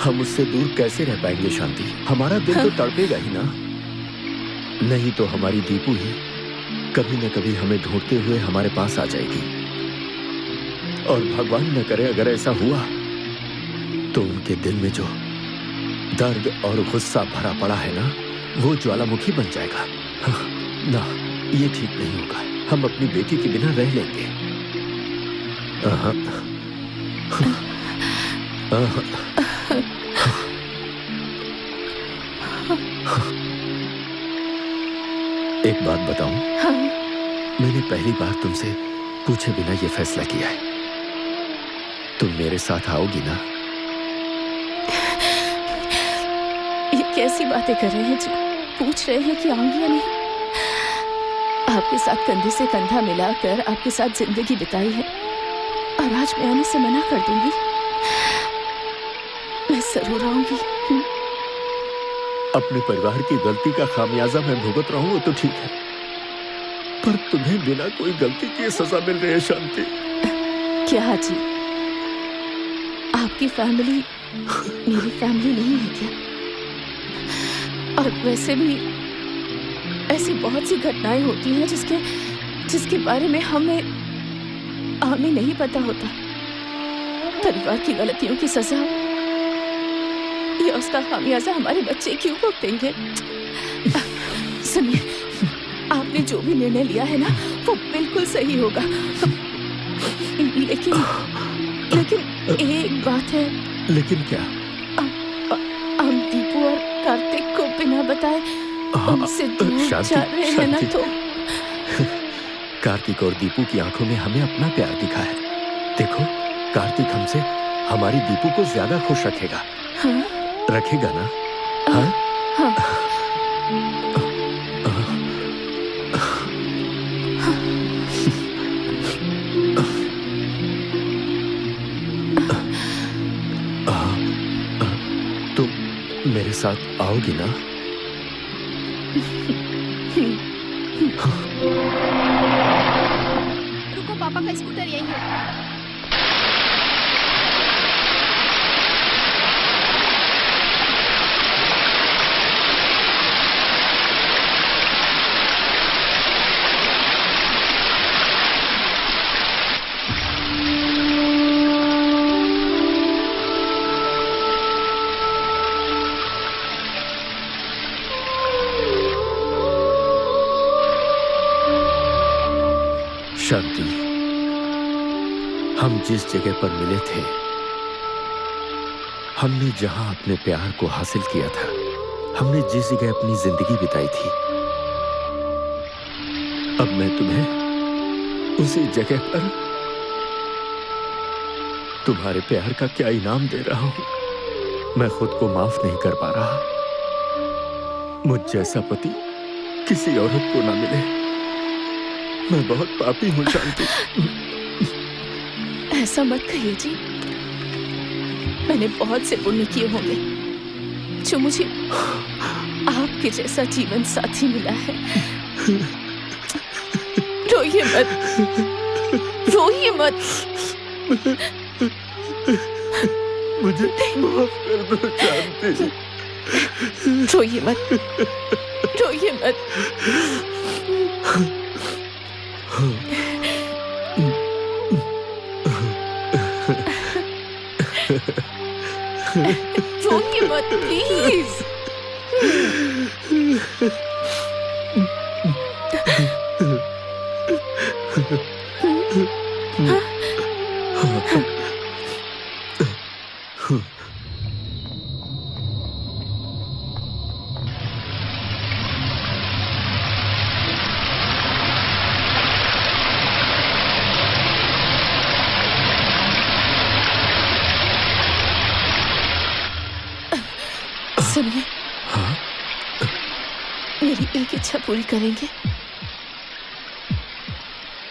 हम उससे दूर कैसे रह पाएंगे शांति? हमारा दिल तो तड़पेगा ही ना। नहीं तो हमारी दीपू ही कभी न कभी हमें ढूंढते हुए हमारे पास आ जाएगी। और भगवान न करे अगर ऐसा हुआ तो उनके दिल में जो दर्द और गुस्सा भरा पड़ा है ना, वो ज्वालामुखी बन जाएगा। ना, ये ठीक नहीं होगा। हम अपनी बेटी के बिना रह लेंगे। एक बात बताऊं? हाँ? मैंने पहली बार तुमसे पूछे बिना ये फैसला किया है। तुम मेरे साथ आओगी ना? ये कैसी बातें कर रहे हैं जी? पूछ रहे हैं कि आऊंगी या नहीं? आपके साथ कंधे से कंधा मिलाकर आपके साथ जिंदगी बिताई है और आज मैं आने से मना कर दूंगी? मैं जरूर आऊंगी। अपने परिवार की गलती का खामियाजा मैं भुगत रहा हूं, वो तो ठीक है, पर तुम्हें बिना कोई गलती के सजा मिल रही है शांति। क्या जी, आपकी फैमिली मेरी फैमिली नहीं है क्या? और वैसे भी ऐसी बहुत सी घटनाएं होती हैं जिसके बारे में हमें नहीं पता होता। परिवार की गलतियों की सजा या उसका खामियाजा हमारे बच्चे क्यों भुगतेंगे? सुनिए, आपने जो भी निर्णय लिया है ना, वो बिल्कुल सही होगा। लेकिन एक बात है। लेकिन क्या? हम दीपू और कार्तिक को बिना बताए उनसे दूर जा रहे हैं ना, तो कार्तिक और दीपू की आंखों में हमें अपना प्यार दिखा है। देखो, कार्तिक हमसे हमारी दीपू को ज्यादा खुश रखेगा। हाँ? रखेगा ना? हाँ? हाँ। तुम मेरे साथ आओगी ना? रुको, पापा का स्कूटर यही है। शांति, हम जिस जगह पर मिले थे, हमने जहां अपने प्यार को हासिल किया था, हमने जिस जगह अपनी जिंदगी बिताई थी, अब मैं तुम्हें उसी जगह पर तुम्हारे प्यार का क्या इनाम दे रहा हूं। मैं खुद को माफ नहीं कर पा रहा। मुझ जैसा पति किसी औरत को ना मिले। मैं बहुत पापी हूँ शांति। ऐसा मत कहिए जी। मैंने बहुत से पुण्य किए होंगे जो मुझे आपके जैसा जीवन साथी मिला है। रोइए मत, रोइए मत। मुझे माफ कर दो शांति। रोइए मत, रोइए मत। रोके मत प्लीज। सुनिए, मेरी एक इच्छा पूरी करेंगे?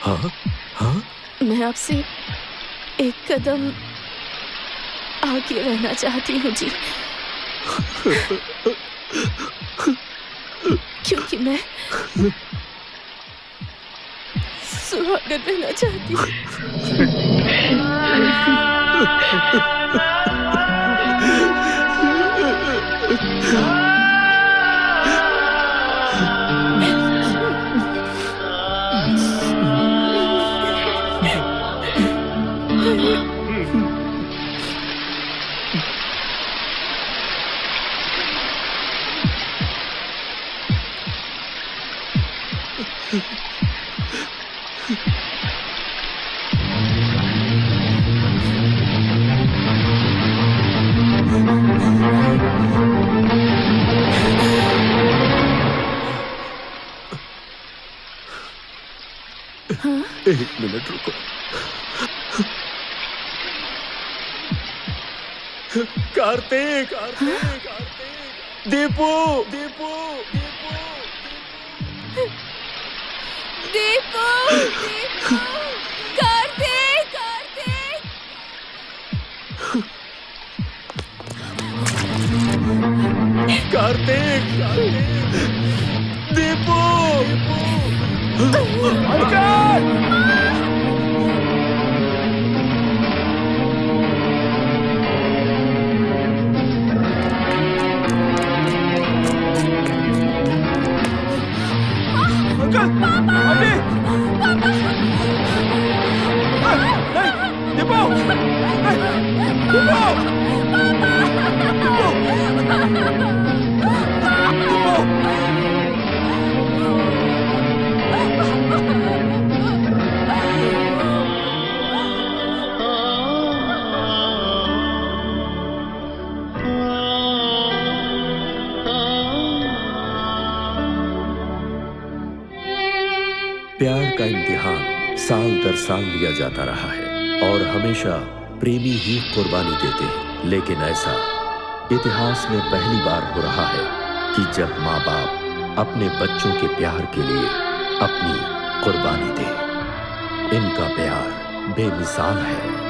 हाँ हाँ, मैं आपसे एक कदम आगे रहना चाहती हूँ जी, क्योंकि मैं सुहागन रहना चाहती हूँ। एक मिनट रुको। कार्तिक, दीपू, दीपू, दीपू, कार्तिक, कार्तिक, दीपू, प्यार का इम्तिहान साल दर साल लिया जाता रहा है और हमेशा प्रेमी ही कुर्बानी देते हैं, लेकिन ऐसा इतिहास में पहली बार हो रहा है कि जब माँ बाप अपने बच्चों के प्यार के लिए अपनी कुर्बानी दे। इनका प्यार बेमिसाल है।